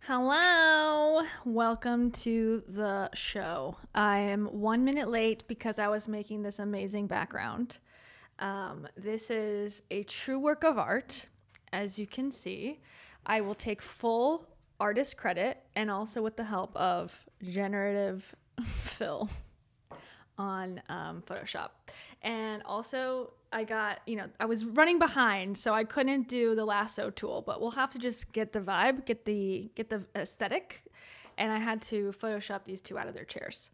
Hello, welcome to the show. I am 1 minute late because I was making this amazing background. This is a true work of art, as you can see. I will take full artist credit and also with the help of generative fill on Photoshop. And also I was running behind, so I couldn't do the lasso tool, but we'll have to just get the vibe, get the aesthetic. And I had to Photoshop these two out of their chairs.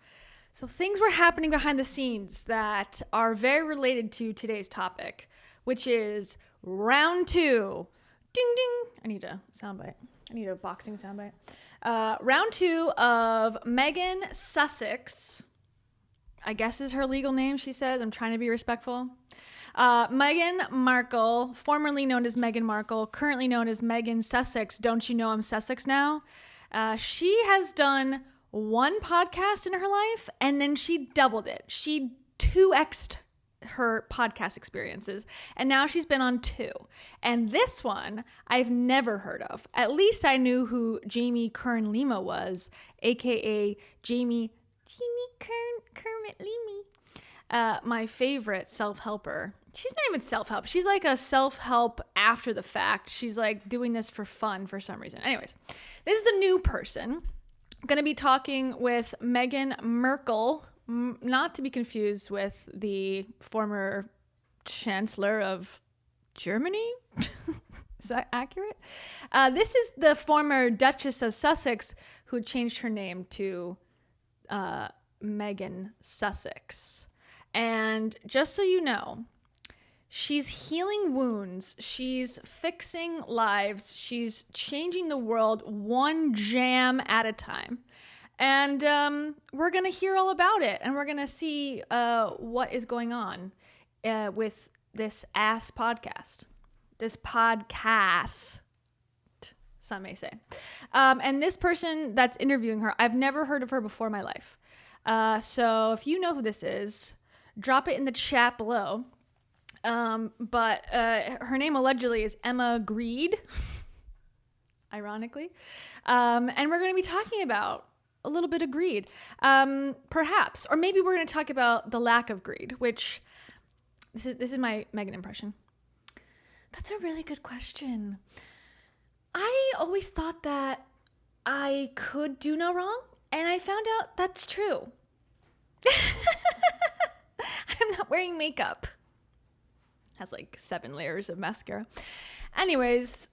So things were happening behind the scenes that are very related to today's topic, which is round 2. Ding, ding. I need a soundbite. I need a boxing soundbite. Round 2 of Meghan Sussex, I guess is her legal name, she says. I'm trying to be respectful. Meghan Markle, formerly known as Meghan Markle, currently known as Meghan Sussex. Don't you know I'm Sussex now? She has done one podcast in her life, and then she doubled it. She 2x'd her podcast experiences, and now she's been on 2. And this one I've never heard of. At least I knew who Jamie Kern Lima was, aka Jamie Kermit Lima. My favorite self-helper. She's not even self-help. She's like a self-help after the fact. She's like doing this for fun for some reason. Anyways, this is a new person. I'm going to be talking with Meghan Markle, not to be confused with the former chancellor of Germany. Is that accurate? This is the former Duchess of Sussex who changed her name to Meghan Sussex. And just so you know, she's healing wounds, she's fixing lives, she's changing the world one jam at a time. And we're going to hear all about it, and we're going to see what is going on with this podcast. This podcast, some may say. And this person that's interviewing her, I've never heard of her before in my life. So if you know who this is, drop it in the chat below. But her name allegedly is Emma Grede, ironically. And we're going to be talking about a little bit of greed, perhaps. Or maybe we're going to talk about the lack of greed, which this is my Meghan impression. That's a really good question. I always thought that I could do no wrong, and I found out that's true. I'm not wearing makeup. Has like 7 layers of mascara. Anyways,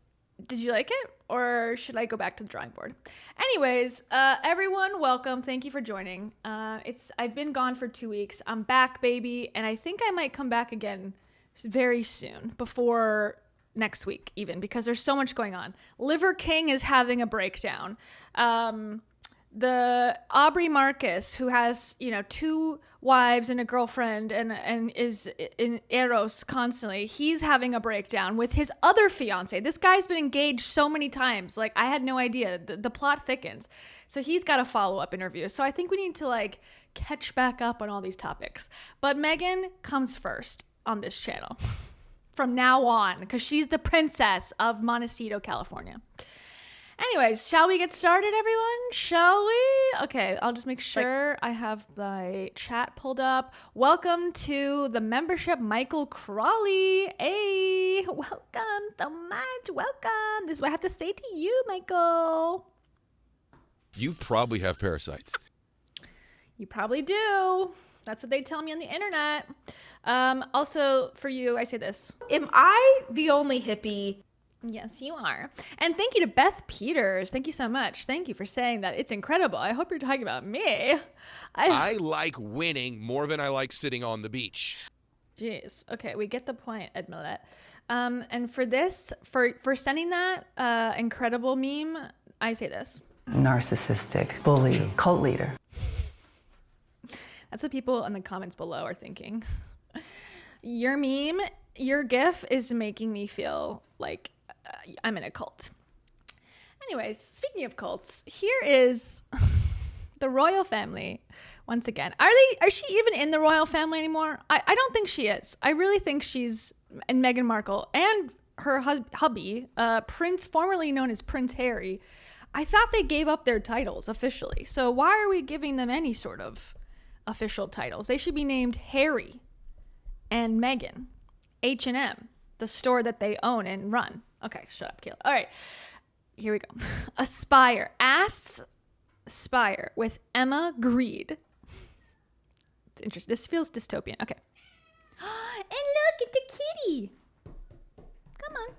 did you like it? Or should I go back to the drawing board? Anyways, everyone, welcome. Thank you for joining. I've been gone for 2 weeks. I'm back, baby. And I think I might come back again very soon, before next week even, because there's so much going on. Liver King is having a breakdown. The Aubrey Marcus, who has, 2 wives and a girlfriend and is in Eros constantly, he's having a breakdown with his other fiance. This guy's been engaged so many times. Like, I had no idea. The plot thickens. So he's got a follow-up interview. So I think we need to catch back up on all these topics. But Meghan comes first on this channel from now on, because she's the princess of Montecito, California. Anyways, shall we get started, everyone? Shall we? Okay, I'll just make sure I have my chat pulled up. Welcome to the membership, Michael Crawley. Hey, welcome so much. Welcome. This is what I have to say to you, Michael. You probably have parasites. You probably do. That's what they tell me on the internet. Also, for you, I say this. Am I the only hippie? Yes, you are. And thank you to Beth Peters. Thank you so much. Thank you for saying that. It's incredible. I hope you're talking about me. I like winning more than I like sitting on the beach. Jeez. Okay, we get the point, Ed Millett. And for this, for sending that incredible meme, I say this. Narcissistic, bully, cult leader. That's what people in the comments below are thinking. Your meme, your GIF is making me feel like I'm in a cult. Anyways, speaking of cults, here is the royal family once again. Are she even in the royal family anymore? I don't think she is. I really think she's, and Meghan Markle and her hubby, Prince, formerly known as Prince Harry, I thought they gave up their titles officially. So why are we giving them any sort of official titles? They should be named Harry and Meghan, H&M, the store that they own and run. Okay, shut up, Kayla. All right, here we go. Aspire. Aspire with Emma Grede. It's interesting. This feels dystopian. Okay. And look, it's a kitty. Come on.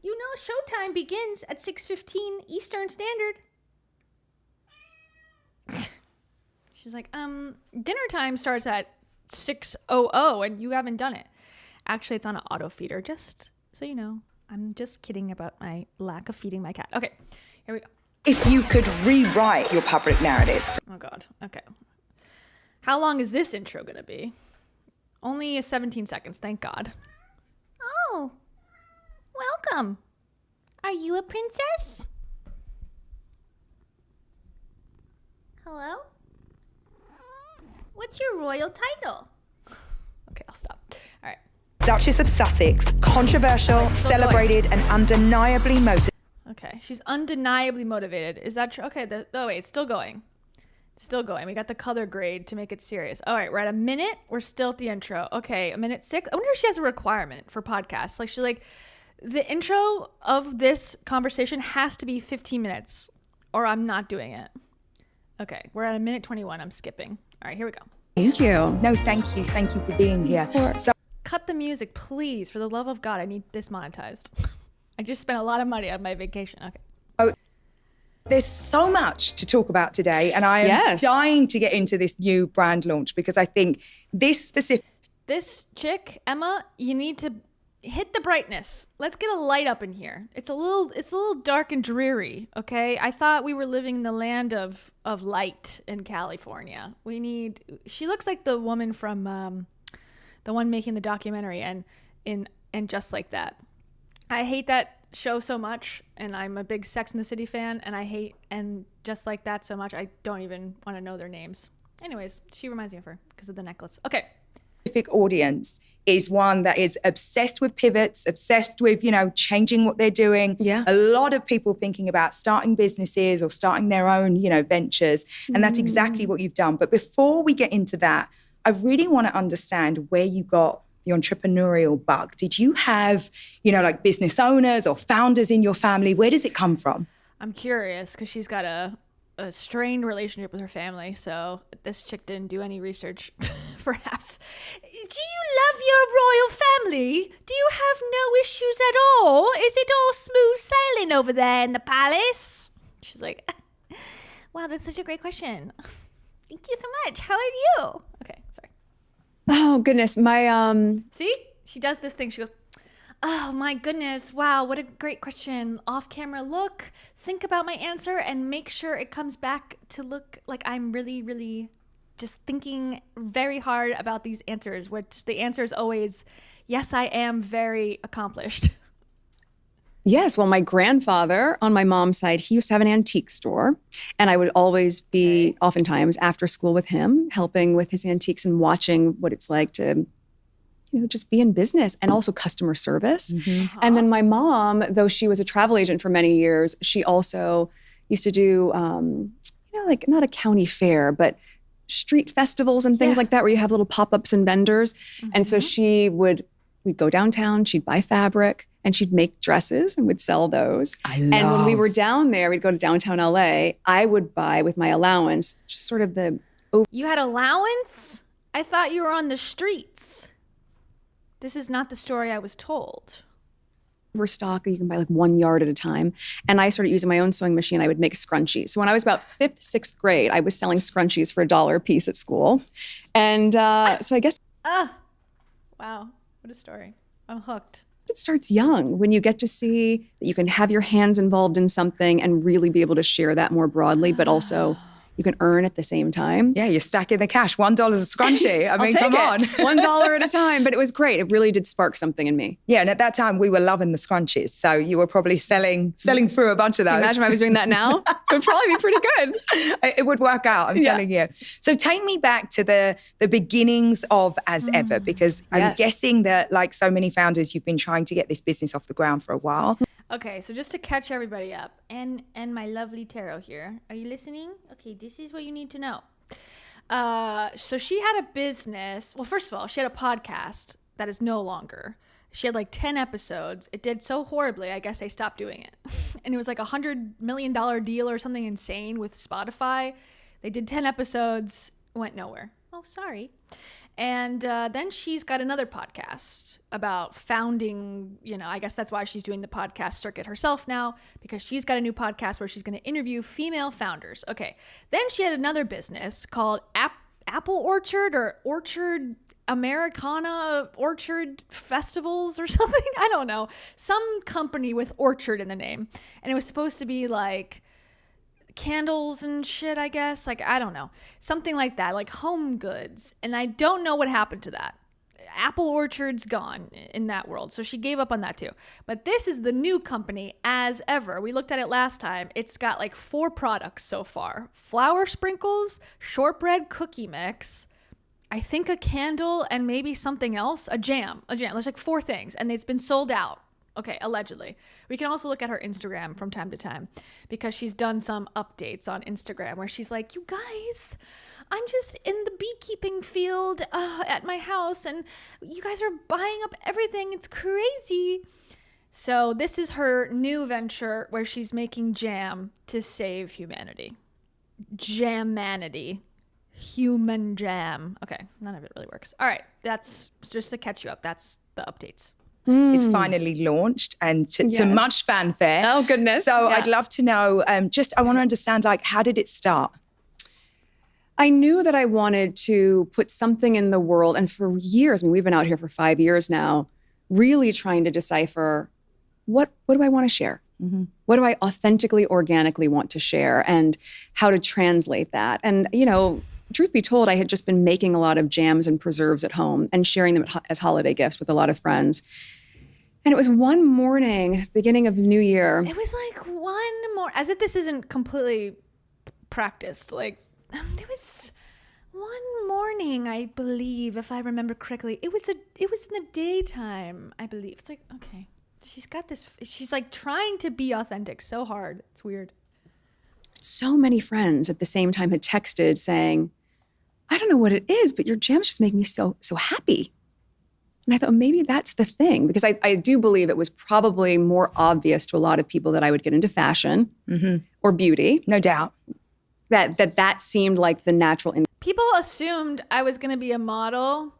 You know showtime begins at 6:15 Eastern Standard. She's like, dinner time starts at 6:00 and you haven't done it. Actually, it's on an auto feeder, just so you know. I'm just kidding about my lack of feeding my cat. Okay, here we go. If you could rewrite your public narrative. Oh God, okay. How long is this intro gonna be? Only 17 seconds, thank God. Oh, welcome. Are you a princess? Hello? What's your royal title? Okay, I'll stop. All right. Duchess of Sussex, controversial, celebrated, and undeniably motivated. Okay, she's undeniably motivated. Is that true? Okay, oh wait, it's still going. It's still going. We got the color grade to make it serious. All right, we're at a minute. We're still at the intro. Okay, a minute 6. I wonder if she has a requirement for podcasts. Like she's like, the intro of this conversation has to be 15 minutes or I'm not doing it. Okay, we're at a minute 21. I'm skipping. All right, here we go. Thank you. No, thank you. Thank you for being here. So, Cut the music, please. For the love of God, I need this monetized. I just spent a lot of money on my vacation. Okay. there's so much to talk about today, and I am dying to get into this new brand launch because I think this chick, Emma, you need to hit the brightness. Let's get a light up in here. It's a little dark and dreary, okay? I thought we were living in the land of light in California. She looks like the woman from the one making the documentary and Just Like That. I hate that show so much, and I'm a big Sex and the City fan, and I hate and Just Like That so much I don't even want to know their names. Anyways, she reminds me of her because of the necklace. Okay. Specific audience is one that is obsessed with pivots, obsessed with, changing what they're doing. Yeah. A lot of people thinking about starting businesses or starting their own, ventures. And that's exactly what you've done. But before we get into that, I really want to understand where you got the entrepreneurial bug. Did you have, like business owners or founders in your family? Where does it come from? I'm curious because she's got a strained relationship with her family, so this chick didn't do any research, perhaps. Do you love your royal family? Do you have no issues at all? Is it all smooth sailing over there in the palace? She's like, wow, that's such a great question. Thank you so much. How are you? Okay, sorry. Oh, goodness. See? She does this thing. She goes, oh my goodness. Wow, what a great question. Off camera look, think about my answer and make sure it comes back to look like I'm really, really just thinking very hard about these answers, which the answer is always, yes, I am very accomplished. Yes. Well, my grandfather on my mom's side, he used to have an antique store, and I would always be oftentimes after school with him, helping with his antiques and watching what it's like to just be in business and also customer service. Mm-hmm. And then my mom, though she was a travel agent for many years, she also used to do, like not a county fair, but street festivals and things like that, where you have little pop-ups and vendors. Mm-hmm. And so we'd go downtown, she'd buy fabric and she'd make dresses and would sell those. And when we were down there, we'd go to downtown LA, I would buy with my allowance, just sort of You had allowance? I thought you were on the streets. This is not the story I was told. Overstock, you can buy like 1 yard at a time. And I started using my own sewing machine. I would make scrunchies. So when I was about 5th, 6th grade, I was selling scrunchies for $1 a piece at school. And so I guess... Wow, what a story. I'm hooked. It starts young when you get to see that you can have your hands involved in something and really be able to share that more broadly, but also... you can earn at the same time. Yeah, you're stacking the cash. $1 a scrunchie. I mean, come on. $1 at a time. But it was great. It really did spark something in me. Yeah, and at that time, we were loving the scrunchies. So you were probably selling through a bunch of those. Can you imagine if I was doing that now? So it'd probably be pretty good. It would work out, I'm telling you. So take me back to the beginnings of As Ever, because I'm guessing that, like so many founders, you've been trying to get this business off the ground for a while. Okay, so just to catch everybody up, and my lovely tarot here, are you listening? Okay, this is what you need to know. So she had a business. Well, first of all, she had a podcast that is no longer. She had like 10 episodes. It did so horribly, I guess they stopped doing it. And it was like $100 million deal or something insane with Spotify. They did 10 episodes, went nowhere. Oh, sorry. And then she's got another podcast about founding, I guess that's why she's doing the podcast circuit herself now, because she's got a new podcast where she's going to interview female founders. Okay. Then she had another business called Apple Orchard or Orchard Americana Orchard Festivals or something. I don't know. Some company with orchard in the name. And it was supposed to be like candles and shit, I guess. Like, I don't know. Something like that, like home goods. And I don't know what happened to that. Apple Orchard's gone in that world. So she gave up on that too. But this is the new company as ever. We looked at it last time. It's got like 4 products so far. Flour sprinkles, shortbread cookie mix, I think a candle, and maybe something else. A jam. There's like 4 things. And it's been sold out. Okay, allegedly. We can also look at her Instagram from time to time because she's done some updates on Instagram where she's like, you guys, I'm just in the beekeeping field at my house and you guys are buying up everything. It's crazy. So this is her new venture where she's making jam to save humanity. Jamanity. Human jam. Okay, none of it really works. All right, that's just to catch you up. That's the updates. It's finally launched and to much fanfare. Oh, goodness. So Yeah. I'd love to know, I want to understand, like, how did it start? I knew that I wanted to put something in the world. And for years, I mean, we've been out here for 5 years now, really trying to decipher what do I want to share? Mm-hmm. What do I authentically, organically want to share and how to translate that? And, truth be told, I had just been making a lot of jams and preserves at home and sharing them as holiday gifts with a lot of friends. And it was one morning, beginning of the new year. It was like one more, as if this isn't completely practiced. Like, there was one morning, I believe, if I remember correctly. It was in the daytime, I believe. It's like, okay, she's got this. She's like trying to be authentic so hard. It's weird. So many friends at the same time had texted saying, I don't know what it is, but your jams just make me so happy. And I thought, maybe that's the thing, because I do believe it was probably more obvious to a lot of people that I would get into fashion or beauty. No doubt. That seemed like the natural. People assumed I was going to be a model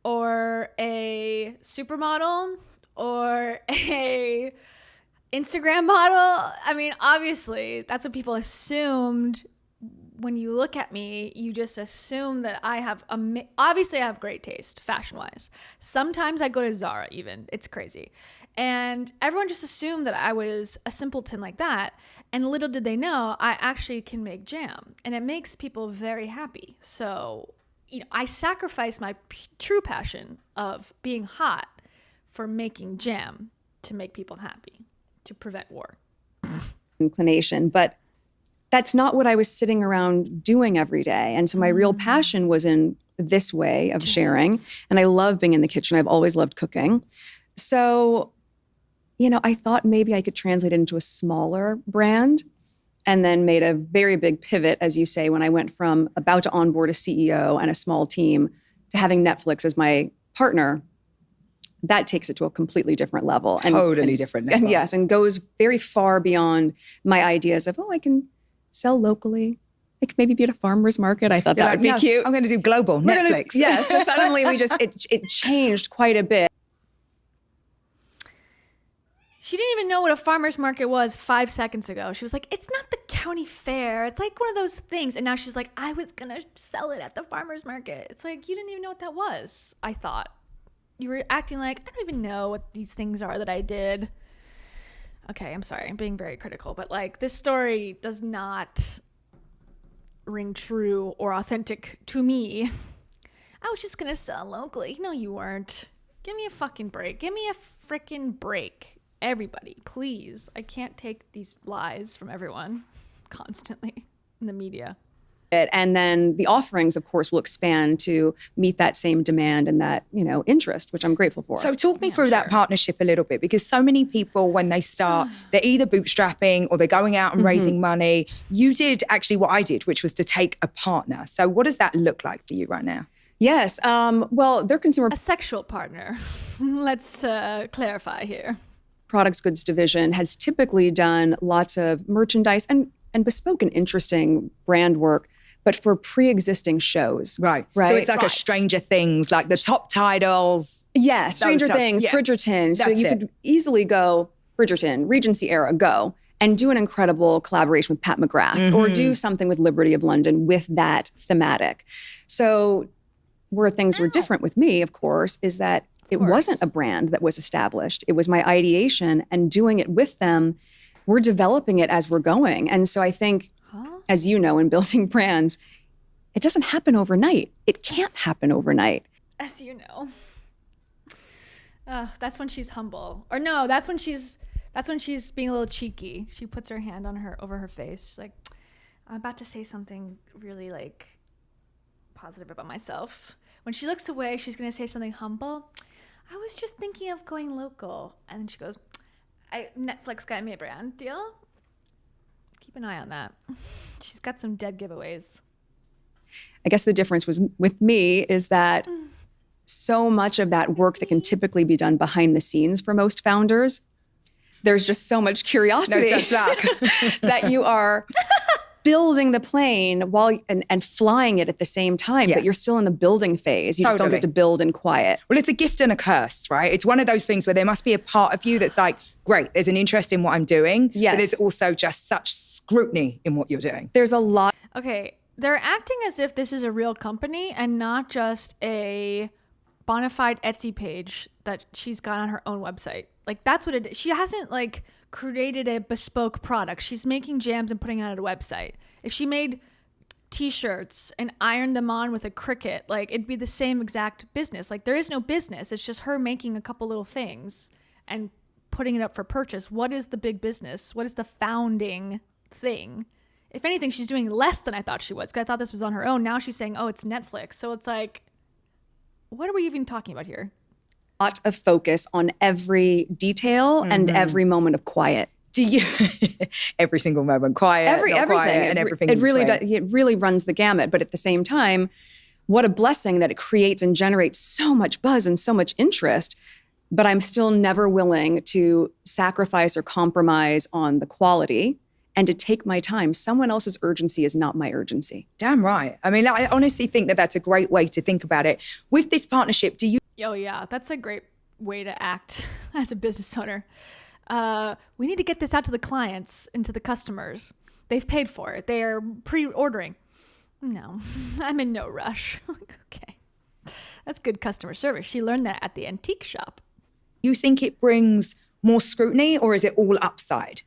or a supermodel or a Instagram model. I mean, obviously, that's what people assumed. When you look at me, you just assume that I have obviously I have great taste fashion-wise. Sometimes I go to Zara even. It's crazy. And everyone just assumed that I was a simpleton like that. And little did they know, I actually can make jam. And it makes people very happy. So, I sacrifice my true passion of being hot for making jam to make people happy, to prevent war. Inclination, but that's not what I was sitting around doing every day. And so my real passion was in this way of sharing. And I love being in the kitchen. I've always loved cooking. So, I thought maybe I could translate it into a smaller brand, and then made a very big pivot, as you say, when I went from about to onboard a CEO and a small team to having Netflix as my partner. That takes it to a completely different level. Totally different level. And yes, and goes very far beyond my ideas of, I can sell locally. I could maybe be at a farmer's market. I thought that would be cute. I'm going to do global Netflix. Yes. So suddenly it changed quite a bit. She didn't even know what a farmer's market was 5 seconds ago. She was like, it's not the county fair. It's like one of those things. And now she's like, I was going to sell it at the farmer's market. It's like, you didn't even know what that was, I thought. You were acting like, I don't even know what these things are that I did. Okay, I'm sorry. I'm being very critical. But like, this story does not ring true or authentic to me. I was just going to sell locally. No, you weren't. Give me a fucking break. Give me a freaking break. Everybody, please. I can't take these lies from everyone constantly in the media. And then the offerings, of course, will expand to meet that same demand and that, interest, which I'm grateful for. So talk me through that partnership a little bit, because so many people, when they start, they're either bootstrapping or they're going out and raising money. You did actually what I did, which was to take a partner. So what does that look like for you right now? Yes. Well, their consumer A sexual partner. Let's clarify here. products goods division has typically done lots of merchandise and bespoke and interesting brand work, but for pre-existing shows. Right. Right. So it's like a Stranger Things, like the top titles. Yeah, Stranger stuff. Things, Yeah. Bridgerton. So That's you it. could easily go Bridgerton, Regency era, go, and do an incredible collaboration with Pat McGrath or do something with Liberty of London with that thematic. So where things were different with me, of course, is that it wasn't a brand that was established. It was my ideation and doing it with them. We're developing it as we're going. And so I think, as you know, in building brands, it doesn't happen overnight. It can't happen overnight. As you know. That's when she's humble. Or no, that's when she's being a little cheeky. She puts her hand over her face. She's like, I'm about to say something really like positive about myself. When she looks away, she's going to say something humble. I was just thinking of going local. And then she goes, Netflix got me a brand deal. Keep an eye on that. She's got some dead giveaways. I guess the difference was with me is that so much of that work that can typically be done behind the scenes for most founders, there's just so much curiosity No such luck. that you are building the plane while and flying it at the same time, Yeah. but you're still in the building phase. You just don't Totally. get to build in quiet. Well, it's a gift and a curse, right? It's one of those things where there must be a part of you that's like, great, there's an interest in what I'm doing. Yes. But there's also just such scrutiny in what you're doing. There's a lot. Okay, they're acting as if this is a real company and not just a bona fide Etsy page that she's got on her own website. Like, that's what it is. She hasn't, like, created a bespoke product. She's making jams and putting it on a website. If she made t-shirts and ironed them on with a Cricut, like, it'd be the same exact business. Like, there is no business. It's just her making a couple little things and putting it up for purchase. What is the big business? What is the founding thing? If anything, she's doing less than I thought she was, because I thought this was on her own. Now she's saying, oh, it's Netflix. So it's like, what are we even talking about here? Lot of focus on every detail and every moment of quiet. Do you every single moment quiet, not Everything quiet, and everything? It really does. it really runs the gamut. But at the same time, what a blessing that it creates and generates so much buzz and so much interest. But I'm still never willing to sacrifice or compromise on the quality and to take my time. Someone else's urgency is not my urgency. Damn right. I mean, I honestly think that that's a great way to think about it. With this partnership, do you Oh, yeah, that's a great way to act as a business owner. We need to get this out to the clients and to the customers. They've paid for it. They are pre-ordering. No, I'm in no rush. Okay, that's good customer service. She learned that at the antique shop. think it brings more scrutiny, or is it all upside?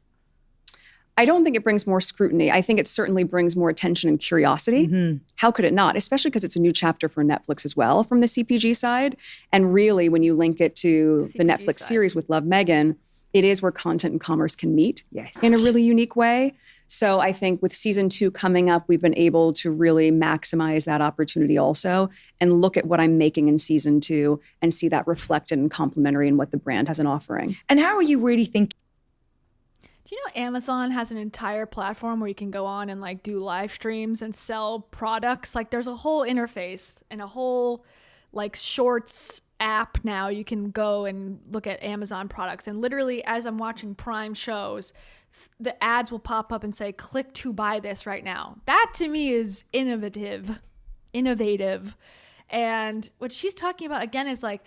I don't think it brings more scrutiny. I think it certainly brings more attention and curiosity. How could it not? Especially because it's a new chapter for Netflix as well from the CPG side. And really, when you link it to the CPG Netflix side. series with Love Meghan, it is where content and commerce can meet Yes. in a really unique way. So I think with season 2 coming up, we've been able to really maximize that opportunity also and look at what I'm making in season 2 and see that reflected and complementary in what the brand has an offering. And how are you really thinking? Do you know Amazon has an entire platform where you can go on and like do live streams and sell products? Like, there's a whole interface and a whole like shorts app now. You can go and look at Amazon products, and literally as I'm watching Prime shows, the ads will pop up and say, click to buy this right now. That to me is innovative. And what she's talking about again is like,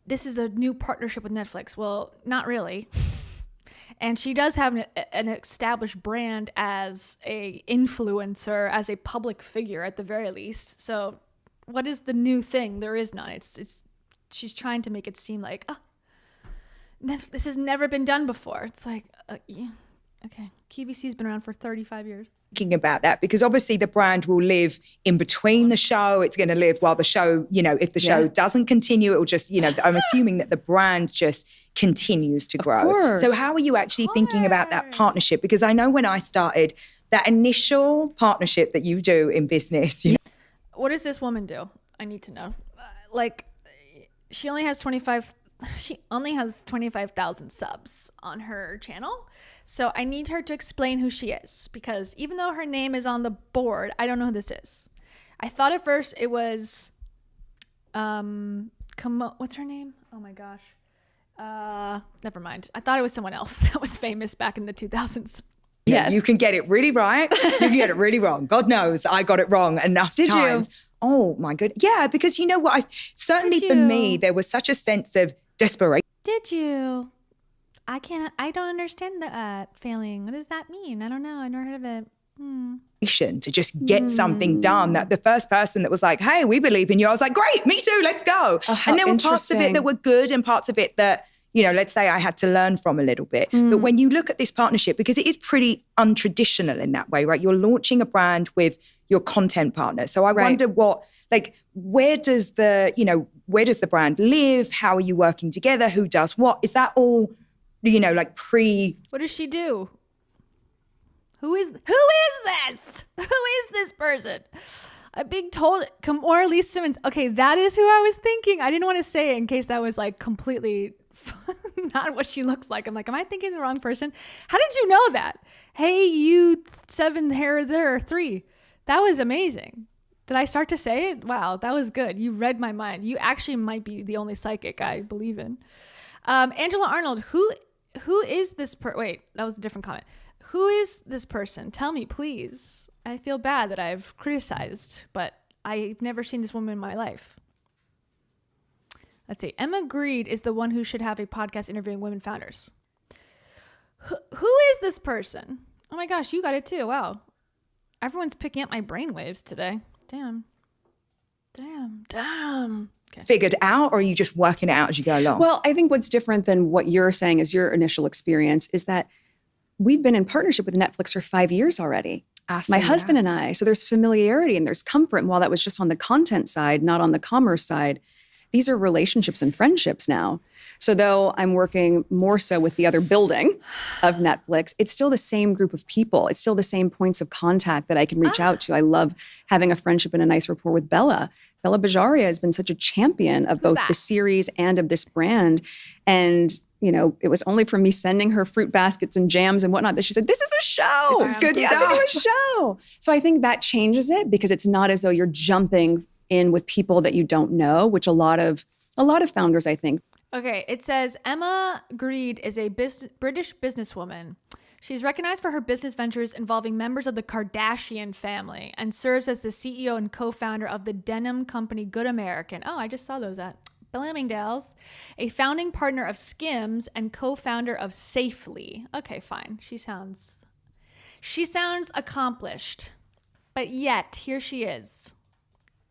this is a new partnership with Netflix. Well, not really. And she does have an established brand as a influencer, as a public figure at the very least. So what is the new thing? There is none. It's she's trying to make it seem like, oh, this has never been done before. It's like, yeah, okay. QVC's been around for 35 years. Thinking about that, because obviously the brand will live in between the show. It's going to live while the show, if the show doesn't continue, it will just, I'm assuming that the brand just continues to grow. course. So how are you actually thinking about that partnership? Because I know when I started that initial partnership that you do in business. What does this woman do? I need to know. Like, she only has 25,000 subs on her channel. So I need her to explain who she is, because even though her name is on the board, I don't know who this is. I thought at first it was, what's her name? Oh my gosh. Never mind. I thought it was someone else that was famous back in the 2000s. Yes. You can get it really right. You can get it really wrong. God knows I got it wrong enough times. You? Oh my good. Yeah, because you know what? Certainly for me, there was such a sense of desperation. Did you? I don't understand that feeling. What does that mean? I don't know. I never heard of it. To just get something done. That the first person that was like, hey, we believe in you. I was like, great, me too, let's go. And there were parts of it that were good and parts of it that, you know, let's say I had to learn from a little bit. But when you look at this partnership, because it is pretty untraditional in that way, right? You're launching a brand with your content partner. So I wonder where does the brand live? How are you working together? Who does what? Is that all, you know, like What does she do? Who is this? Who is this person? I'm being told, or Lee Simmons. Okay, that is who I was thinking. I didn't want to say it in case that was like completely not what she looks like. I'm like, am I thinking the wrong person? How did you know that? Hey, you 7 hair there, 3. That was amazing. Did I start to say it? Wow, that was good. You read my mind. You actually might be the only psychic I believe in. Angela Arnold, who is this wait, that was a different comment. Who is this person? Tell me, please. I feel bad that I've criticized, but I've never seen this woman in my life. Let's see. Emma Grede is the one who should have a podcast interviewing women founders. Who is this person? Oh my gosh, you got it too. Wow. Everyone's picking up my brainwaves today. Damn. Okay. figured out, or are you just working it out as you go along? Well, I think what's different than what you're saying is your initial experience is that we've been in partnership with Netflix for 5 years already. My husband and I. So there's familiarity and there's comfort. And while that was just on the content side, not on the commerce side, these are relationships and friendships now. So though I'm working more so with the other building of Netflix, it's still the same group of people. It's still the same points of contact that I can reach out to. I love having a friendship and a nice rapport with Bella. Bella Bajaria has been such a champion of both the series and of this brand. And you know, it was only from me sending her fruit baskets and jams and whatnot that she said, this is a show. This is good stuff. stuff. To do a show. So I think that changes it because it's not as though you're jumping in with people that you don't know, which a lot of founders, I think. Okay, it says Emma Grede is a British businesswoman. She's recognized for her business ventures involving members of the Kardashian family and serves as the CEO and co-founder of the denim company Good American. Oh, I just saw those at Bloomingdale's. A founding partner of Skims and co-founder of Safely. Okay, fine. She sounds accomplished. But yet, here she is,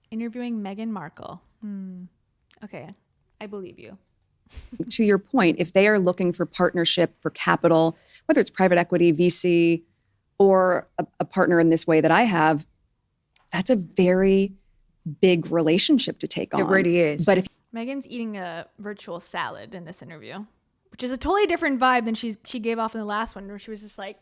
interviewing Meghan Markle. Okay, I believe you. To your point, if they are looking for partnership for capital, whether it's private equity, VC, or a partner in this way that I have, that's a very big relationship to take on. It really is. But if Meghan's eating a virtual salad in this interview, which is a totally different vibe than she gave off in the last one, where she was just like,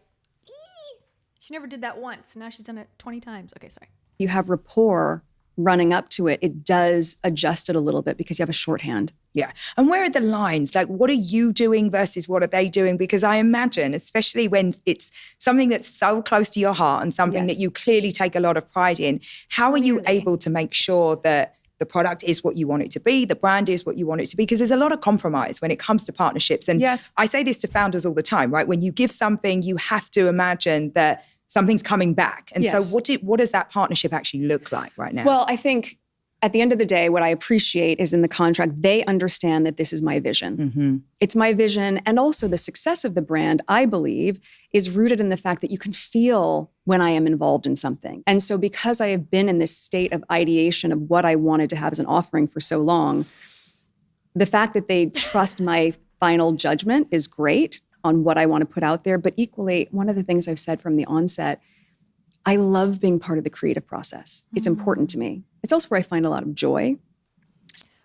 ee! She never did that once. Now she's done it 20 times. Okay, sorry. you have rapport running up to it, it does adjust it a little bit because you have a shorthand. Yeah. And where are the lines? Like, what are you doing versus what are they doing? Because I imagine, especially when it's something that's so close to your heart and something that you clearly take a lot of pride in, how are you able to make sure that the product is what you want it to be, the brand is what you want it to be? Because there's a lot of compromise when it comes to partnerships. And I say this to founders all the time, right? When you give something, you have to imagine that something's coming back. And so what does that partnership actually look like right now? Well, I think at the end of the day, what I appreciate is in the contract, they understand that this is my vision. Mm-hmm. It's my vision. And also the success of the brand, I believe, is rooted in the fact that you can feel when I am involved in something. And so because I have been in this state of ideation of what I wanted to have as an offering for so long, the fact that they trust my final judgment is great on what I want to put out there. But equally, one of the things I've said from the onset, I love being part of the creative process. It's important to me. It's also where I find a lot of joy.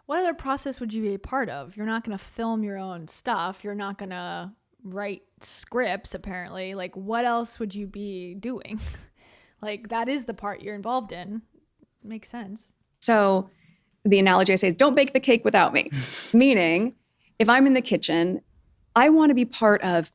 What other process would you be a part of? You're not going to film your own stuff. You're not going to write scripts, apparently. Like, what else would you be doing? Like, that is the part you're involved in. Makes sense. So the analogy I say is don't bake the cake without me. Meaning, if I'm in the kitchen, I want to be part of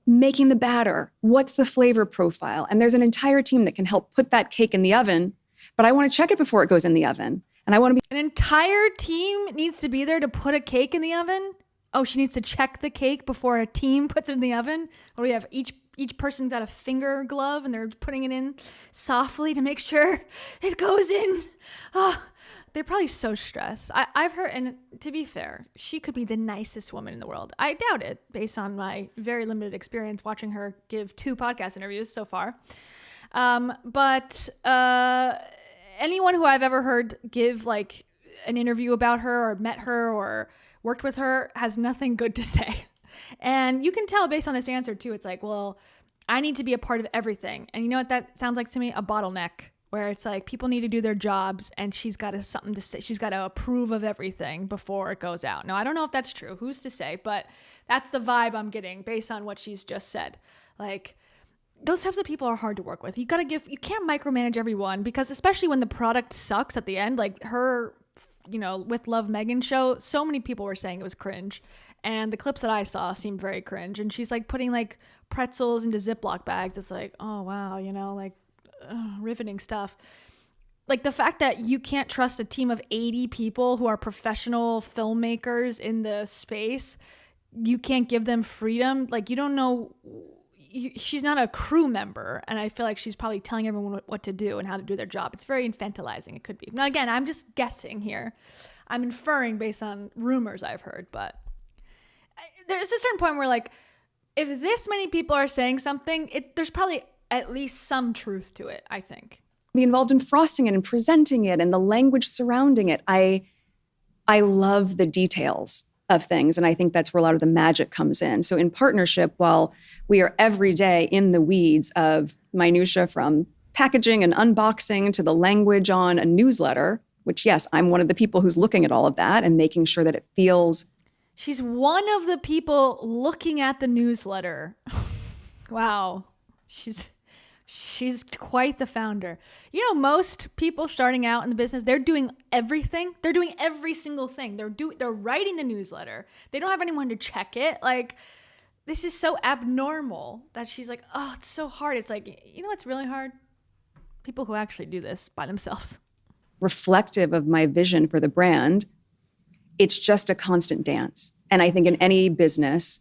making the batter. What's the flavor profile? And there's an entire team that can help put that cake in the oven, but I want to check it before it goes in the oven. And I want to be An entire team needs to be there to put a cake in the oven? Oh, she needs to check the cake before a team puts it in the oven? Or we have each person's got a finger glove and they're putting it in softly to make sure it goes in. Oh, they're probably so stressed. I've heard, and to be fair, she could be the nicest woman in the world. I doubt it based on my very limited experience watching her give 2 podcast interviews so far. But anyone who I've ever heard give like an interview about her or met her or worked with her has nothing good to say. And you can tell based on this answer too. It's like, well, I need to be a part of everything. And you know what that sounds like to me? A bottleneck, where it's like people need to do their jobs and she's got something to say. She's got to approve of everything before it goes out. Now, I don't know if that's true. Who's to say? But that's the vibe I'm getting based on what she's just said. Like, those types of people are hard to work with. You can't micromanage everyone, because especially when the product sucks at the end, like her, with Love Meghan show, so many people were saying it was cringe. And the clips that I saw seemed very cringe. And she's like putting like pretzels into Ziploc bags. It's like, oh, wow, riveting stuff. Like the fact that you can't trust a team of 80 people who are professional filmmakers in the space. You can't give them freedom. Like, you don't know. She's not a crew member. And I feel like she's probably telling everyone what to do and how to do their job. It's very infantilizing. It could be. Now, again, I'm just guessing here. I'm inferring based on rumors I've heard, but there's a certain point where, like, if this many people are saying something, there's probably at least some truth to it, I think. Be involved in frosting it and presenting it and the language surrounding it. I love the details of things, and I think that's where a lot of the magic comes in. So in partnership, while we are every day in the weeds of minutia, from packaging and unboxing to the language on a newsletter, which, yes, I'm one of the people who's looking at all of that and making sure that it feels. She's one of the people looking at the newsletter. Wow. She's quite the founder. Most people starting out in the business, they're doing everything. They're doing every single thing. They're writing the newsletter. They don't have anyone to check it. Like, this is so abnormal that she's like, oh, it's so hard. It's like, what's really hard? People who actually do this by themselves. Reflective of my vision for the brand. It's just a constant dance. And I think in any business,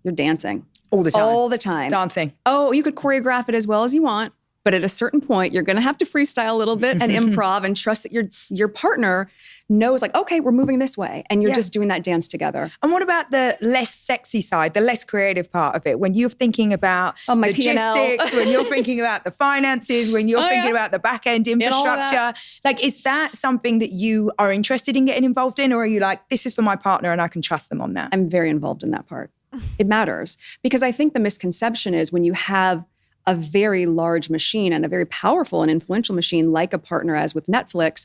you're dancing. All the time. All the time. Dancing. Oh, you could choreograph it as well as you want, but at a certain point, you're going to have to freestyle a little bit and improv and trust that your partner knows, like, okay, we're moving this way. And you're just doing that dance together. And what about the less sexy side, the less creative part of it? When you're thinking about my logistics, P&L. when you're thinking about the finances, when you're thinking about the back end infrastructure, like, is that something that you are interested in getting involved in? Or are you like, this is for my partner and I can trust them on that? I'm very involved in that part. It matters, because I think the misconception is when you have a very large machine and a very powerful and influential machine like a partner as with Netflix,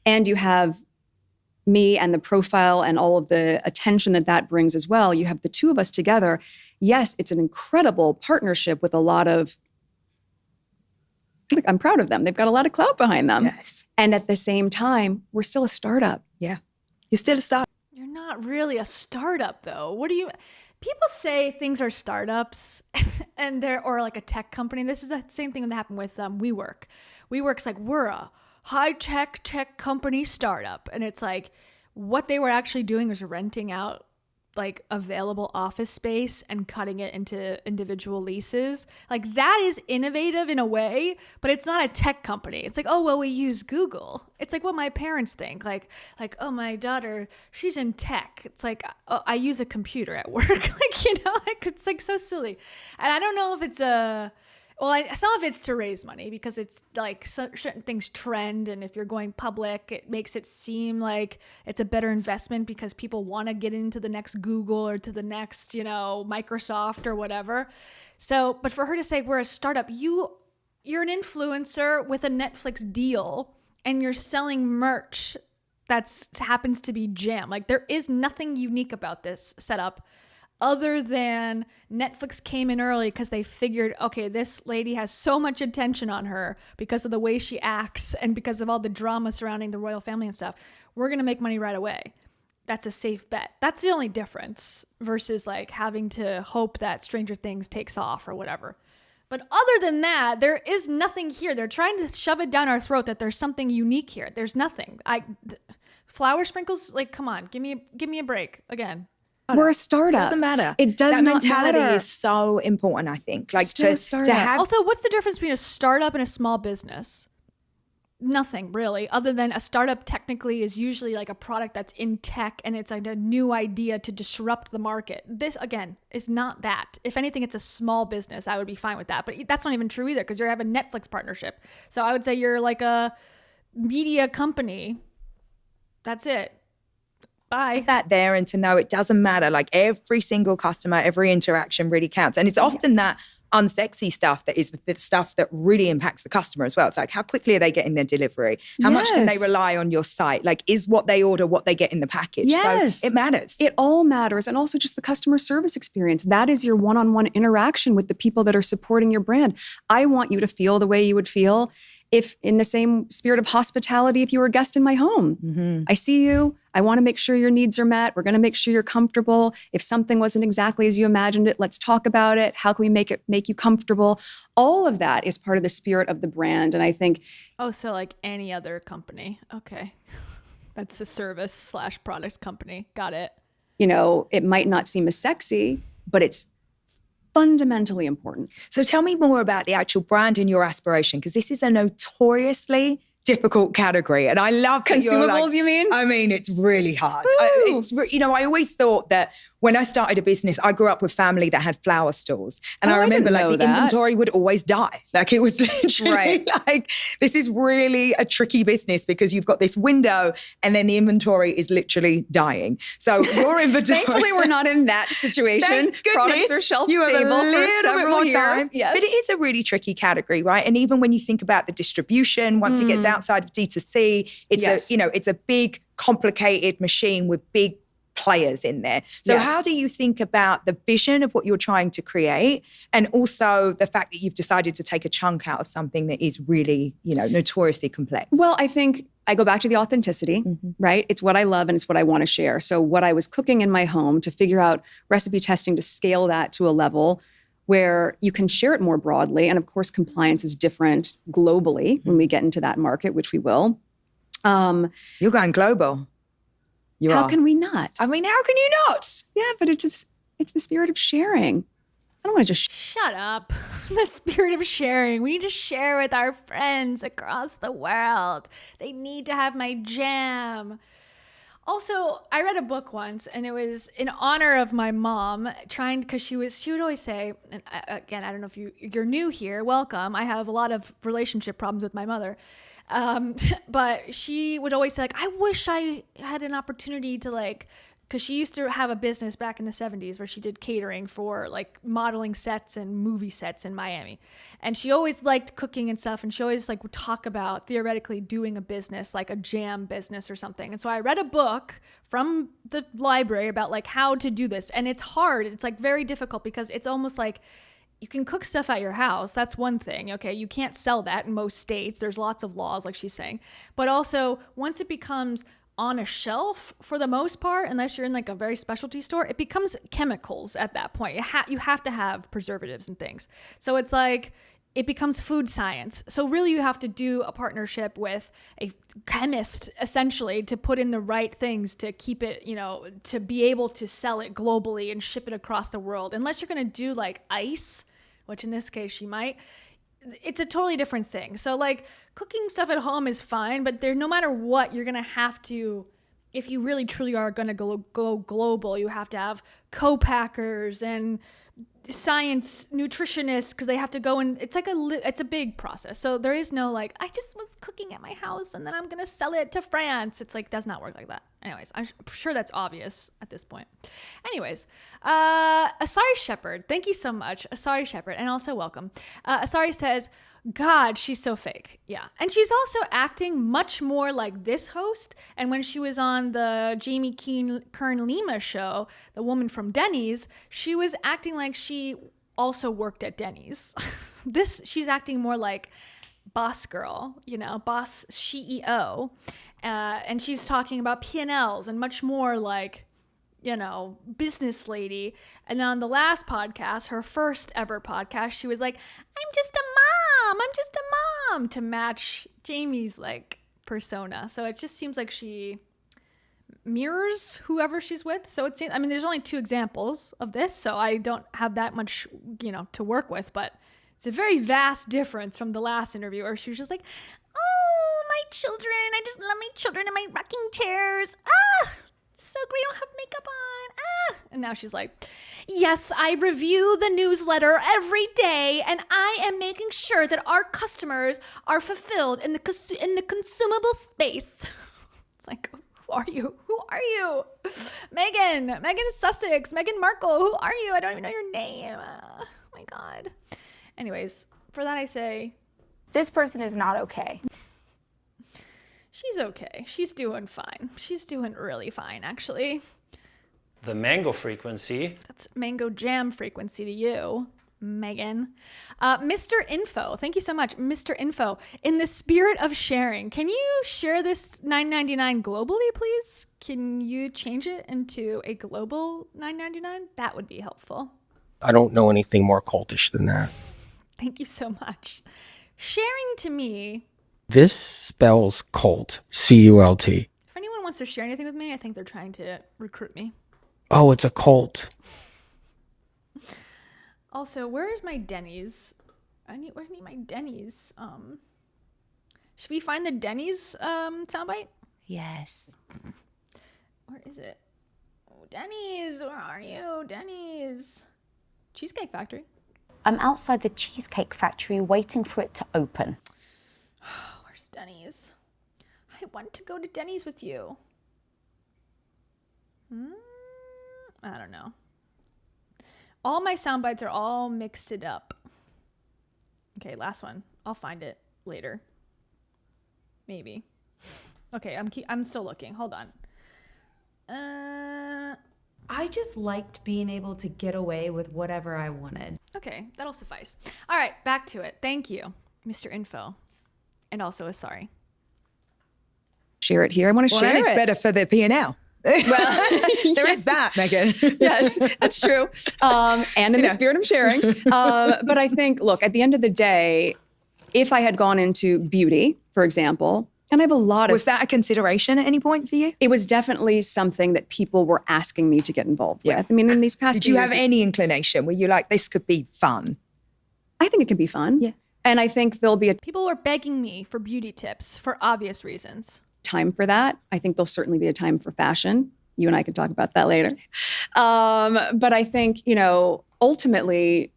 and you have me and the profile and all of the attention that brings as well, you have the two of us together. Yes, it's an incredible partnership with a lot of, I'm proud of them. They've got a lot of clout behind them. Yes. And at the same time, we're still a startup. Yeah. You're still a startup. You're not really a startup, though. People say things are startups and or like a tech company. This is the same thing that happened with WeWork. WeWork's like, we're a high-tech tech company startup. And it's like, what they were actually doing is renting out like available office space and cutting it into individual leases. Like, that is innovative in a way, but it's not a tech company. It's like, oh, well, we use Google. It's like what my parents think. Like, oh, my daughter, she's in tech. It's like, oh, I use a computer at work. Like, it's like so silly. And I don't know if it's some of it's to raise money, because it's like certain things trend, and if you're going public, it makes it seem like it's a better investment because people want to get into the next Google or to the next, Microsoft or whatever. So, but for her to say we're a startup, you're an influencer with a Netflix deal and you're selling merch that happens to be jam. Like, there is nothing unique about this setup other than Netflix came in early because they figured, okay, this lady has so much attention on her because of the way she acts and because of all the drama surrounding the royal family and stuff. We're going to make money right away. That's a safe bet. That's the only difference versus like having to hope that Stranger Things takes off or whatever. But other than that, there is nothing here. They're trying to shove it down our throat that there's something unique here. There's nothing. Flower sprinkles, like, come on, give me a break again. We're a startup. Doesn't matter. It does that not mentality matter. is so important, I think. Like Still a to startup. have Also, what's the difference between a startup and a small business? Nothing really, other than a startup technically is usually like a product that's in tech and it's like a new idea to disrupt the market. This, again, is not that. If anything, it's a small business. I would be fine with that. But that's not even true either because you have a Netflix partnership. So I would say you're like a media company. That's it. Bye. that there and to know it doesn't matter. Like every single customer, every interaction really counts. And it's often that unsexy stuff that is the stuff that really impacts the customer as well. It's like, how quickly are they getting their delivery? How much can they Yes. rely on your site? Like, is what they order what they get in the package? Yes. So it matters. It all matters. And also just the customer service experience. That is your one-on-one interaction with the people that are supporting your brand. I want you to feel the way you would feel if in the same spirit of hospitality, if you were a guest in my home. I see you. I want to make sure your needs are met. We're going to make sure you're comfortable. If something wasn't exactly as you imagined it, let's talk about it. How can we make you comfortable? All of that is part of the spirit of the brand. And I think Oh, so like any other company. Okay. That's a service/product company. Got it. it might not seem as sexy, but it's fundamentally important. So tell me more about the actual brand and your aspiration, because this is a notoriously difficult category. And I love that you're like, Consumables, you mean? I mean, it's really hard. I always thought that when I started a business, I grew up with family that had flower stores. And I I remember didn't like know the that. inventory would always die. Like it was literally Right. like, this is really a tricky business because you've got this window and then the inventory is literally dying. So your inventory. Thankfully, we're not in that situation. Thank goodness. Products are shelf You have a stable for little bit several more years. time. Yes. But it is a really tricky category, right? And even when you think about the distribution, once it gets outside of D2C, it's Yes. it's a big, complicated machine with big players in there. So Yes. how do you think about the vision of what you're trying to create and also the fact that you've decided to take a chunk out of something that is really, notoriously complex? Well, I think I go back to the authenticity, right? It's what I love and it's what I want to share. So what I was cooking in my home to figure out recipe testing to scale that to a level where you can share it more broadly. And of course, compliance is different globally when we get into that market, which we will. You're going global. You How are. can we not? I mean, how can you not? Yeah, but it's the spirit of sharing. I don't want to just Shut up. The spirit of sharing. We need to share with our friends across the world. They need to have my jam. Also, I read a book once and it was in honor of my mom because she would always say, and again, I don't know if you're new here, welcome. I have a lot of relationship problems with my mother. But she would always say like, I wish I had an opportunity to because she used to have a business back in the 70s where she did catering for like modeling sets and movie sets in Miami. And she always liked cooking and stuff. And she always would talk about theoretically doing a business, like a jam business or something. And so I read a book from the library about how to do this. And it's hard. It's very difficult because it's almost like you can cook stuff at your house. That's one thing. Okay. You can't sell that in most states. There's lots of laws, like she's saying. But also once it becomes on a shelf, for the most part, unless you're in a very specialty store, it becomes chemicals at that point. You have to have preservatives and things. So it's it becomes food science. So really you have to do a partnership with a chemist essentially to put in the right things to keep it, to be able to sell it globally and ship it across the world. Unless you're going to do ice, which in this case she might, it's a totally different thing. So cooking stuff at home is fine, but no matter what, you're going to have to, if you really truly are going to go global, you have to have co-packers and science nutritionists because they have to go and it's like it's a big process. So there is no like, I just was cooking at my house and then I'm gonna sell it to France. It's like, does not work like that. Anyways, I'm sure that's obvious at this point. Anyways, Asari Shepherd, thank you so much, Asari Shepherd, and also welcome. Asari says, God, she's so fake. Yeah. And she's also acting much more like this host. And when she was on the Jamie Kern Lima show, the woman from Denny's, she was acting like she also worked at Denny's. She's acting more like boss girl, boss CEO. And she's talking about P&Ls and much more like, business lady. And then on the last podcast, her first ever podcast, she was like, I'm just a mom to match Jamie's like persona. So it just seems like she mirrors whoever she's with. So it seems, there's only 2 examples of this, so I don't have that much, to work with, but it's a very vast difference from the last interview where she was just like, oh, my children, I just love my children in my rocking chairs. So great, I don't have makeup on. And now she's like, yes, I review the newsletter every day, and I am making sure that our customers are fulfilled in the consumable space. It's like, who are you? Who are you? Meghan Sussex, Meghan Markle, who are you? I don't even know your name. Oh my God. Anyways, for that I say, this person is not okay. She's okay. She's doing fine. She's doing really fine, actually. The mango frequency. That's mango jam frequency to you, Megan. Mr. Info, thank you so much. Mr. Info, in the spirit of sharing, can you share this $9.99 globally, please? Can you change it into a global $9.99? That would be helpful. I don't know anything more cultish than that. Thank you so much. Sharing to me... This spells cult, C-U-L-T. If anyone wants to share anything with me, I think they're trying to recruit me. Oh, it's a cult. Also, where is my Denny's? I need my Denny's. Should we find the Denny's soundbite? Yes. Where is it? Oh, Denny's, where are you? Denny's. Cheesecake Factory. I'm outside the Cheesecake Factory waiting for it to open. Where's Denny's? I want to go to Denny's with you. I don't know. All my sound bites are all mixed it up. Okay, last one. I'll find it later. Maybe. Okay, I'm still looking. Hold on. I just liked being able to get away with whatever I wanted. Okay, that'll suffice. All right, back to it. Thank you, Mr. Info. And also a sorry. Share it here. I want to share And it's it. better for the P&L. Well, there is that, Megan. Yes, that's true. And in the spirit of sharing. But I think, look, at the end of the day, if I had gone into beauty, for example, and I have a lot of... Was that a consideration at any point for you? It was definitely something that people were asking me to get involved with. I mean, in these past Did you years, have any inclination? Were you like, this could be fun? I think it can be fun. Yeah. And I think there'll be a People were begging me for beauty tips for obvious reasons. time for that. I think there'll certainly be a time for fashion. You and I can talk about that later. But I think, ultimately,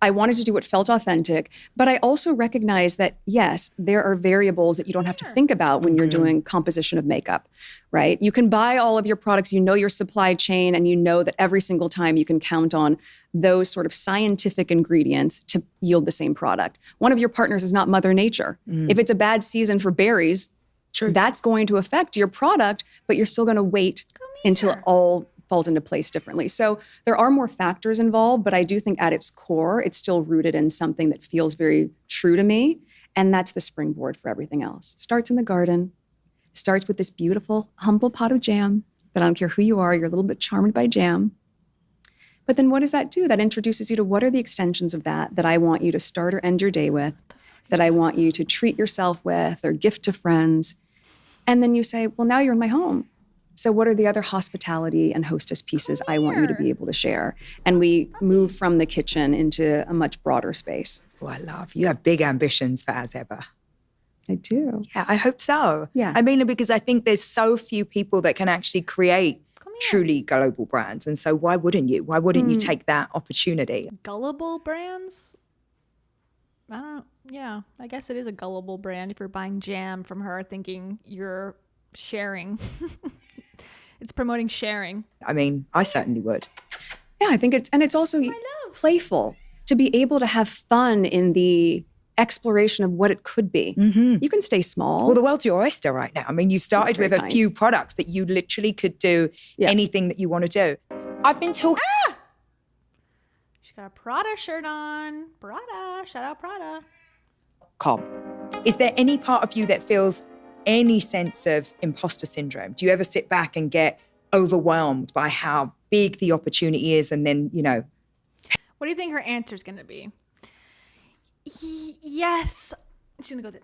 I wanted to do what felt authentic, but I also recognize that, yes, there are variables that you don't have to think about when you're doing composition of makeup, right? You can buy all of your products, you know your supply chain, and you know that every single time you can count on those sort of scientific ingredients to yield the same product. One of your partners is not Mother Nature. If it's a bad season for berries, that's going to affect your product, but you're still going to wait until it all falls into place differently. So there are more factors involved, but I do think at its core, it's still rooted in something that feels very true to me. And that's the springboard for everything else. Starts in the garden, starts with this beautiful, humble pot of jam that I don't care who you are, you're a little bit charmed by jam. But then what does that do? That introduces you to what are the extensions of that I want you to start or end your day with, that I want you to treat yourself with or gift to friends. And then you say, well, now you're in my home. So what are the other hospitality and hostess pieces I want you to be able to share? And we move from the kitchen into a much broader space. Oh, I love. You have big ambitions for As Ever. I do. Yeah, I hope so. Yeah. I mean, because I think there's so few people that can actually create truly global brands. And so why wouldn't you? Why wouldn't you take that opportunity? Gullible brands? I guess it is a gullible brand if you're buying jam from her thinking you're sharing. It's promoting sharing. I mean, I certainly would. Yeah, I think it's also playful to be able to have fun in the exploration of what it could be. You can stay small. Well, the world's your oyster right now. I mean, you started with a few products, but you literally could do anything that you want to do. I've been talking. She got a Prada shirt on. Prada. Shout out Prada. Is there any part of you that feels any sense of imposter syndrome? Do you ever sit back and get overwhelmed by how big the opportunity is and then, What do you think her answer is going to be? Yes. She's going to go,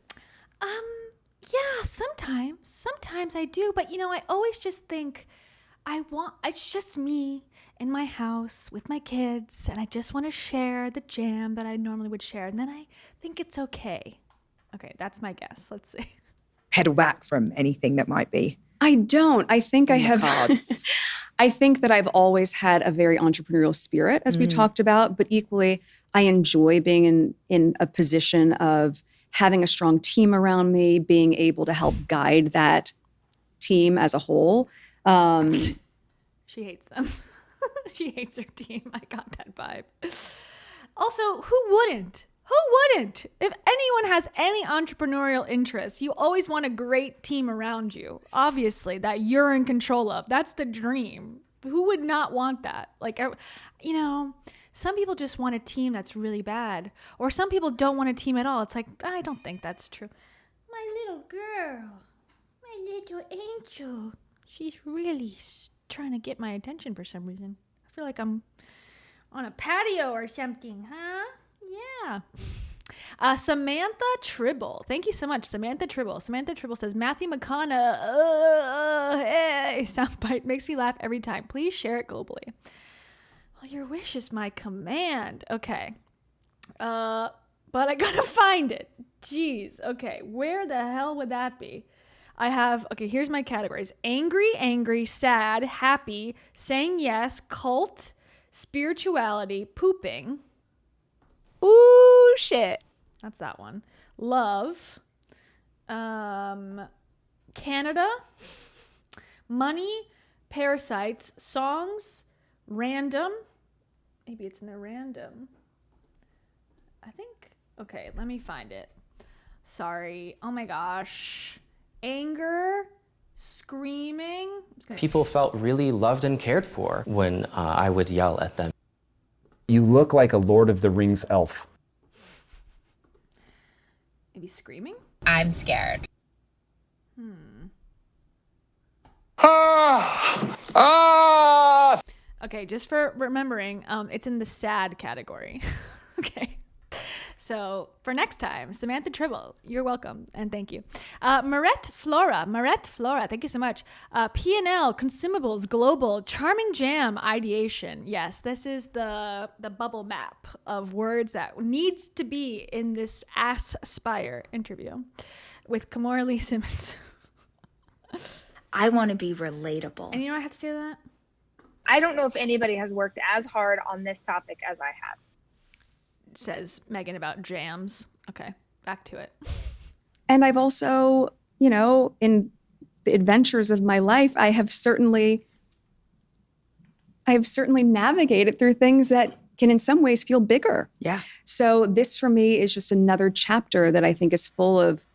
yeah, sometimes I do. But, I always just think it's just me in my house with my kids. And I just want to share the jam that I normally would share. And then I think it's okay. Okay, that's my guess. Let's see. Pedal back from anything that might be. I don't. I think I have. Cards. I think that I've always had a very entrepreneurial spirit, as we talked about, but equally, I enjoy being in a position of having a strong team around me, being able to help guide that team as a whole. She hates them. She hates her team. I got that vibe. Also, who wouldn't? Who wouldn't? If anyone has any entrepreneurial interests, you always want a great team around you, obviously, that you're in control of. That's the dream. Who would not want that? Some people just want a team that's really bad. Or some people don't want a team at all. It's like, I don't think that's true. My little girl, my little angel, she's really trying to get my attention for some reason. I feel like I'm on a patio or something, huh? Yeah. Samantha Tribble. Thank you so much, Samantha Tribble. Samantha Tribble says, Matthew McConaughey hey, soundbite makes me laugh every time. Please share it globally. Well, your wish is my command. Okay. But I gotta find it. Jeez. Okay. Where the hell would that be? Here's my categories. Angry, sad, happy, saying yes, cult, spirituality, pooping. Ooh, shit. That's that one. Love. Canada. Money. Parasites. Songs. Random. Maybe it's in the random. I think. Okay, let me find it. Sorry. Oh my gosh. Anger. Screaming. People felt really loved and cared for when I would yell at them. You look like a Lord of the Rings elf. Maybe screaming? I'm scared. Okay, just for remembering, it's in the sad category. Okay. So for next time, Samantha Tribble, you're welcome and thank you. Marette Flora, thank you so much. P&L, consumables, global, charming jam, ideation. Yes, this is the bubble map of words that needs to be in this Aspire interview with Kimora Lee Simmons. I want to be relatable. And you know what I have to say to that? I don't know if anybody has worked as hard on this topic as I have. Says Meghan about jams. Okay, back to it. And I've also, in the adventures of my life, I have certainly navigated through things that can in some ways feel bigger. Yeah. So this for me is just another chapter that I think is full of,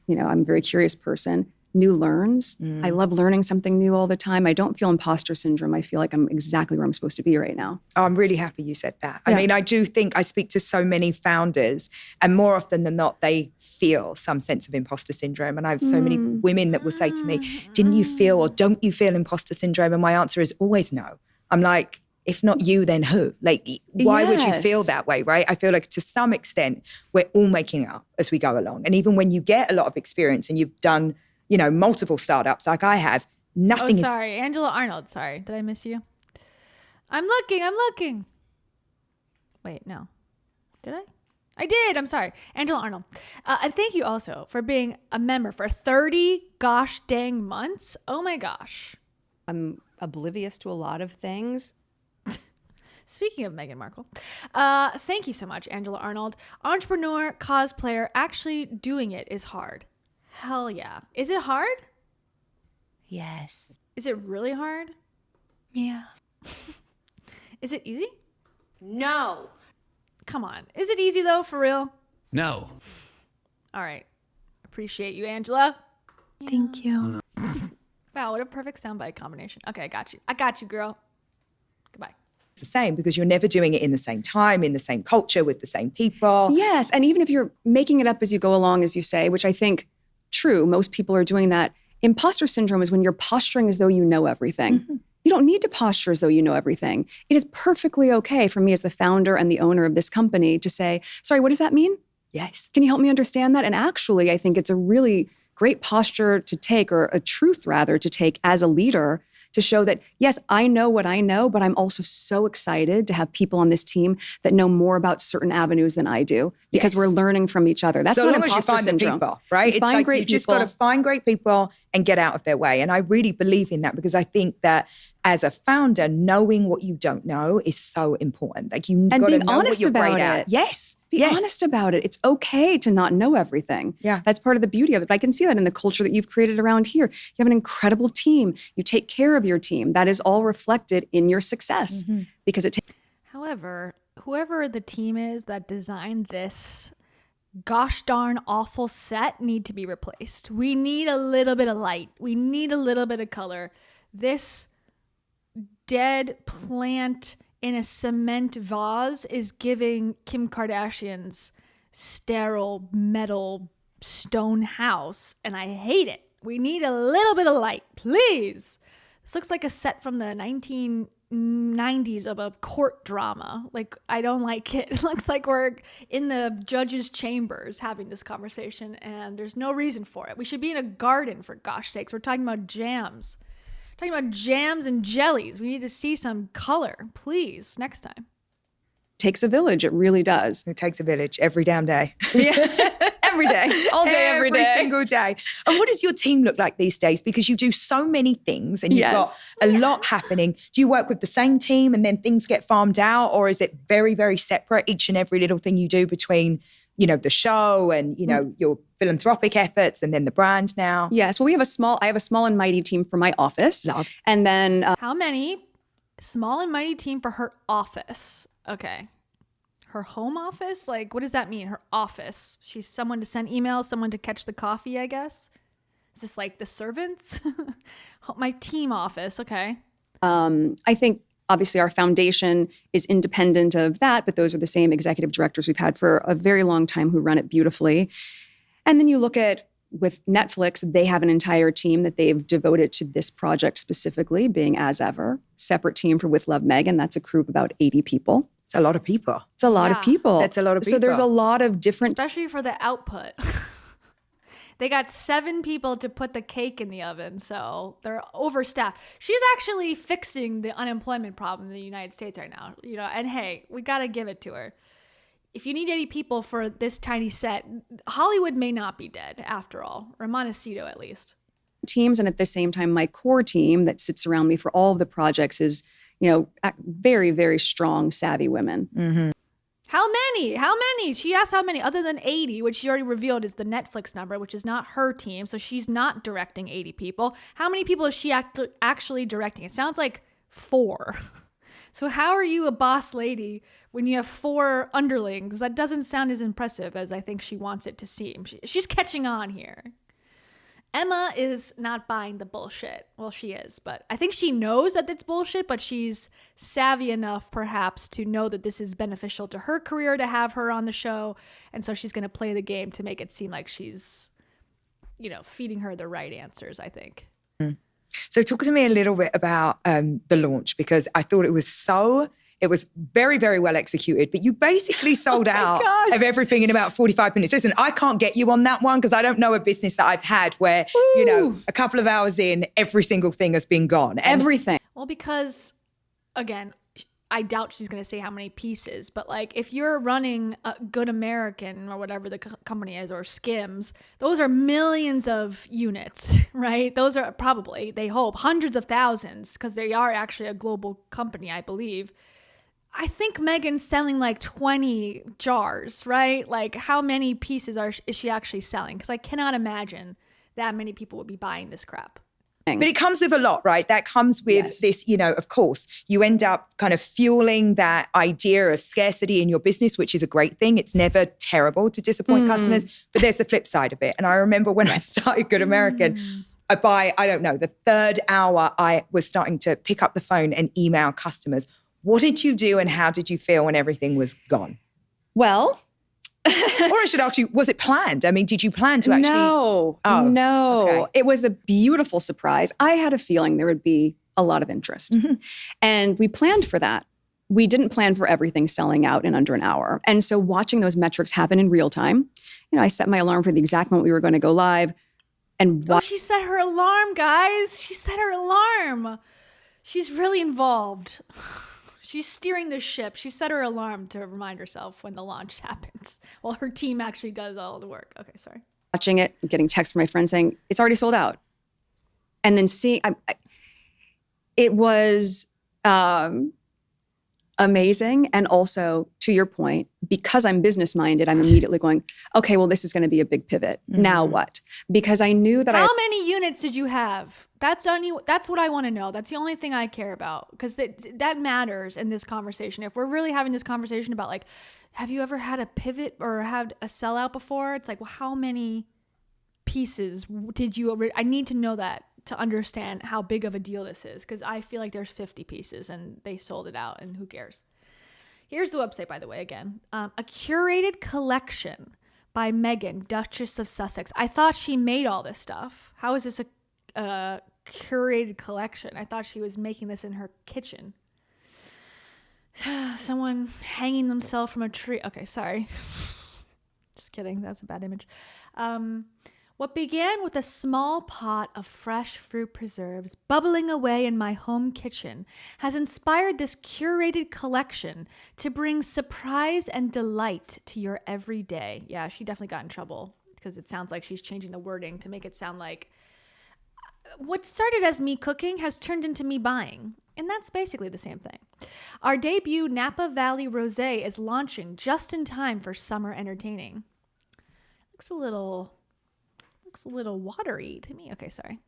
I'm a very curious person, new learns. I love learning something new all the time. I don't feel imposter syndrome. I feel like I'm exactly where I'm supposed to be right now. Oh, I'm really happy you said that. I mean, I do think I speak to so many founders and more often than not, they feel some sense of imposter syndrome. And I have so many women that will say to me, didn't you feel or don't you feel imposter syndrome? And my answer is always no. I'm like, if not you, then who? Like, why would you feel that way, right? I feel like to some extent, we're all making it up as we go along. And even when you get a lot of experience and you've done multiple startups like I have, nothing is... Sorry, Angela Arnold. Sorry, did I miss you? I'm looking. Wait, no. Did I? I did. I'm sorry. Angela Arnold. And thank you also for being a member for 30 gosh dang months. Oh my gosh. I'm oblivious to a lot of things. Speaking of Meghan Markle, thank you so much, Angela Arnold. Entrepreneur, cosplayer, actually doing it is hard. Hell yeah. Is it hard? Yes. Is it really hard? Yeah. Is it easy? No. Come on. Is it easy though, for real? No. All right. Appreciate you, Angela. Thank you. Wow, what a perfect soundbite combination. Okay, I got you. I got you, girl. Goodbye. It's the same because you're never doing it in the same time, in the same culture, with the same people. Yes, and even if you're making it up as you go along, as you say, which I think true, most people are doing that. Imposter syndrome is when you're posturing as though you know everything. Mm-hmm. You don't need to posture as though you know everything. It is perfectly okay for me as the founder and the owner of this company to say, sorry, what does that mean? Yes. Can you help me understand that? And actually, I think it's a really great posture to take, or a truth rather, to take as a leader, to show that, yes, I know what I know, but I'm also so excited to have people on this team that know more about certain avenues than I do, because we're learning from each other. That's so not long as you imposter find syndrome. the people, right? You find great you just people. got to find great people and get out of their way. And I really believe in that, because I think that as a founder, knowing what you don't know is so important. Like, you got to being know honest what you're about great at. it. Yes. Be honest about it. It's okay to not know everything. Yeah. That's part of the beauty of it. But I can see that in the culture that you've created around here. You have an incredible team. You take care of your team. That is all reflected in your success, because it takes. However, whoever the team is that designed this gosh darn awful set need to be replaced. We need a little bit of light. We need a little bit of color. This dead plant in a cement vase is giving Kim Kardashian's sterile metal stone house, and I hate it. We need a little bit of light, please. This looks like a set from the 1990s of a court drama. Like, I don't like it. It looks like we're in the judge's chambers having this conversation, and there's no reason for it. We should be in a garden, for gosh sakes. We're talking about jams. Talking about jams and jellies. We need to see some color, please, next time. Takes a village. It really does. It takes a village every damn day. Every day. All day, every day. Every single day. And what does your team look like these days? Because you do so many things and you've got a lot happening. Do you work with the same team and then things get farmed out? Or is it very, very separate, each and every little thing you do between, you know, the show and, you know, your philanthropic efforts and then the brand now? Yes. Well, I have a small and mighty team for my office. Love. And then How many? Small and mighty team for her office. Okay. Her home office? Like, what does that mean? Her office. She's someone to send emails, someone to catch the coffee, I guess. Is this like the servants? My team office. Okay. I think obviously our foundation is independent of that, but those are the same executive directors we've had for a very long time who run it beautifully. And then you look at with Netflix, they have an entire team that they've devoted to this project specifically, being As Ever. Separate team for With Love Meghan. That's a crew of about 80 people. It's a lot of people. It's a lot of people. That's a lot of people. So there's a lot of different. Especially for the output. They got 7 people to put the cake in the oven, so they're overstaffed. She's actually fixing the unemployment problem in the United States right now, you know. And hey, we got to give it to her. If you need 80 people for this tiny set, Hollywood may not be dead after all, or Montecito at least. Teams, and at the same time, my core team that sits around me for all of the projects is, you know, very, very strong, savvy women. Mm-hmm. How many? How many? She asked how many, other than 80, which she already revealed is the Netflix number, which is not her team. So she's not directing 80 people. How many people is she actually directing? It sounds like 4. So how are you a boss lady when you have 4 underlings? That doesn't sound as impressive as I think she wants it to seem. She's catching on here. Emma is not buying the bullshit. Well, she is, but I think she knows that it's bullshit, but she's savvy enough perhaps to know that this is beneficial to her career to have her on the show. And so she's going to play the game to make it seem like she's, you know, feeding her the right answers, I think. So talk to me a little bit about the launch, because I thought it was very, very well executed, but you basically sold out of everything in about 45 minutes. Listen, I can't get you on that one because I don't know a business that I've had where, you know, a couple of hours in, every single thing has been gone. Everything. Well, because, again, I doubt she's going to say how many pieces, but like if you're running a Good American or whatever the company is, or Skims, those are millions of units, right? Those are probably, they hope, hundreds of thousands, because they are actually a global company, I believe. I think Meghan's selling like 20 jars, right? Like how many pieces is she actually selling? Because I cannot imagine that many people would be buying this crap. But it comes with a lot, right? That comes with this, you know, of course, you end up kind of fueling that idea of scarcity in your business, which is a great thing. It's never terrible to disappoint customers, but there's the flip side of it. And I remember when I started Good American, by, I don't know, the third hour, I was starting to pick up the phone and email customers. What did you do and how did you feel when everything was gone? Well, or I should ask you, was it planned? I mean, did you plan to actually? No. Okay. It was a beautiful surprise. I had a feeling there would be a lot of interest. And we planned for that. We didn't plan for everything selling out in under an hour. And so watching those metrics happen in real time, you know, I set my alarm for the exact moment we were going to go live. And she set her alarm, guys. She set her alarm. She's really involved. She's steering the ship. She set her alarm to remind herself when the launch happens. Well, her team actually does all the work. Okay, sorry. Watching it, getting texts from my friends saying, it's already sold out. And then seeing, it was amazing. And also, to your point, because I'm business-minded, I'm immediately going, okay, well, this is going to be a big pivot. Now what? Because I knew that How many units did you have? That's what I want to know. That's the only thing I care about, because that matters in this conversation. If we're really having this conversation about like, have you ever had a pivot or had a sellout before? It's like, well, how many pieces did you? I need to know that to understand how big of a deal this is, because I feel like there's 50 pieces and they sold it out, and who cares? Here's the website, by the way, again. A curated collection by Meghan, Duchess of Sussex. I thought she made all this stuff. How is this a curated collection? I thought she was making this in her kitchen. Someone hanging themselves from a tree. Okay, sorry. Just kidding. That's a bad image. What began with a small pot of fresh fruit preserves bubbling away in my home kitchen has inspired this curated collection to bring surprise and delight to your everyday. Yeah, she definitely got in trouble because it sounds like she's changing the wording to make it sound like what started as me cooking has turned into me buying. And that's basically the same thing. Our debut Napa Valley Rosé is launching just in time for summer entertaining. Looks a little watery to me. Okay, sorry.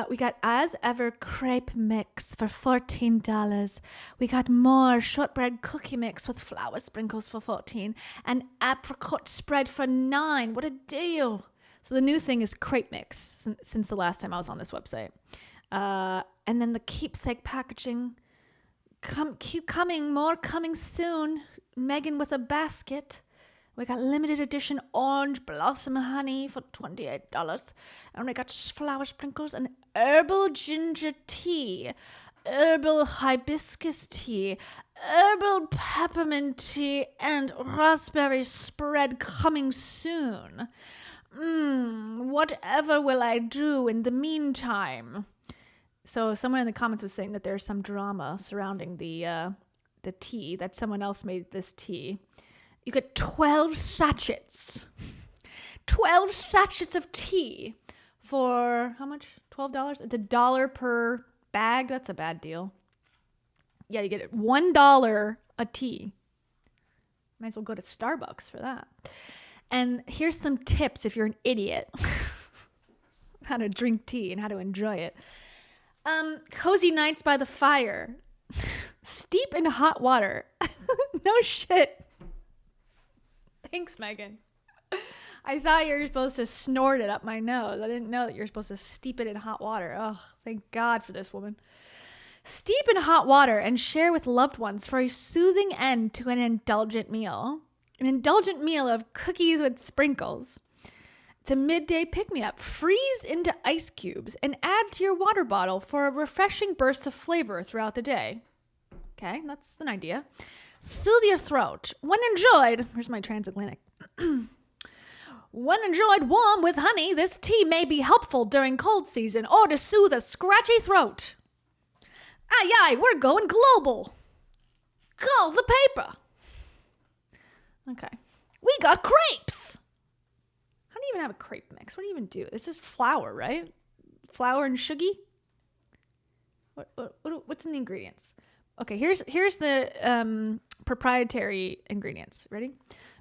We got As Ever crepe mix for $14. We got more shortbread cookie mix with flour sprinkles for $14, and apricot spread for $9. What a deal! So the new thing is crepe mix since the last time I was on this website. And then the keepsake packaging. Keep coming, more coming soon. Meghan with a basket. We got limited edition orange blossom honey for $28. And we got flower sprinkles and herbal ginger tea, herbal hibiscus tea, herbal peppermint tea, and raspberry spread coming soon. Whatever will I do in the meantime? So someone in the comments was saying that there's some drama surrounding the tea, that someone else made this tea. You get 12 sachets. 12 sachets of tea for how much? $12? It's $1 per bag. That's a bad deal. Yeah, you get it $1 a tea. Might as well go to Starbucks for that. And here's some tips if you're an idiot. How to drink tea and how to enjoy it. Cozy nights by the fire. Steep in hot water. No shit. Thanks, Meghan. I thought you were supposed to snort it up my nose. I didn't know that you're supposed to steep it in hot water. Oh, thank God for this woman. Steep in hot water and share with loved ones for a soothing end to an indulgent meal. An indulgent meal of cookies with sprinkles. It's a midday pick-me-up. Freeze into ice cubes and add to your water bottle for a refreshing burst of flavor throughout the day. Okay, that's an idea. Soothe your throat. When enjoyed, here's my transatlantic. When enjoyed warm with honey, this tea may be helpful during cold season or to soothe a scratchy throat. Aye, aye, we're going global. Call the paper. Okay. We got crepes. How do you even have a crepe mix? What do you even do? This is flour, right? Flour and sugar? What's in the ingredients? Okay, here's the proprietary ingredients. Ready?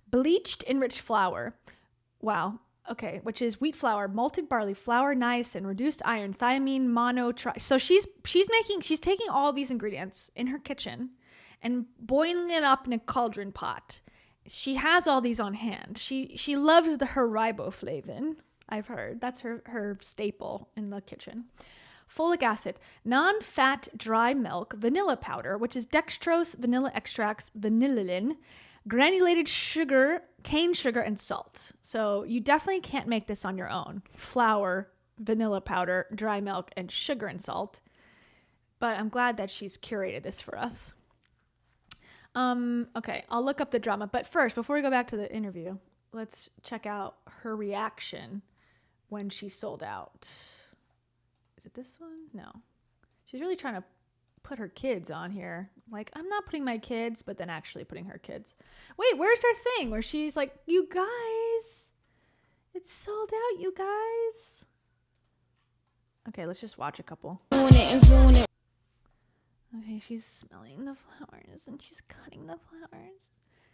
Bleached enriched flour. Wow. Okay, which is wheat flour, malted barley, flour, niacin, reduced iron, thiamine, so she's taking all these ingredients in her kitchen and boiling it up in a cauldron pot. She has all these on hand. She loves her riboflavin, I've heard. That's her staple in the kitchen. Folic acid, non-fat dry milk, vanilla powder, which is dextrose, vanilla extracts, vanillin, granulated sugar, cane sugar, and salt. So you definitely can't make this on your own. Flour, vanilla powder, dry milk, and sugar and salt. But I'm glad that she's curated this for us. Okay, I'll look up the drama. But first, before we go back to the interview, let's check out her reaction when she sold out. Is it this one? No. She's really trying to put her kids on here. Like, I'm not putting my kids, but then actually putting her kids. Wait, where's her thing where she's like, you guys, it's sold out, you guys. Okay, let's just watch a couple. Okay, she's smelling the flowers and she's cutting the flowers.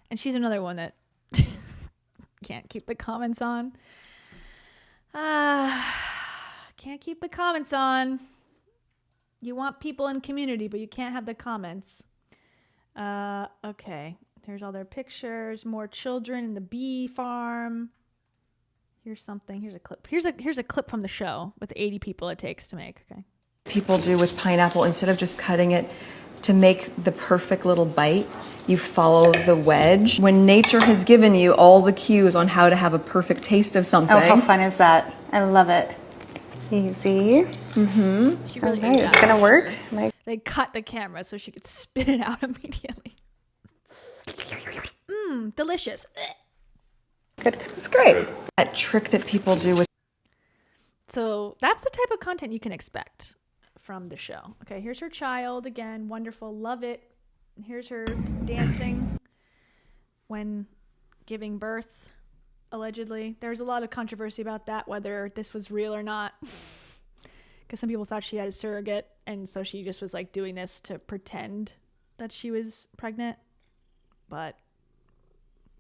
And she's another one that can't keep the comments on. Can't keep the comments on. You want people in community, but you can't have the comments. Okay. There's all their pictures. More children in the bee farm. Here's something. Here's a clip. Here's a clip from the show with 80 people it takes to make. Okay. People do with pineapple, instead of just cutting it to make the perfect little bite, you follow the wedge. When nature has given you all the cues on how to have a perfect taste of something. Oh, how fun is that? I love it. Easy. Mm-hmm. She really okay, it's gonna work. They cut the camera so she could spit it out immediately. Delicious. Good. It's great. That trick that people do with. So that's the type of content you can expect from the show. Okay, here's her child again. Wonderful. Love it. Here's her dancing when giving birth. Allegedly. There's a lot of controversy about that, whether this was real or not. Because some people thought she had a surrogate, and so she just was like doing this to pretend that she was pregnant. But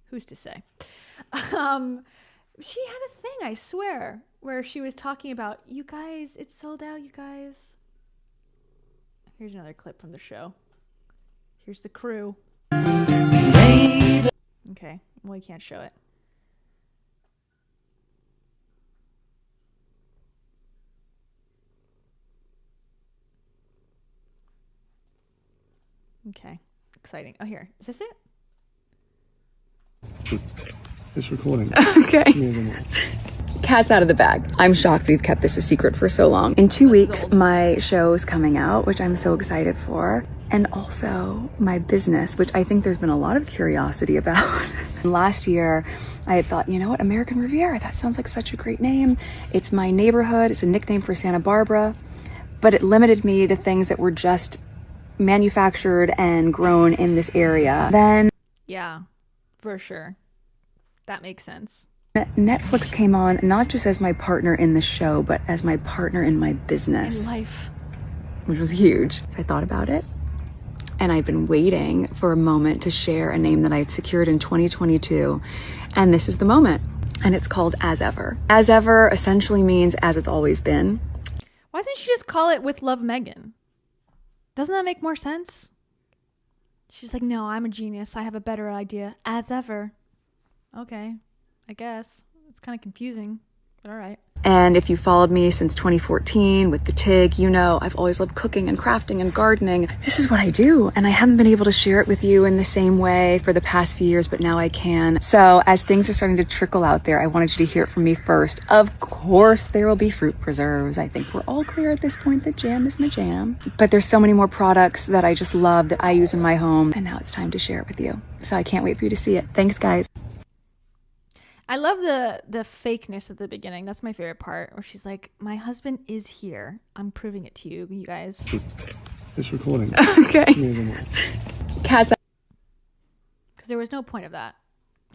who's to say? She had a thing, I swear, where she was talking about, you guys, it's sold out, you guys. Here's another clip from the show. Here's the crew. Okay, well, you can't show it. Okay, exciting. Oh, here. Is this it? It's recording. Okay. Cat's out of the bag. I'm shocked we've kept this a secret for so long. In 2 weeks, my show is coming out, which I'm so excited for. And also my business, which I think there's been a lot of curiosity about. Last year, I had thought, you know what, American Riviera, that sounds like such a great name. It's my neighborhood. It's a nickname for Santa Barbara. But it limited me to things that were just manufactured and grown in this area. Then yeah, for sure, that makes sense. Netflix came on, not just as my partner in the show, but as my partner in my business, in life, which was huge. So I thought about it, and I've been waiting for a moment to share a name that I had secured in 2022, and this is the moment. And it's called As Ever. As Ever essentially means as it's always been. Why doesn't she just call it With Love Meghan? Doesn't that make more sense? She's like, no, I'm a genius. I have a better idea. As ever. Okay, I guess. It's kind of confusing, but all right. And if you followed me since 2014 with the TIG, you know I've always loved cooking and crafting and gardening. This is what I do, and I haven't been able to share it with you in the same way for the past few years, but now I can. So as things are starting to trickle out there, I wanted you to hear it from me first. Of course, there will be fruit preserves. I think we're all clear at this point that jam is my jam. But there's so many more products that I just love that I use in my home, and now it's time to share it with you. So I can't wait for you to see it. Thanks, guys. I love the fakeness at the beginning. That's my favorite part, where she's like, my husband is here. I'm proving it to you, you guys. It's recording. Okay. Cat's because there was no point of that.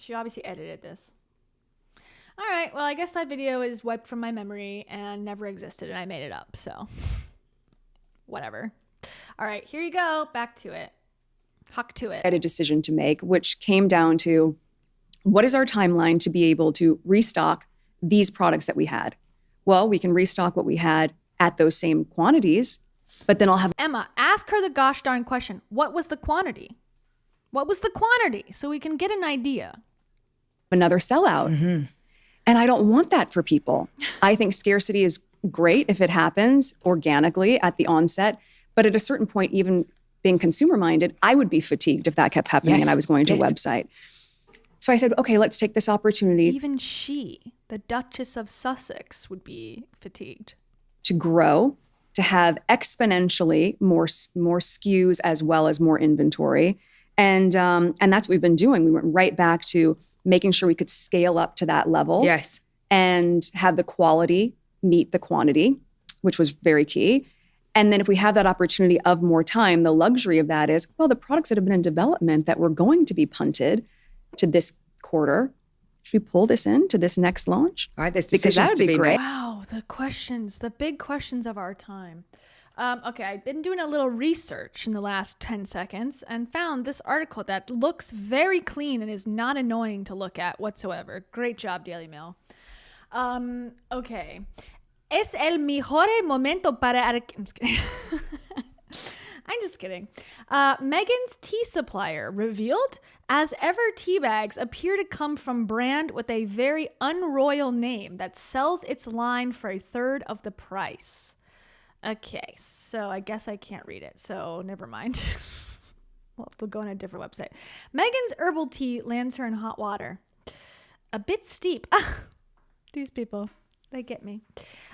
She obviously edited this. All right, well, I guess that video is wiped from my memory and never existed, and I made it up, so whatever. All right, here you go. Back to it. Huck to it. I had a decision to make, which came down to what is our timeline to be able to restock these products that we had? Well, we can restock what we had at those same quantities, but then I'll have Emma, ask her the gosh darn question. What was the quantity? What was the quantity? So we can get an idea. another sellout. And I don't want that for people. I think scarcity is great if it happens organically at the onset. But at a certain point, even being consumer minded, I would be fatigued if that kept happening and I was going to a website. So I said, okay, let's take this opportunity. Even she, the Duchess of Sussex, would be fatigued. To grow, to have exponentially more SKUs as well as more inventory. And that's what we've been doing. We went right back to making sure we could scale up to that level. Yes. And have the quality meet the quantity, which was very key. And then if we have that opportunity of more time, the luxury of that is, well, the products that have been in development that were going to be punted to this quarter, should we pull this in to this next launch? All right, there's because that would be great. Wow, the questions, the big questions of our time. Okay, I've been doing a little research in the last 10 seconds and found this article that looks very clean and is not annoying to look at whatsoever. Great job, Daily Mail. Okay. Es el mejor momento para... I'm just kidding. I'm just kidding. Meghan's tea supplier revealed, as ever, tea bags appear to come from brand with a very unroyal name that sells its line for a third of the price. Okay, so I guess I can't read it, so never mind. We'll go on a different website. Meghan's herbal tea lands her in hot water. A bit steep. These people, they get me.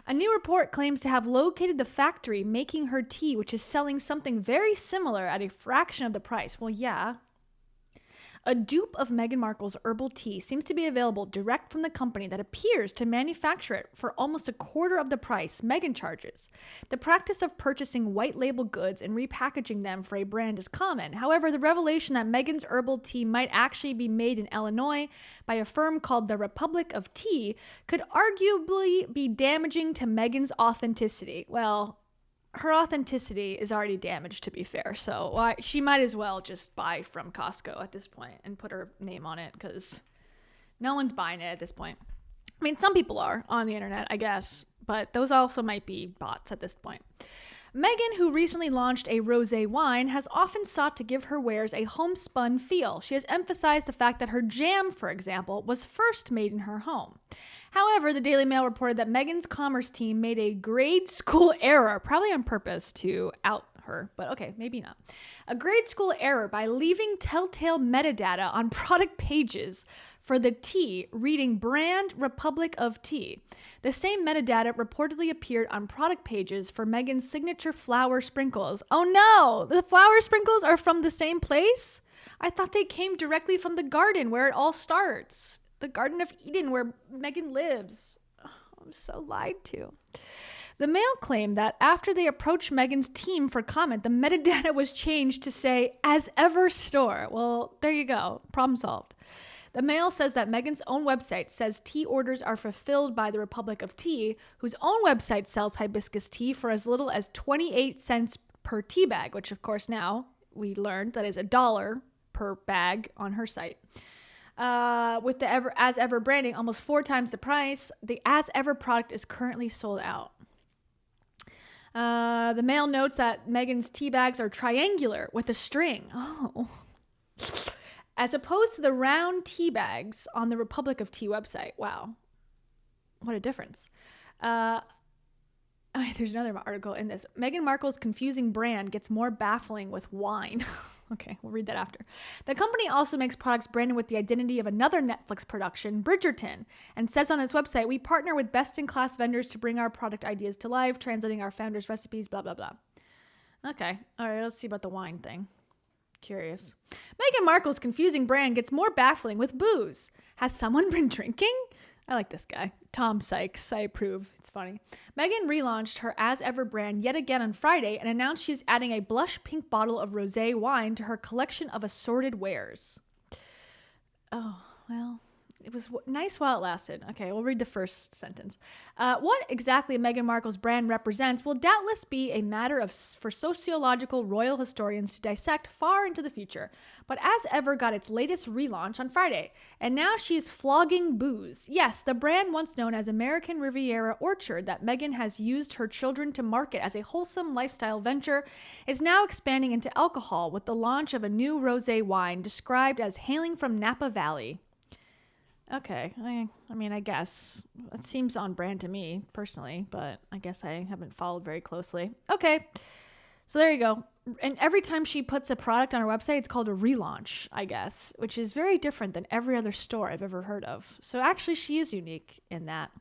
A new report claims to have located the factory making her tea, which is selling something very similar at a fraction of the price. Well, yeah. A dupe of Meghan Markle's herbal tea seems to be available direct from the company that appears to manufacture it for almost a quarter of the price Meghan charges. The practice of purchasing white label goods and repackaging them for a brand is common. However, the revelation that Meghan's herbal tea might actually be made in Illinois by a firm called the Republic of Tea could arguably be damaging to Meghan's authenticity. Well, her authenticity is already damaged, to be fair. So she might as well just buy from Costco at this point and put her name on it, because no one's buying it at this point. I mean, some people are on the internet, I guess, but those also might be bots at this point. Meghan, who recently launched a rosé wine, has often sought to give her wares a homespun feel. She has emphasized the fact that her jam, for example, was first made in her home. However, the Daily Mail reported that Meghan's commerce team made a grade school error, probably on purpose to out her, but okay, maybe not. A grade school error by leaving telltale metadata on product pages for the tea, reading brand Republic of Tea. The same metadata reportedly appeared on product pages for Meghan's signature flower sprinkles. Oh no, the flower sprinkles are from the same place? I thought they came directly from the garden where it all starts. The Garden of Eden where Meghan lives. Oh, I'm so lied to. The Mail claimed that after they approached Meghan's team for comment, the metadata was changed to say, as ever store. Well, there you go. Problem solved. The Mail says that Meghan's own website says tea orders are fulfilled by the Republic of Tea, whose own website sells hibiscus tea for as little as 28 cents per tea bag, which of course now we learned that is $1 per bag on her site. With the As Ever branding almost 4 times the price, the As Ever product is currently sold out. The Mail notes that Meghan's tea bags are triangular with a string. Oh. As opposed to the round tea bags on the Republic of Tea website. Wow. What a difference. There's another article in this. Meghan Markle's confusing brand gets more baffling with wine. Okay, we'll read that after. The company also makes products branded with the identity of another Netflix production, Bridgerton, and says on its website, we partner with best-in-class vendors to bring our product ideas to life, translating our founders' recipes, blah, blah, blah. Okay, all right, let's see about the wine thing. Curious. Meghan Markle's confusing brand gets more baffling with booze. Has someone been drinking? I like this guy. Tom Sykes. I approve. It's funny. Meghan relaunched her As Ever brand yet again on Friday and announced she's adding a blush pink bottle of rosé wine to her collection of assorted wares. Oh, well, it was nice while it lasted. Okay, we'll read the first sentence. What exactly Meghan Markle's brand represents will doubtless be a matter for sociological royal historians to dissect far into the future. But as ever got its latest relaunch on Friday, and now she's flogging booze. Yes, the brand once known as American Riviera Orchard that Meghan has used her children to market as a wholesome lifestyle venture is now expanding into alcohol with the launch of a new rosé wine described as hailing from Napa Valley. Okay, I mean, I guess it seems on brand to me personally, but I guess I haven't followed very closely. Okay, so there you go. And every time she puts a product on her website, it's called a relaunch, I guess, which is very different than every other store I've ever heard of. So actually, she is unique in that.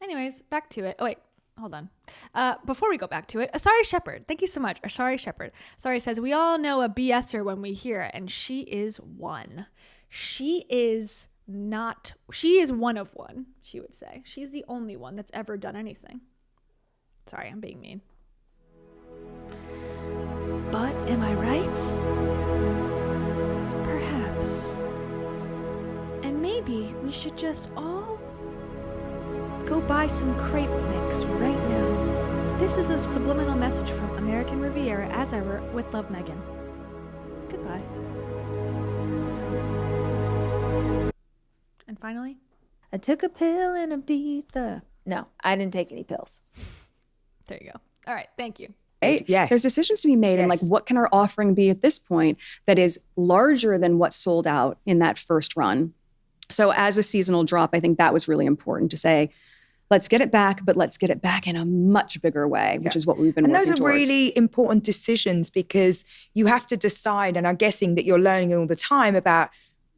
Anyways, back to it. Oh, wait. Hold on. Before we go back to it, Asari Shepherd. Thank you so much. Asari Shepherd. Asari says, we all know a BSer when we hear it, and she is one. She is one of one, she would say. She's the only one that's ever done anything. Sorry, I'm being mean. But am I right? Perhaps. And maybe we should just all go buy some crepe mix right now. This is a subliminal message from American Riviera as ever with Love, Meghan. Goodbye. And finally, I took a pill in Ibiza. No, I didn't take any pills. There you go. All right. Thank you. Right? Yes. There's decisions to be made. And like, what can our offering be at this point that is larger than what sold out in that first run? So as a seasonal drop, I think that was really important to say, let's get it back, but let's get it back in a much bigger way, which is what we've been working towards. And those are really important decisions because you have to decide, and I'm guessing that you're learning all the time about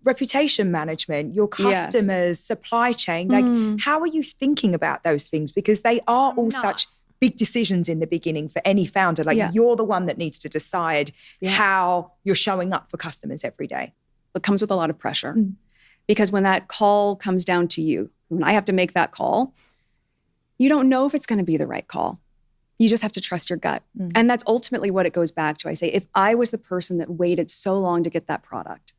reputation management, your customers, supply chain. Like, how are you thinking about those things? Because they are all such big decisions in the beginning for any founder. Like, you're the one that needs to decide how you're showing up for customers every day. It comes with a lot of pressure because when that call comes down to you, when I have to make that call, you don't know if it's going to be the right call. You just have to trust your gut. And that's ultimately what it goes back to. I say, if I was the person that waited so long to get that product,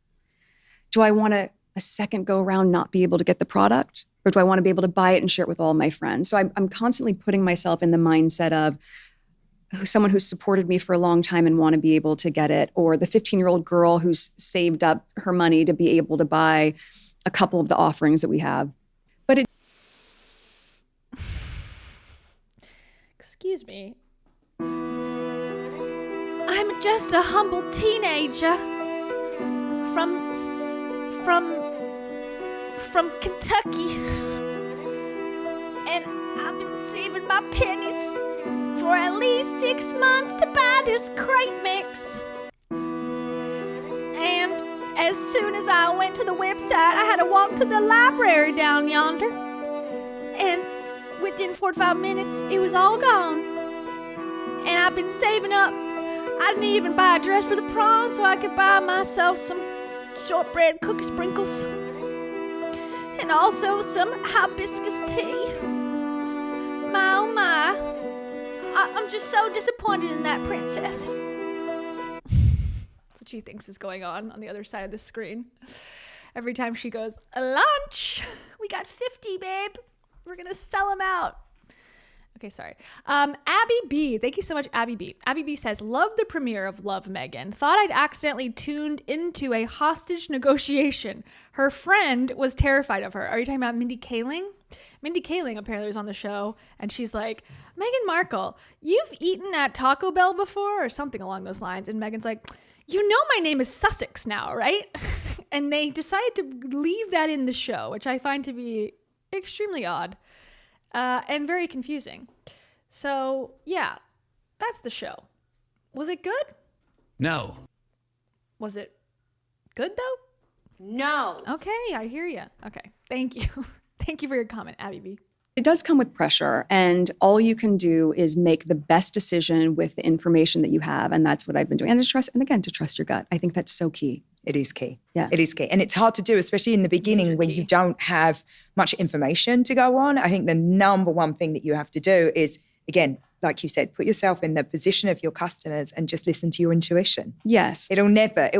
do I want to, a second go around, not be able to get the product? Or do I want to be able to buy it and share it with all my friends? So I'm constantly putting myself in the mindset of someone who's supported me for a long time and want to be able to get it, or the 15-year-old girl who's saved up her money to be able to buy a couple of the offerings that we have. But it... Excuse me. I'm just a humble teenager from Kentucky, and I've been saving my pennies for at least 6 months to buy this crepe mix. And as soon as I went to the website, I had to walk to the library down yonder, and within 45 minutes, it was all gone. And I've been saving up. I didn't even buy a dress for the prom so I could buy myself some shortbread cookie sprinkles and also some hibiscus tea. My oh my, I'm just so disappointed in that princess. That's what she thinks is going on the other side of the screen. Every time she goes, lunch, we got 50, babe. We're gonna sell them out. Okay, sorry. Abby B. Thank you so much, Abby B. Abby B says, love the premiere of Love, Meghan. Thought I'd accidentally tuned into a hostage negotiation. Her friend was terrified of her. Are you talking about Mindy Kaling? Mindy Kaling apparently was on the show, and she's like, Meghan Markle, you've eaten at Taco Bell before? Or something along those lines. And Meghan's like, you know my name is Sussex now, right? And they decided to leave that in the show, which I find to be extremely odd. And very confusing. So, yeah, that's the show. Was it good? No. Was it good, though? No. Okay, I hear you. Okay, thank you. Thank you for your comment, Abby B. It does come with pressure, and all you can do is make the best decision with the information that you have, and that's what I've been doing. And to trust your gut. I think that's so key. It is key. Yeah. It is key. And it's hard to do, especially in the beginning when you don't have much information to go on. I think the number one thing that you have to do is, again, like you said, put yourself in the position of your customers and just listen to your intuition. Yes. It will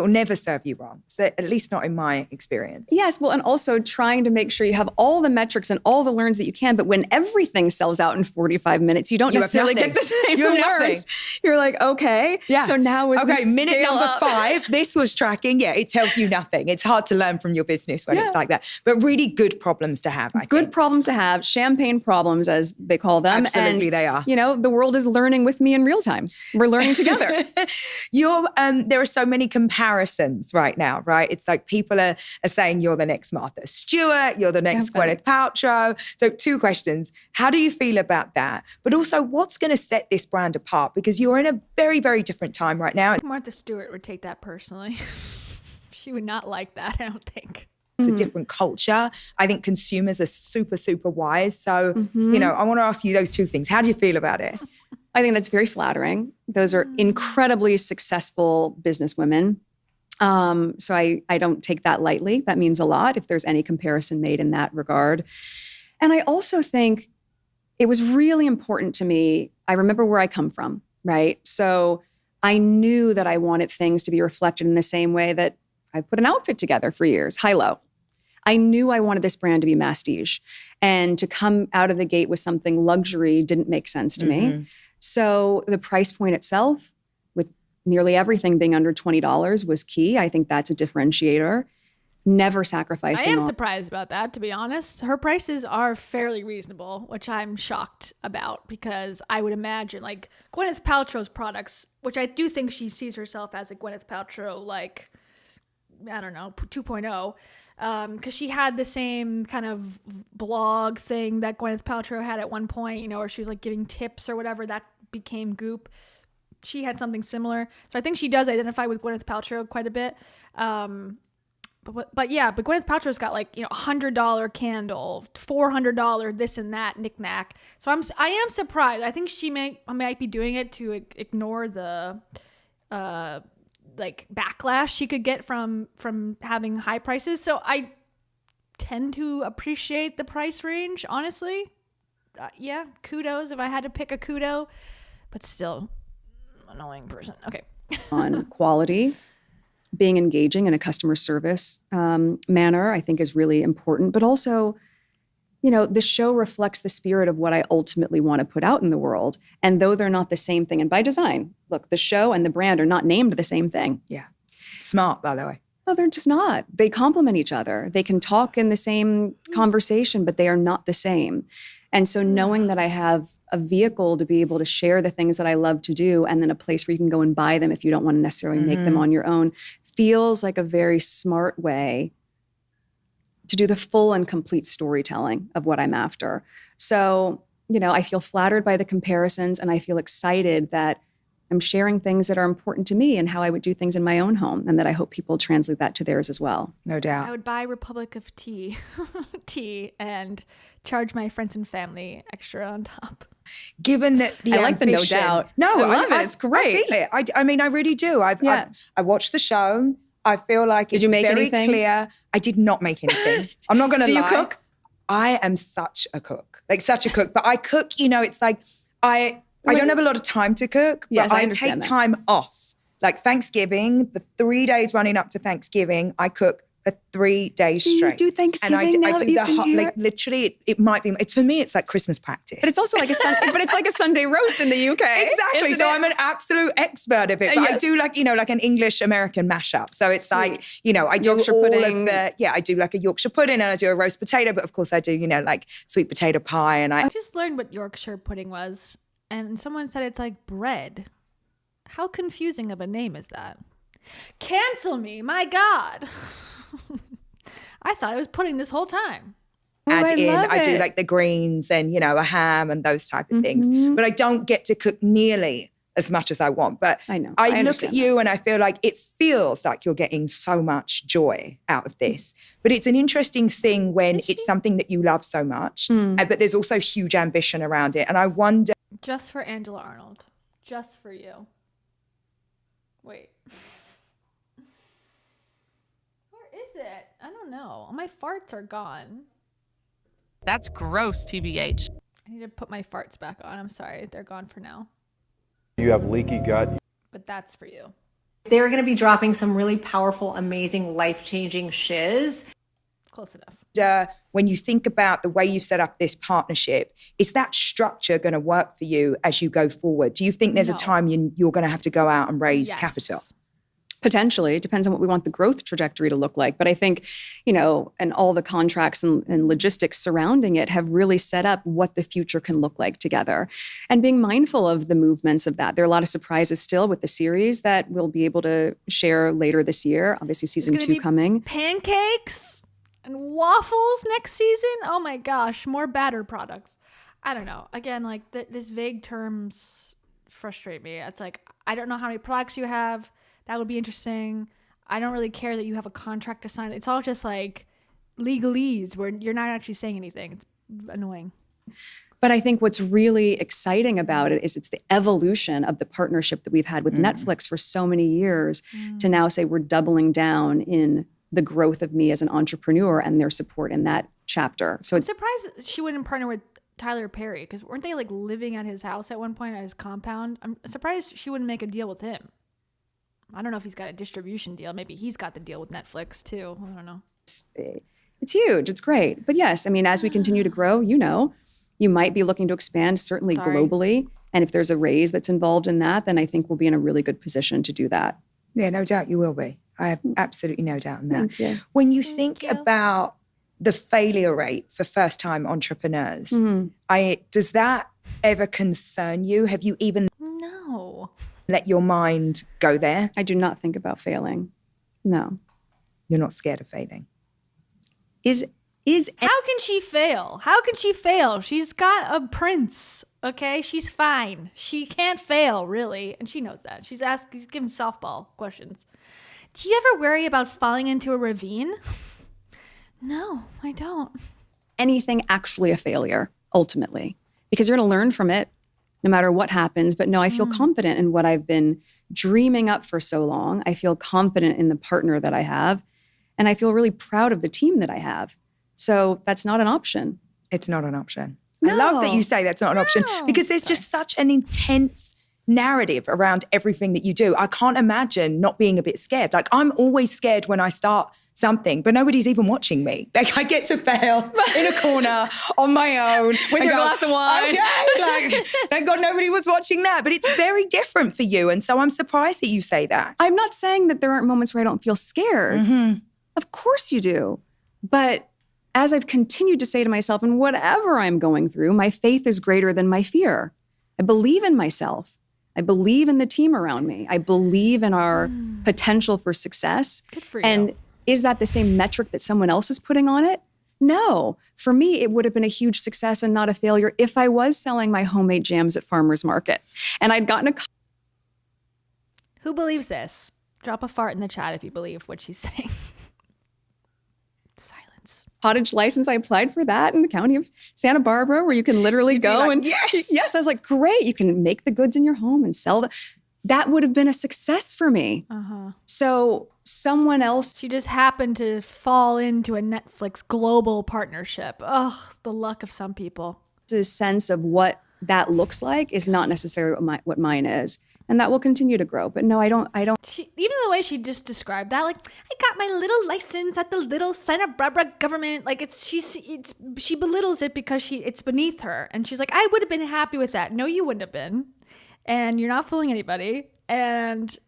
never serve you wrong. So at least not in my experience. Yes. Well, and also trying to make sure you have all the metrics and all the learns that you can. But when everything sells out in 45 minutes, you don't necessarily get the same learns. You're like, okay. Yeah. So now minute number 5, this was tracking. Yeah, it tells you nothing. It's hard to learn from your business when it's like that. But really good problems to have, I think. Good problems to have, champagne problems, as they call them. Absolutely, and, they are. You know, the world is learning with me in real time. We're learning together. There are so many comparisons right now, right? It's like people are saying you're the next Martha Stewart, you're the next Gwyneth Paltrow. So 2 questions. How do you feel about that? But also, what's going to set this brand apart? Because you're in a very, very different time right now. Martha Stewart would take that personally. She would not like that, I don't think. It's a different culture. I think consumers are super, super wise. So, you know, I want to ask you those 2 things. How do you feel about it? I think that's very flattering. Those are incredibly successful businesswomen. So I don't take that lightly. That means a lot if there's any comparison made in that regard. And I also think it was really important to me. I remember where I come from, right? So I knew that I wanted things to be reflected in the same way that I put an outfit together for years, high-low. I knew I wanted this brand to be masstige. And to come out of the gate with something luxury didn't make sense to me. So the price point itself, with nearly everything being under $20, was key. I think that's a differentiator. Never sacrificing. I am surprised about that, to be honest. Her prices are fairly reasonable, which I'm shocked about, because I would imagine like Gwyneth Paltrow's products, which I do think she sees herself as a Gwyneth Paltrow, like, I don't know, 2.0. Because she had the same kind of blog thing that Gwyneth Paltrow had at one point, you know, where she was like giving tips or whatever, that became Goop. She had something similar. So I think she does identify with Gwyneth Paltrow quite a bit. But Gwyneth Paltrow's got like, you know, $100 candle, $400 this and that knickknack. So I am surprised. I think she might be doing it to ignore the like backlash she could get from having high prices. So I tend to appreciate the price range, honestly. Yeah, kudos if I had to pick a kudo, but still annoying person. Okay. On quality, being engaging in a customer service manner, I think is really important. But also, you know, the show reflects the spirit of what I ultimately want to put out in the world. And though they're not the same thing, and by design, look, the show and the brand are not named the same thing. Yeah. Smart, by the way. No, they're just not. They complement each other. They can talk in the same conversation, but they are not the same. And so knowing that I have a vehicle to be able to share the things that I love to do, and then a place where you can go and buy them if you don't want to necessarily make them on your own, feels like a very smart way to do the full and complete storytelling of what I'm after. So, you know, I feel flattered by the comparisons, and I feel excited that I'm sharing things that are important to me and how I would do things in my own home, and that I hope people translate that to theirs as well. No doubt. I would buy Republic of Tea and charge my friends and family extra on top. Given that the I like the no doubt. No, I love it. It's great. I feel it. I mean, I really do. I watched the show. I feel like Did you make very anything? clear. I did not make anything. I'm not going to lie. Do you cook? I am such a cook, like such a cook. But I cook, you know, it's like I don't have a lot of time to cook, but Yes, I I take understand that. time off. Like Thanksgiving, the 3 days running up to Thanksgiving, I cook for 3 days Do you straight. do Thanksgiving now that you've been here? like literally, it might be. It's for me. It's like Christmas practice. But it's also like it's like a Sunday roast in the UK. Exactly. Isn't So it? I'm an absolute expert of it. But I Yes. do like, you know, like an English-American mashup. So it's like, you know, I do Yorkshire all pudding. of I do like a Yorkshire pudding, and I do a roast potato, but of course I do, you know, like sweet potato pie. And I just learned what Yorkshire pudding was, and someone said it's like bread. How confusing of a name is that? Cancel me, my God. I thought I was pudding this whole time. add in. love I do it. like the greens and, you know, a ham and those type of things. But I don't get to cook nearly as much as I want. But I know. I I look understand at you and I feel like it feels like you're getting so much joy out of this. But it's an interesting thing when it's something that you love so much, but there's also huge ambition around it. And I wonder. Just for Angela Arnold. Just for you. Wait. Where is it? I don't know. All my farts are gone. That's gross, TBH. I need to put my farts back on. I'm sorry. They're gone for now. You have leaky gut. But that's for you. They're going to be dropping some really powerful, amazing, life-changing shiz. Close enough. When you think about the way you set up this partnership, is that structure going to work for you as you go forward? Do you think there's a time you're going to have to go out and raise capital? Potentially. It depends on what we want the growth trajectory to look like. But I think, and all the contracts and logistics surrounding it have really set up what the future can look like together. And being mindful of the movements of that. There are a lot of surprises still with the series that we'll be able to share later this year. Obviously, season 2 coming. Pancakes and waffles next season. Oh my gosh, more batter products. I don't know. Again, like these vague terms frustrate me. It's like, I don't know how many products you have. That would be interesting. I don't really care that you have a contract to sign. It's all just like legalese where you're not actually saying anything. It's annoying. But I think what's really exciting about it is it's the evolution of the partnership that we've had with Netflix for so many years to now say we're doubling down in the growth of me as an entrepreneur and their support in that chapter. So I'm surprised she wouldn't partner with Tyler Perry, because weren't they like living at his house at one point, at his compound? I'm surprised she wouldn't make a deal with him. I don't know if he's got a distribution deal. Maybe he's got the deal with Netflix too. I don't know. It's huge. It's great. But yes, I mean, as we continue to grow, you might be looking to expand certainly globally. And if there's a raise that's involved in that, then I think we'll be in a really good position to do that. Yeah, no doubt you will be. I have absolutely no doubt in that. Thank you. When you think about the failure rate for first-time entrepreneurs, does that ever concern you? Have you even let your mind go there? I do not think about failing. No. You're not scared of failing? How can she fail? How can she fail? She's got a prince, okay? She's fine. She can't fail, really. And she knows that. She's giving softball questions. Do you ever worry about falling into a ravine? No, I don't. Anything actually a failure, ultimately, because you're going to learn from it no matter what happens. But no, I feel confident in what I've been dreaming up for so long. I feel confident in the partner that I have. And I feel really proud of the team that I have. So that's not an option. It's not an option. No. I love that you say that's not an option, because there's just such an intense narrative around everything that you do. I can't imagine not being a bit scared. Like, I'm always scared when I start something, but nobody's even watching me. Like, I get to fail in a corner on my own with your glass of wine. Okay, like, thank God nobody was watching that. But it's very different for you, and so I'm surprised that you say that. I'm not saying that there aren't moments where I don't feel scared. Of course you do, but as I've continued to say to myself, and whatever I'm going through, my faith is greater than my fear. I believe in myself. I believe in the team around me. I believe in our potential for success. Good for you. And is that the same metric that someone else is putting on it? No. For me, it would have been a huge success and not a failure if I was selling my homemade jams at farmer's market and I'd gotten a... Who believes this? Drop a fart in the chat if you believe what she's saying. Silence. Cottage license. I applied for that in the county of Santa Barbara, where you can literally go and yes, I was like, great. You can make the goods in your home and sell them. That would have been a success for me. So someone else. She just happened to fall into a Netflix global partnership. Oh, the luck of some people. The sense of what that looks like is not necessarily what mine is. And that will continue to grow. But no, I don't. Even the way she just described that, like, I got my little license at the little Santa Barbara government. Like, she belittles it because it's beneath her. And she's like, I would have been happy with that. No, you wouldn't have been. And you're not fooling anybody. And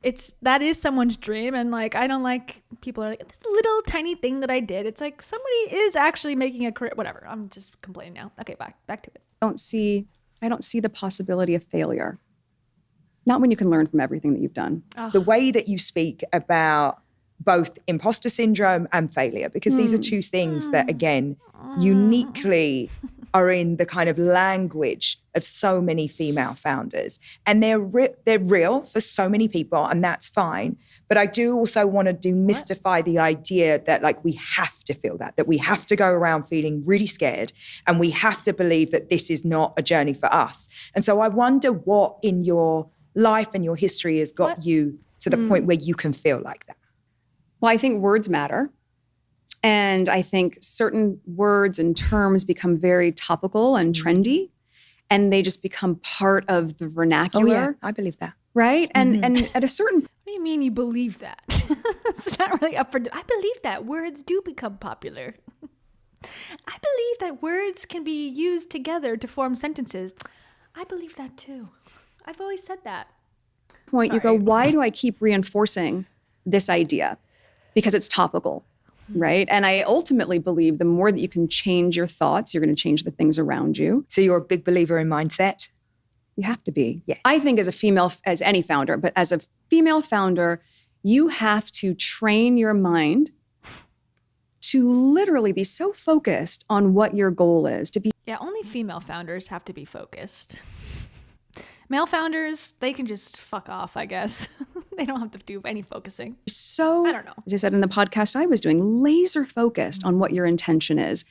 that is someone's dream. And like, I don't like people are like, this little tiny thing that I did. It's like, somebody is actually making a career. Whatever. I'm just complaining now. Okay, back to it. I don't see the possibility of failure. Not when you can learn from everything that you've done. The way that you speak about both imposter syndrome and failure, because these are two things that, again, uniquely are in the kind of language of so many female founders. And they're real for so many people, and that's fine. But I do also want to demystify the idea that, like, we have to feel that we have to go around feeling really scared, and we have to believe that this is not a journey for us. And so I wonder what in your life and your history has got you to the point where you can feel like that. Well, I think words matter. And I think certain words and terms become very topical and trendy. and they just become part of the vernacular. Oh yeah, I believe that. Right? And at a certain What do you mean you believe that? It's not really up for. I believe that words do become popular. I believe that words can be used together to form sentences. I believe that too. I've always said that. point, you go, why do I keep reinforcing this idea? Because it's topical, right? And I ultimately believe the more that you can change your thoughts, you're going to change the things around you. So you're a big believer in mindset? You have to be. Yes. I think as a female, as any founder, but as a female founder, you have to train your mind to literally be so focused on what your goal is, to be. Yeah, only female founders have to be focused. Male founders, they can just fuck off, I guess. They don't have to do any focusing. So, I don't know. As I said in the podcast I was doing, laser focused on what your intention is.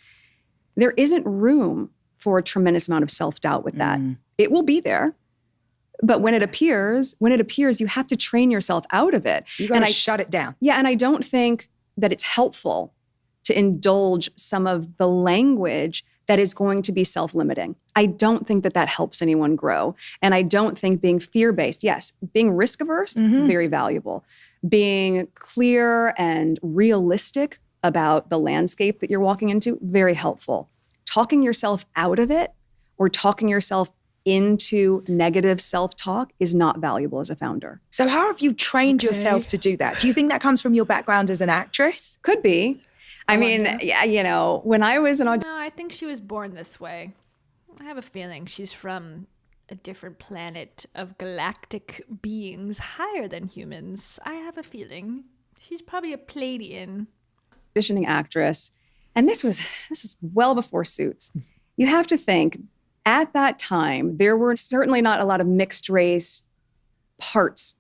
There isn't room for a tremendous amount of self-doubt with that. It will be there. But when it appears, you have to train yourself out of it. You got to shut it down. Yeah, and I don't think that it's helpful to indulge some of the language that is going to be self-limiting. I don't think that that helps anyone grow. And I don't think being fear-based, yes, being risk-averse, very valuable. Being clear and realistic about the landscape that you're walking into, very helpful. Talking yourself out of it or talking yourself into negative self-talk is not valuable as a founder. So how have you trained yourself to do that? Do you think that comes from your background as an actress? Could be. I mean, yeah, you know, when I was an No, I think she was born this way. I have a feeling she's from a different planet of galactic beings higher than humans. I have a feeling. She's probably a Pleiadian. auditioning actress, and this is well before Suits. You have to think, at that time, there were certainly not a lot of mixed race parts.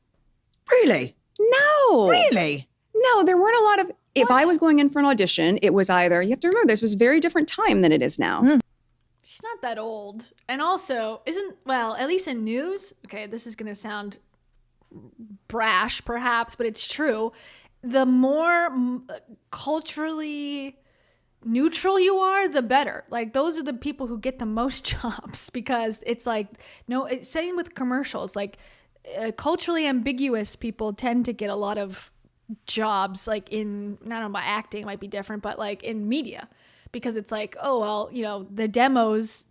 Really? No. Really? No, there weren't a lot of, if I was going in for an audition, it was either, you have to remember, this was a very different time than it is now. She's not that old. And also, at least in news, okay, this is going to sound brash perhaps, but it's true. The more culturally neutral you are, the better. Like, those are the people who get the most jobs, because it's like, it's same with commercials. Like, culturally ambiguous people tend to get a lot of jobs, like in, I don't know, by acting might be different, but like in media, because it's like, oh, well, the demos,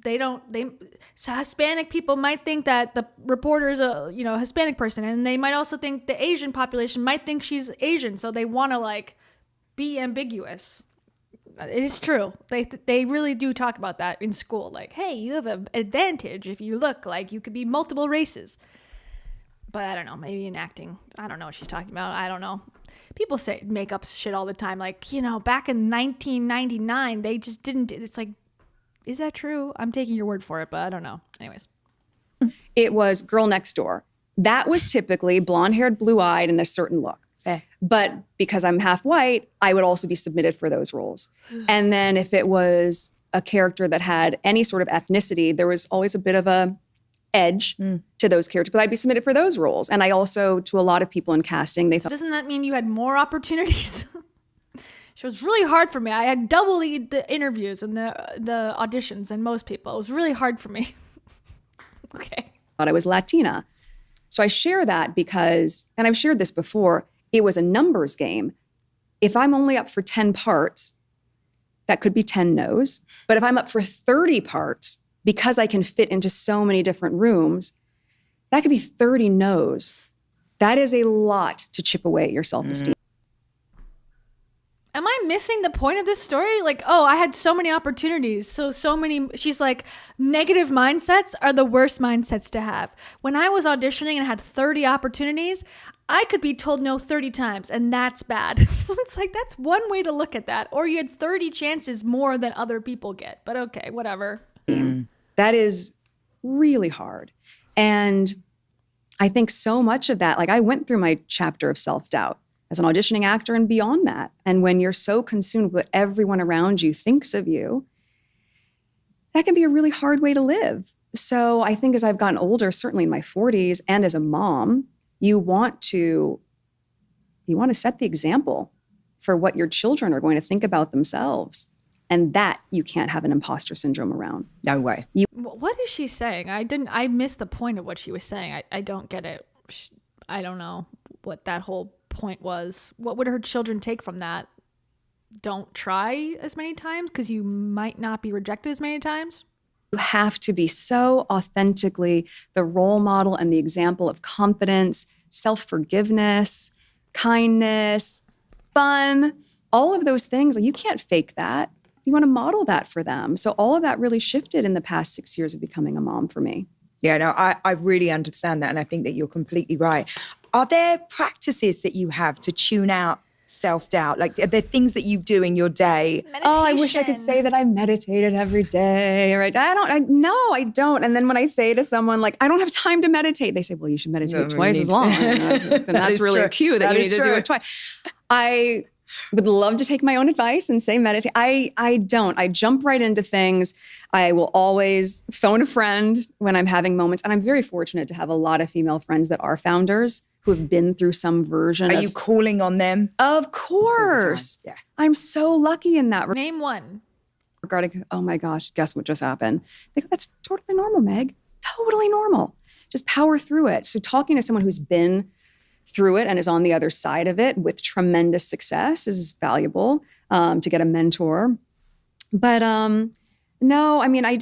so Hispanic people might think that the reporter is a, Hispanic person, and they might also think the Asian population might think she's Asian, so they want to like be ambiguous. It is true. They really do talk about that in school. Like, hey, you have an advantage if you look like you could be multiple races. But I don't know, maybe in acting, I don't know what she's talking about. I don't know. People make up shit all the time. Like, back in 1999, they just didn't. It's like, is that true? I'm taking your word for it, but I don't know. Anyways. It was Girl Next Door. That was typically blonde-haired, blue-eyed, and a certain look. Fair. But because I'm half white, I would also be submitted for those roles. And then if it was a character that had any sort of ethnicity, there was always a bit of a edge to those characters, but I'd be submitted for those roles. And I also, to a lot of people in casting, they thought, doesn't that mean you had more opportunities? It was really hard for me. I had double the interviews and the auditions than most people. It was really hard for me. Okay. I was Latina. So I share that because, and I've shared this before, it was a numbers game. If I'm only up for 10 parts, that could be 10 no's. But if I'm up for 30 parts, because I can fit into so many different rooms, that could be 30 no's. That is a lot to chip away at your self-esteem. Am I missing the point of this story? Like, oh, I had so many opportunities. So many, she's like, negative mindsets are the worst mindsets to have. When I was auditioning and had 30 opportunities, I could be told no 30 times, and that's bad. It's like, that's one way to look at that. Or you had 30 chances more than other people get. But okay, whatever. That is really hard. And I think so much of that, like I went through my chapter of self-doubt as an auditioning actor and beyond that. And when you're so consumed with what everyone around you thinks of you, that can be a really hard way to live. So I think as I've gotten older, certainly in my 40s and as a mom, you want to set the example for what your children are going to think about themselves. And that you can't have an imposter syndrome around. No way. What is she saying? I missed the point of what she was saying. I don't get it. I don't know what that whole point was. What would her children take from that? Don't try as many times because you might not be rejected as many times. You have to be so authentically the role model and the example of confidence, self-forgiveness, kindness, fun, all of those things. Like, you can't fake that. You want to model that for them. So all of that really shifted in the past 6 years of becoming a mom for me. Yeah, no, I really understand that. And I think that you're completely right. Are there practices that you have to tune out self-doubt? Like, are there things that you do in your day? Oh, I wish I could say that I meditated every day. Or I don't. And then when I say to someone, like, I don't have time to meditate, they say, well, you should meditate twice as long. Then that's really a cue that you need to do it twice. I would love to take my own advice and say meditate. I don't. I jump right into things. I will always phone a friend when I'm having moments. And I'm very fortunate to have a lot of female friends that are founders who have been through some version Are you calling on them? Of course. Yeah. I'm so lucky in that. Name one. Regarding, oh my gosh, guess what just happened? They go, that's totally normal, Meg. Totally normal. Just power through it. So talking to someone who's been through it and is on the other side of it with tremendous success is valuable, to get a mentor. But no, I mean, I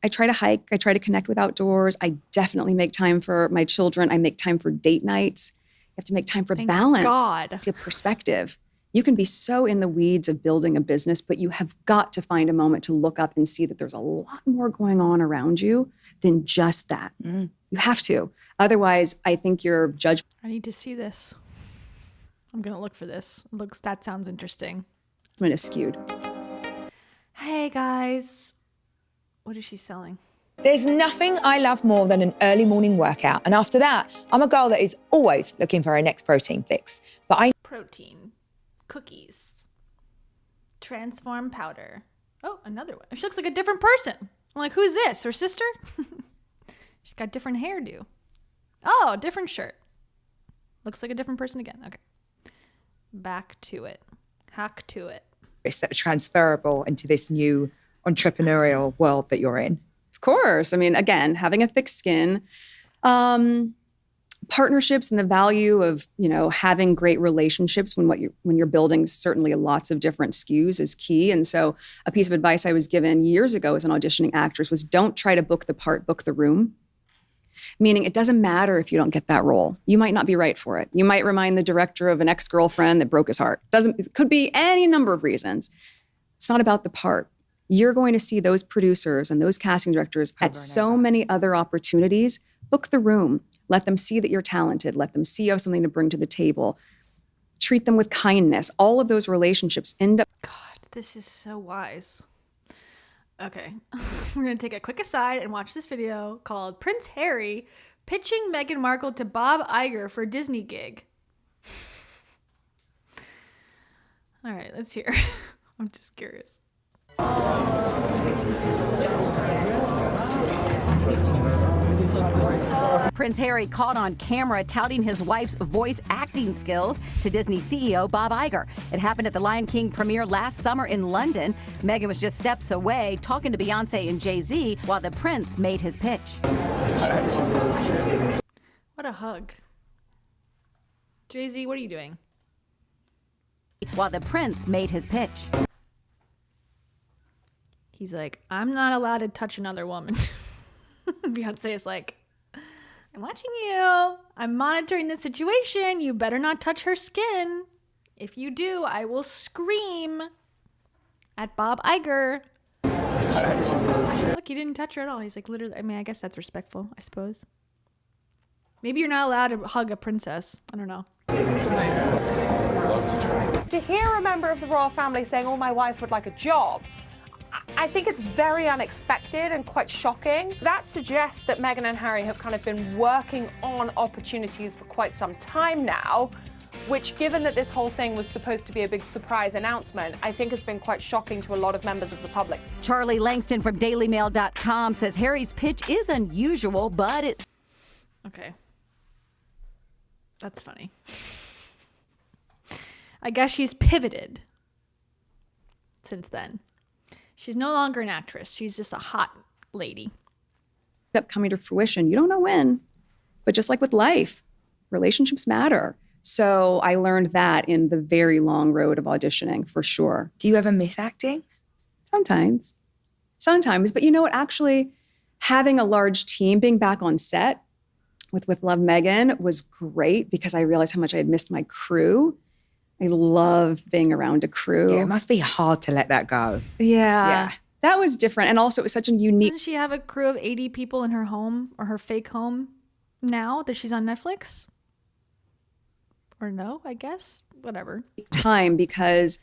try to hike. I try to connect with outdoors. I definitely make time for my children. I make time for date nights. You have to make time for balance. God. It's a perspective. You can be so in the weeds of building a business, but you have got to find a moment to look up and see that there's a lot more going on around you than just that. You have to. Otherwise, I think your judgment. I need to see this. I'm going to look for this. That sounds interesting. Is skewed. Hey guys. What is she selling? There's nothing I love more than an early morning workout. And after that, I'm a girl that is always looking for her next protein fix. Protein. Cookies. Transform powder. Oh, another one. She looks like a different person. I'm like, who's this? Her sister? She's got different hairdo. Oh, different shirt. Looks like a different person again. Okay. Back to it. Hack to it. That are transferable into this new entrepreneurial world that you're in. Of course. I mean, again, having a thick skin, partnerships and the value of, having great relationships when you're building certainly lots of different SKUs is key. And so a piece of advice I was given years ago as an auditioning actress was, don't try to book the part, book the room. Meaning it doesn't matter if you don't get that role. You might not be right for it. You might remind the director of an ex-girlfriend that broke his heart. It could be any number of reasons. It's not about the part. You're going to see those producers and those casting directors at so many other opportunities. Book the room. Let them see that you're talented. Let them see you have something to bring to the table. Treat them with kindness. All of those relationships end up. God, this is so wise. Okay, we're going to take a quick aside and watch this video called Prince Harry Pitching Meghan Markle to Bob Iger for Disney Gig. All right, let's hear. I'm just curious. Prince Harry caught on camera touting his wife's voice acting skills to Disney CEO Bob Iger. It happened at the Lion King premiere last summer in London. Meghan was just steps away talking to Beyonce and Jay-Z while the prince made his pitch. What a hug. Jay-Z, what are you doing? While the prince made his pitch. He's like, I'm not allowed to touch another woman. Beyonce is like, I'm watching you. I'm monitoring the situation. You better not touch her skin. If you do, I will scream at Bob Iger. Look, he didn't touch her at all. He's like, literally, I mean, I guess that's respectful, I suppose. Maybe you're not allowed to hug a princess. I don't know. To hear a member of the royal family saying, oh, my wife would like a job, I think it's very unexpected and quite shocking. That suggests that Meghan and Harry have kind of been working on opportunities for quite some time now, which, given that this whole thing was supposed to be a big surprise announcement, I think has been quite shocking to a lot of members of the public. Charlie Langston from DailyMail.com says Harry's pitch is unusual, but it's... Okay. That's funny. I guess she's pivoted since then. She's no longer an actress. She's just a hot lady. up coming to fruition. You don't know when, but just like with life, relationships matter. So I learned that in the very long road of auditioning, for sure. Do you ever miss acting? Sometimes. But you know what? Actually, having a large team, being back on set with Love Meghan was great because I realized how much I had missed my crew. I love being around a crew. Yeah, it must be hard to let that go. Yeah. That was different. And also, it was such a unique... Doesn't she have a crew of 80 people in her home or her fake home now that she's on Netflix? Or no, I guess? Whatever. time because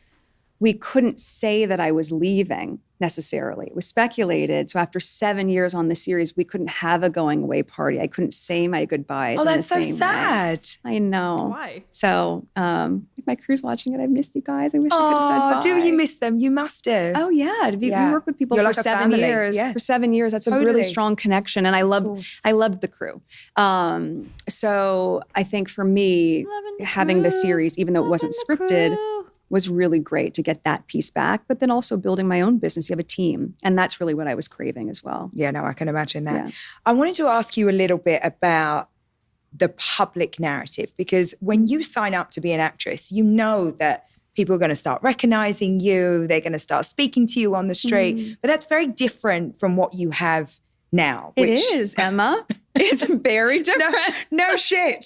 we couldn't say that I was leaving necessarily. It was speculated. So after 7 years on the series, we couldn't have a going away party. I couldn't say my goodbyes. Oh, in the that's so same way. sad. I know. Why? So if my crew's watching it, I've missed you guys. I wish I could have said bye. Do you miss them? You must do. Oh yeah. We work with people You're for like a 7 family. years. Yeah. For 7 years, that's a really strong connection. And I loved the crew. So I think for me, having the series, even though it wasn't scripted, was really great to get that piece back, but then also building my own business. You have a team. And that's really what I was craving as well. Yeah, no, I can imagine that. Yeah. I wanted to ask you a little bit about the public narrative, because when you sign up to be an actress, you know that people are going to start recognizing you. They're going to start speaking to you on the street. But that's very different from what you have now. It is, Emma. It's very different. No shit.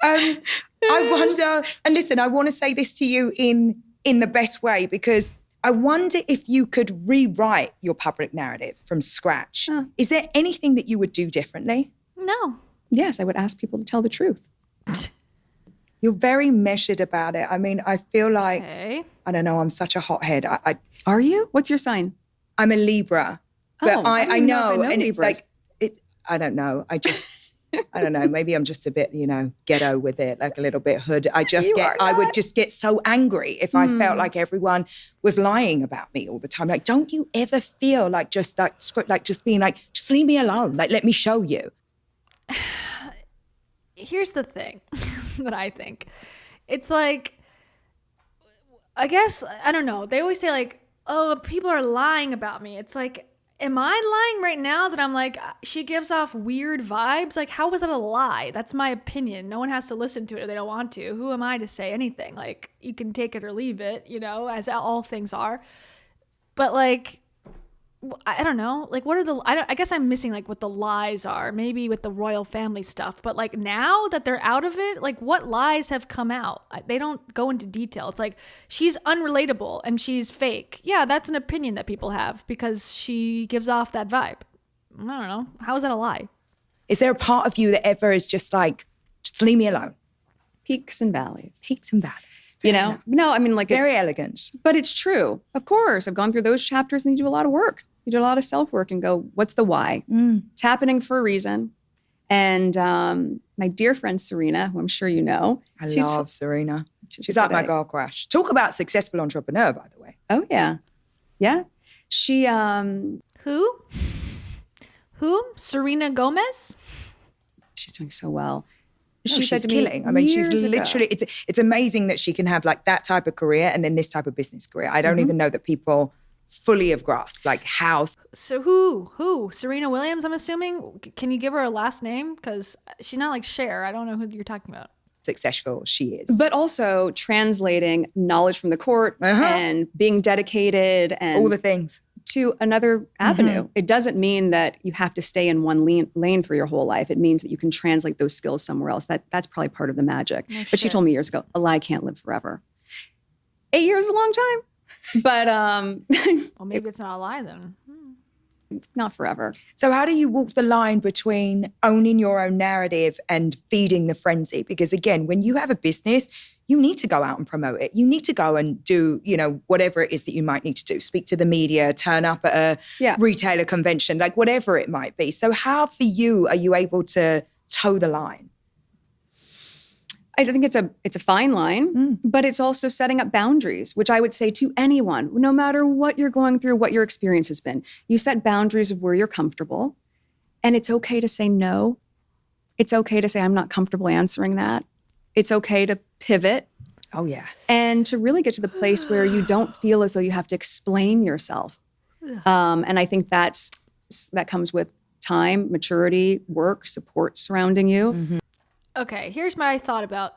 I wonder, and listen, I want to say this to you in the best way, because I wonder if you could rewrite your public narrative from scratch. Is there anything that you would do differently? No. Yes, I would ask people to tell the truth. You're very measured about it. I mean, I feel like, I don't know, I'm such a hothead. Are you? What's your sign? I'm a Libra. But I know, and Libras. it's like, I don't know. I don't know. Maybe I'm just a bit, ghetto with it, like a little bit hood. I would just get so angry if I felt like everyone was lying about me all the time. Like, don't you ever feel like just being like, just leave me alone. Like, let me show you. Here's the thing that I think. It's like, I guess, I don't know. They always say like, oh, people are lying about me. It's like, am I lying right now that I'm like, she gives off weird vibes? Like, how was that a lie? That's my opinion. No one has to listen to it if they don't want to. Who am I to say anything? Like, you can take it or leave it, as all things are. But like, I don't know. Like, what are I guess I'm missing like what the lies are, maybe with the royal family stuff. But like now that they're out of it, like what lies have come out? They don't go into detail. It's like, she's unrelatable and she's fake. Yeah, that's an opinion that people have because she gives off that vibe. I don't know. How is that a lie? Is there a part of you that ever is just like, just leave me alone? Peaks and valleys. Peaks and valleys. No, I mean, like, very elegant. But it's true. Of course, I've gone through those chapters and you do a lot of work. You do a lot of self-work and go, what's the why? It's happening for a reason. And my dear friend Serena, who I'm sure you know. I love Serena. She's like my girl crush. Talk about successful entrepreneur, by the way. Oh, yeah. Yeah. She, Who? Serena Gomez? She's doing so well. She's killing. I mean, she's literally, it's amazing that she can have like that type of career and then this type of business career. I don't even know that people fully have grasped like how. So who? Serena Williams, I'm assuming? Can you give her a last name? Because she's not like Cher. I don't know who you're talking about. Successful she is. But also translating knowledge from the court and being dedicated and all the things to another avenue. It doesn't mean that you have to stay in one lane for your whole life. It means that you can translate those skills somewhere else. That's probably part of the magic. But she told me years ago, a lie can't live forever. 8 years is a long time. But well, maybe it's not a lie then. Not forever. So how do you walk the line between owning your own narrative and feeding the frenzy? Because again, when you have a business, you need to go out and promote it. You need to go and do, whatever it is that you might need to do. Speak to the media, turn up at a retailer convention, like whatever it might be. So how for you are you able to toe the line? I think it's a fine line, but it's also setting up boundaries, which I would say to anyone, no matter what you're going through, what your experience has been. You set boundaries of where you're comfortable, and it's okay to say no. It's okay to say, I'm not comfortable answering that. It's okay to pivot. Oh, yeah. And to really get to the place where you don't feel as though you have to explain yourself. And I think that comes with time, maturity, work, support surrounding you. Okay, here's my thought about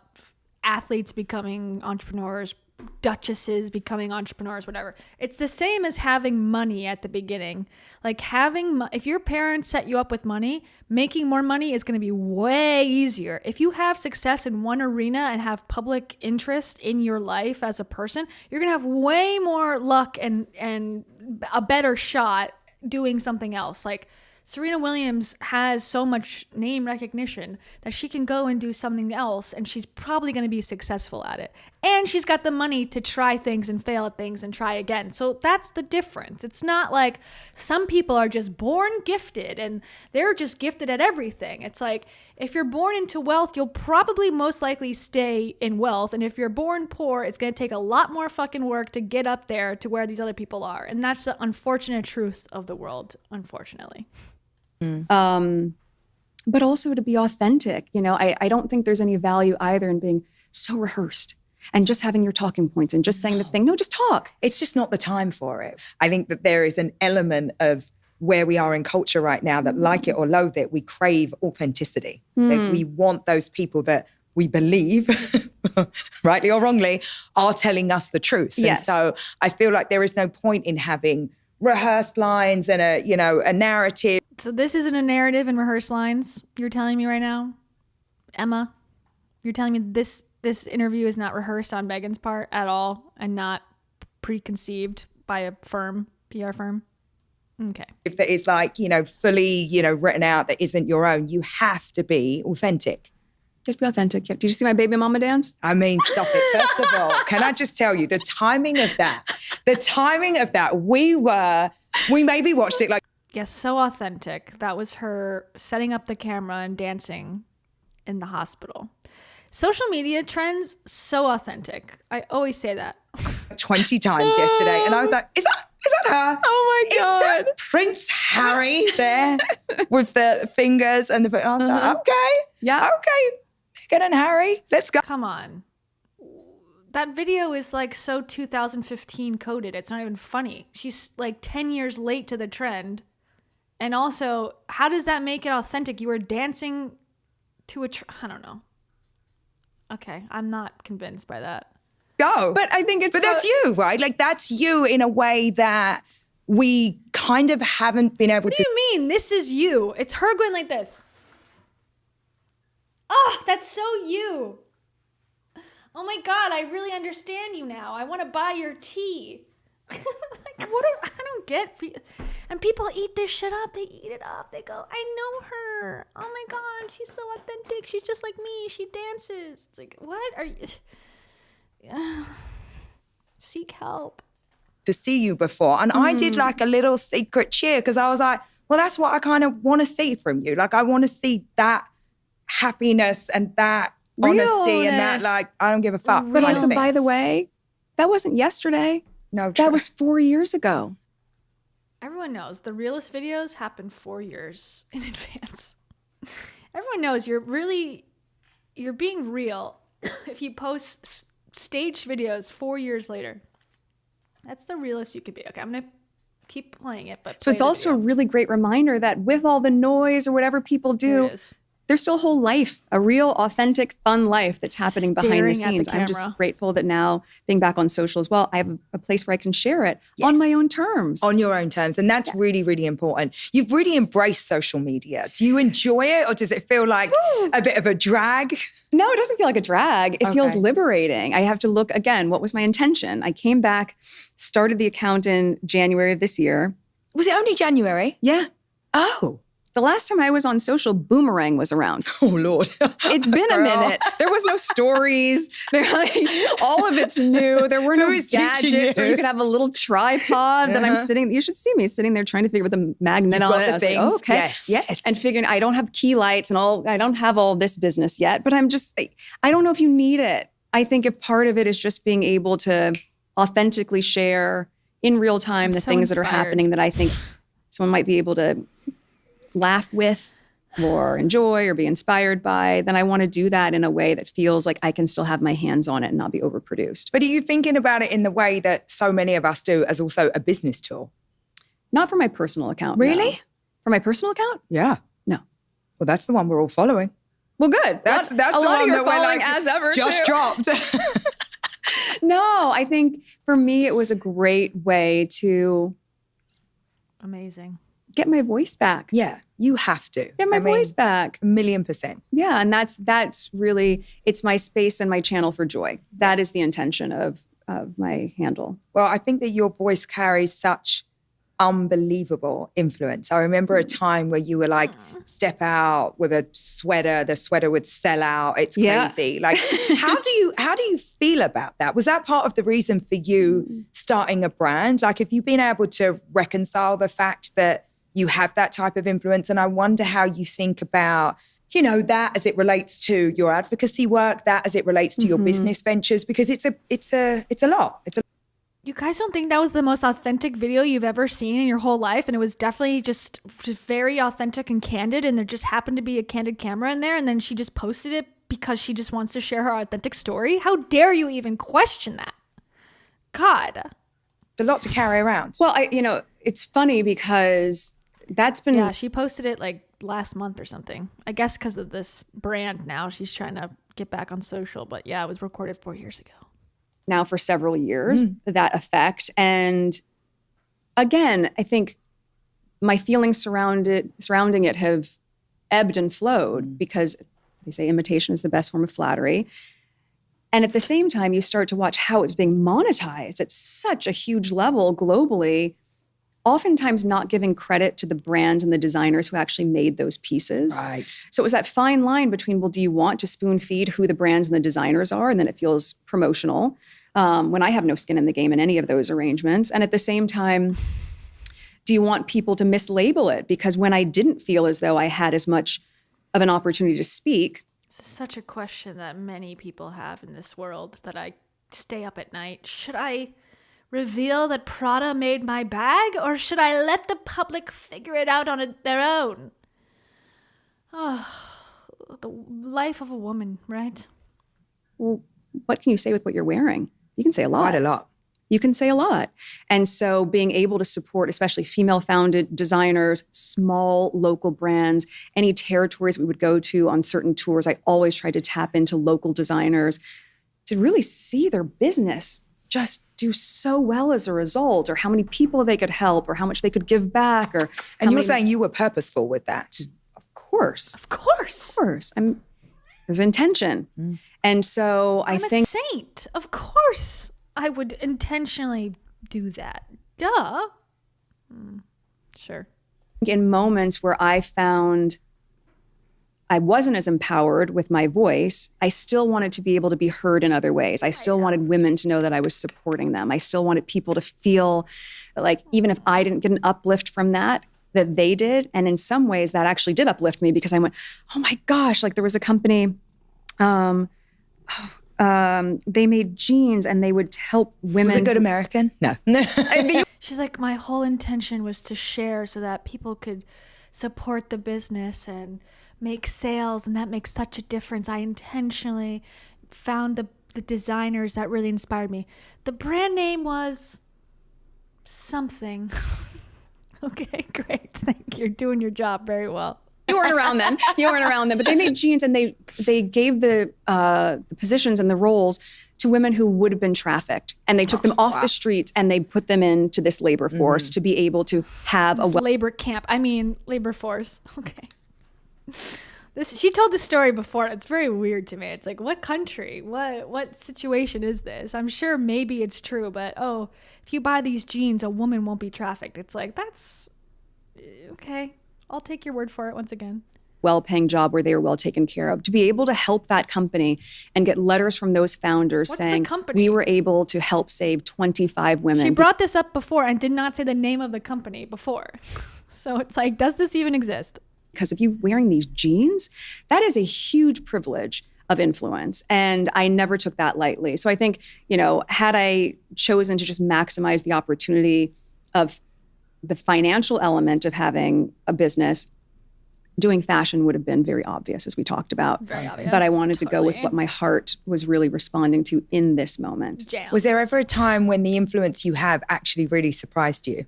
athletes becoming entrepreneurs, duchesses becoming entrepreneurs, whatever. It's the same as having money at the beginning. Like if your parents set you up with money, making more money is going to be way easier. If you have success in one arena and have public interest in your life as a person, you're going to have way more luck and a better shot doing something else. Like Serena Williams has so much name recognition that she can go and do something else and she's probably going to be successful at it. And she's got the money to try things and fail at things and try again. So that's the difference. It's not like some people are just born gifted and they're just gifted at everything. It's like if you're born into wealth, you'll probably most likely stay in wealth. And if you're born poor, it's going to take a lot more fucking work to get up there to where these other people are. And that's the unfortunate truth of the world, unfortunately. But also to be authentic. You know, I don't think there's any value either in being so rehearsed and just having your talking points and just saying the thing. No, just talk. It's just not the time for it. I think that there is an element of where we are in culture right now that, like it or loathe it, we crave authenticity. Like we want those people that we believe, rightly or wrongly, are telling us the truth. Yes. And so I feel like there is no point in having rehearsed lines and a narrative. So this isn't a narrative and rehearsed lines you're telling me right now? Emma, you're telling me this interview is not rehearsed on Meghan's part at all and not preconceived by a PR firm? Okay. If that is like, fully, written out that isn't your own, you have to be authentic. Just be authentic. Did you see my baby mama dance? I mean, stop it. First of all, can I just tell you the timing of that, we maybe watched it like. Yes, so authentic. That was her setting up the camera and dancing in the hospital. Social media trends, so authentic. I always say that. 20 times yesterday. And I was like, is that her? Oh my God. Is that Prince Harry there with the fingers and the... I was like, okay. Yeah. Okay. Meghan and Harry, let's go. Come on. That video is like so 2015 coded. It's not even funny. She's like 10 years late to the trend. And also, how does that make it authentic? You were dancing to I don't know. Okay, I'm not convinced by that. Go. But I think that's you, right? Like that's you in a way that we kind of haven't been able What do you mean? This is you. It's her going like this. Oh, that's so you. Oh my God, I really understand you now. I want to buy your tea. I don't get. And people eat this shit up. They eat it up. They go, I know her. Oh my God, she's so authentic. She's just like me. She dances. It's like, what are you? Seek help. To see you before. And I did like a little secret cheer because I was like, well, that's what I kind of want to see from you. Like I want to see that happiness and that honesty and that like, I don't give a fuck. But also, by the way, that wasn't yesterday. No, that was 4 years ago. Everyone knows the realest videos happen 4 years in advance. Everyone knows you're being real if you post staged videos 4 years later. That's the realest you could be. Okay, I'm going to keep playing it. But so it's also a really great reminder that with all the noise or whatever people do, there's still a whole life, a real, authentic, fun life that's happening behind the scenes. I'm just grateful that now, being back on social as well, I have a place where I can share it on my own terms. On your own terms. And that's really, really important. You've really embraced social media. Do you enjoy it or does it feel like a bit of a drag? No, it doesn't feel like a drag. It feels liberating. I have to look, again, what was my intention? I came back, started the account in January of this year. Was it only January? Yeah. Oh. The last time I was on social, Boomerang was around. Oh, Lord. It's been a minute. There was no stories. All of it's new. There were no gadgets where you could have a little tripod that I'm sitting. You should see me sitting there trying to figure out the magnet on it. I was like, oh, okay. Yes. And figuring I don't have key lights and I don't have all this business yet, but I don't know if you need it. I think if part of it is just being able to authentically share in real time the things that are happening that I think someone might be able to laugh with or enjoy or be inspired by, then I want to do that in a way that feels like I can still have my hands on it and not be overproduced. But are you thinking about it in the way that so many of us do as also a business tool? Not for my personal account. Really? No. For my personal account? Yeah. No. Well, that's the one we're all following. Well, good. That's a the lot one of you're that we're following like, as ever. just too. dropped. No, I think for me, it was a great way to Amazing. get my voice back. Yeah, you have to. Get my voice back. 1,000,000%. Yeah, and that's really, it's my space and my channel for joy. That is the intention of my handle. Well, I think that your voice carries such unbelievable influence. I remember a time where you were like, step out with a sweater, the sweater would sell out. It's crazy. Yeah. Like, how do you feel about that? Was that part of the reason for you starting a brand? Like, have you been able to reconcile the fact that you have that type of influence? And I wonder how you think about, you know, that as it relates to your advocacy work, that as it relates to your business ventures, because it's a lot. You guys don't think that was the most authentic video you've ever seen in your whole life? And it was definitely just very authentic and candid. And there just happened to be a candid camera in there. And then she just posted it because she just wants to share her authentic story. How dare you even question that? God. It's a lot to carry around. Well, it's funny because that's been... Yeah, she posted it like last month or something. I guess because of this brand now. She's trying to get back on social. But yeah, it was recorded 4 years ago. Now for several years, that effect. And again, I think my feelings surrounding it have ebbed and flowed because they say imitation is the best form of flattery. And at the same time, you start to watch how it's being monetized at such a huge level globally, oftentimes not giving credit to the brands and the designers who actually made those pieces. Right. So it was that fine line between, well, do you want to spoon feed who the brands and the designers are? And then it feels promotional. When I have no skin in the game in any of those arrangements. And at the same time, do you want people to mislabel it? Because when I didn't feel as though I had as much of an opportunity to speak. This is such a question that many people have in this world that I stay up at night. Should I reveal that Prada made my bag, or should I let the public figure it out on their own? Oh, the life of a woman, right? Well, what can you say with what you're wearing? You can say a lot. Quite a lot. You can say a lot. And so being able to support, especially female-founded designers, small local brands, any territories we would go to on certain tours, I always tried to tap into local designers to really see their business just do so well as a result, or how many people they could help, or how much they could give back. And you're saying you were purposeful with that? Of course. Of course. Of course. There's intention. And so I'm a saint. Of course I would intentionally do that. Duh. Sure. In moments where I found I wasn't as empowered with my voice, I still wanted to be able to be heard in other ways. I still wanted women to know that I was supporting them. I still wanted people to feel like even if I didn't get an uplift from that they did. And in some ways that actually did uplift me because I went, oh my gosh, like there was a company, they made jeans and they would help women. Was it Good American? No. She's like, my whole intention was to share so that people could support the business and make sales, and that makes such a difference. I intentionally found the designers that really inspired me. The brand name was something. Okay, great. Thank you. You're doing your job very well. You weren't around then. But they made jeans and they gave the positions and the roles to women who would have been trafficked. And they took them off the streets and they put them into this labor force to be able to have labor camp. Labor force. Okay. She told the story before. It's very weird to me. It's like, what country? What situation is this? I'm sure maybe it's true, but if you buy these jeans, a woman won't be trafficked. It's like, that's okay. I'll take your word for it once again. Well-paying job where they were well taken care of. To be able to help that company and get letters from those founders saying we were able to help save 25 women. She brought this up before and did not say the name of the company before. So it's like, does this even exist? Because if you're wearing these jeans, that is a huge privilege of influence. And I never took that lightly. So I think, had I chosen to just maximize the opportunity of the financial element of having a business, doing fashion would have been very obvious, as we talked about. Very obvious, but I wanted to go with what my heart was really responding to in this moment. Jams. Was there ever a time when the influence you have actually really surprised you?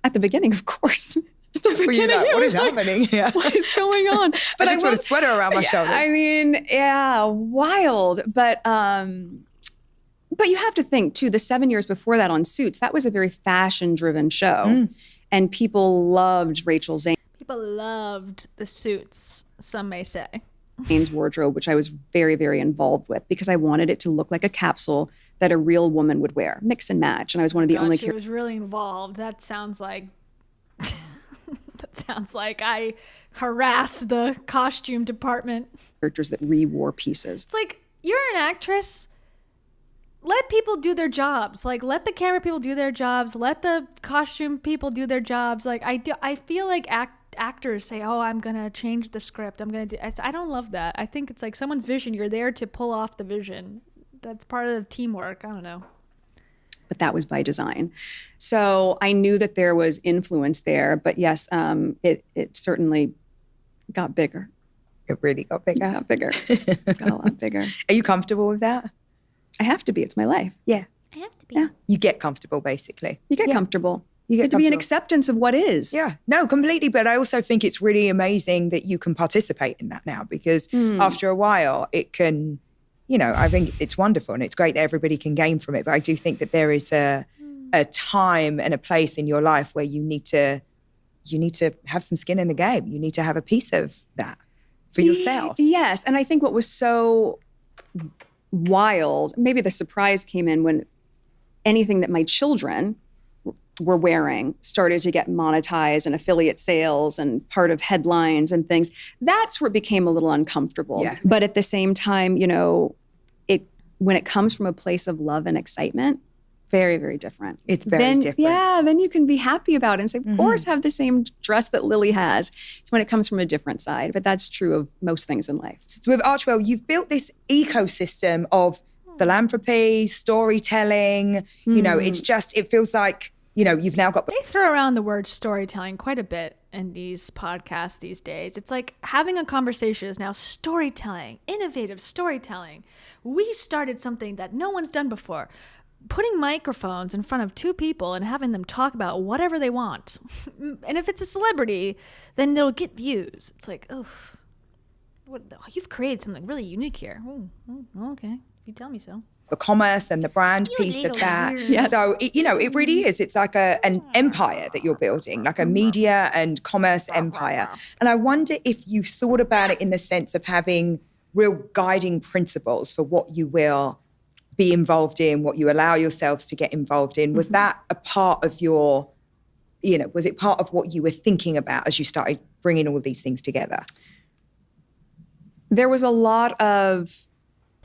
At the beginning, of course. At the Were you beginning, like, it what was is happening here? What is going on? But I just want a sweater around my shoulders. I mean, yeah, wild. But you have to think too, the 7 years before that on Suits, that was a very fashion-driven show. And people loved Rachel People loved the Suits, some may say. Zane's wardrobe, which I was very, very involved with because I wanted it to look like a capsule that a real woman would wear, mix and match. And I was one of the only She was really involved. That sounds like I harassed the costume department. characters that re-wore pieces. It's like, you're an actress. Let people do their jobs. Like, let the camera people do their jobs. Let the costume people do their jobs. Like, I feel like actors say, oh, I'm going to change the script. I don't love that. I think it's like someone's vision. You're there to pull off the vision. That's part of the teamwork. I don't know. But that was by design. So I knew that there was influence there. But yes, it certainly got bigger. It really got bigger. Got bigger. Got a lot bigger. Are you comfortable with that? I have to be. It's my life. Yeah. I have to be. Yeah. You get comfortable, basically. You get comfortable. You get to be an comfortable. acceptance of what is. Yeah, no, completely. But I also think it's really amazing that you can participate in that now because after a while it can, I think it's wonderful and it's great that everybody can gain from it. But I do think that there is a time and a place in your life where you need to have some skin in the game. You need to have a piece of that for yourself. Yes. And I think what was so wild, maybe the surprise came in when anything that my children were wearing started to get monetized and affiliate sales and part of headlines and things. That's where it became a little uncomfortable. Yeah. But at the same time, when it comes from a place of love and excitement, very, very different. It's very different. Yeah, then you can be happy about it and say, of course, have the same dress that Lily has. It's when it comes from a different side, but that's true of most things in life. So with Archwell, you've built this ecosystem of philanthropy, storytelling. It feels like, you've now got... They throw around the word storytelling quite a bit in these podcasts these days. It's like having a conversation is now storytelling, innovative storytelling. We started something that no one's done before. Putting microphones in front of two people and having them talk about whatever they want. And if it's a celebrity, then they'll get views. It's like, you've created something really unique here. Oh, okay. You tell me so. The commerce and the brand piece of that. Yes. So, it really is. It's like an empire that you're building, like a media and commerce empire. And I wonder if you thought about it in the sense of having real guiding principles for what you will be involved in, what you allow yourselves to get involved in. Was that a part of your, was it part of what you were thinking about as you started bringing all these things together? There was a lot of,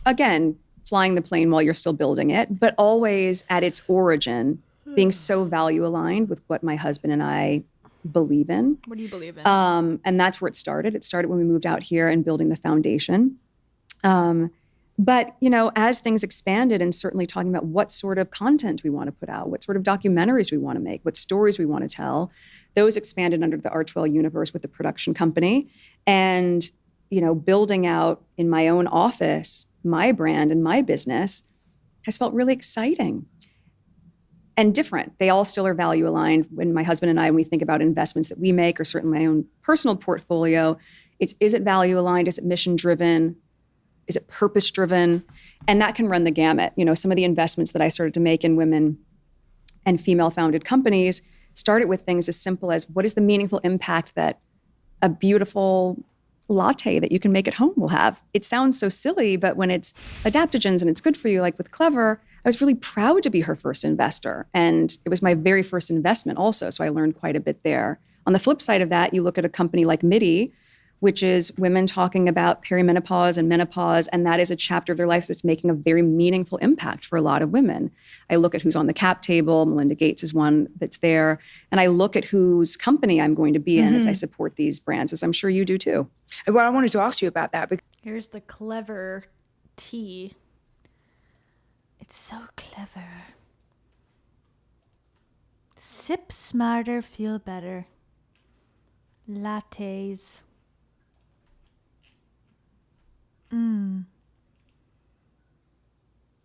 again, flying the plane while you're still building it, but always at its origin, being so value aligned with what my husband and I believe in. What do you believe in? And that's where it started. It started when we moved out here and building the foundation. But, as things expanded and certainly talking about what sort of content we want to put out, what sort of documentaries we want to make, what stories we want to tell, those expanded under the Archwell universe with the production company. And, building out in my own office, my brand and my business has felt really exciting and different. They all still are value aligned. When my husband and I, when we think about investments that we make, or certainly my own personal portfolio, is it value aligned? Is it mission driven? Is it purpose driven? And that can run the gamut. Some of the investments that I started to make in women and female founded companies started with things as simple as, what is the meaningful impact that a beautiful latte that you can make at home will have? It sounds so silly, but when it's adaptogens and it's good for you, like with Clever, I was really proud to be her first investor. And it was my very first investment also. So I learned quite a bit there. On the flip side of that, you look at a company like MIDI, which is women talking about perimenopause and menopause, and that is a chapter of their lives that's making a very meaningful impact for a lot of women. I look at who's on the cap table. Melinda Gates is one that's there. And I look at whose company I'm going to be in as I support these brands, as I'm sure you do too. Well, I wanted to ask you about that. Here's the Clever tea. It's so clever. Sip smarter, feel better. Lattes.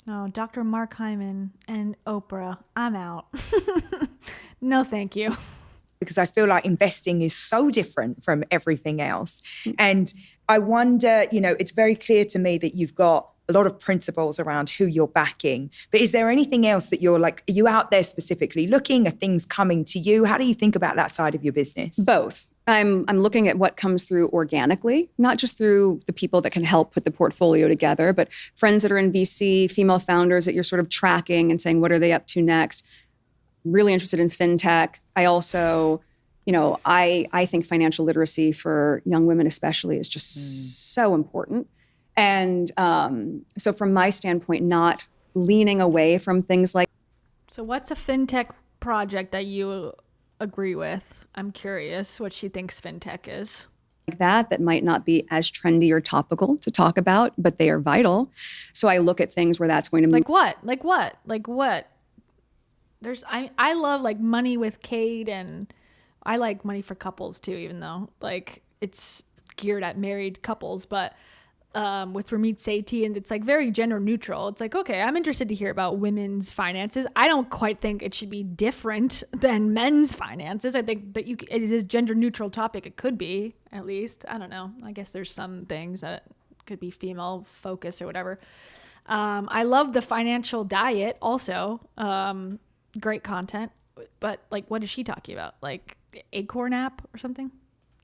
Oh, Dr. Mark Hyman and Oprah. I'm out. No, thank you. because I feel like investing is so different from everything else. And I wonder, it's very clear to me that you've got a lot of principles around who you're backing. But is there anything else that you're like, are you out there specifically looking? Are things coming to you? How do you think about that side of your business? Both. I'm looking at what comes through organically, not just through the people that can help put the portfolio together, but friends that are in VC, female founders that you're sort of tracking and saying, what are they up to next? Really interested in fintech. I also, I think financial literacy for young women especially is just so important. And so from my standpoint, not leaning away from things like. So what's a fintech project that you agree with? I'm curious what she thinks fintech is. Like that might not be as trendy or topical to talk about, but they are vital. So I look at things where that's going to Like what? I love like money with Kate, and I like money for couples too, even though like it's geared at married couples, but with Ramit Sethi, and it's like very gender neutral. It's like, okay, I'm interested to hear about women's finances. I don't quite think it should be different than men's finances. I think that it is a gender neutral topic. It could be, at least. I don't know. I guess there's some things that could be female focused or whatever. I love the financial diet also. Great content. But like, what is she talking about? Like Acorn app or something?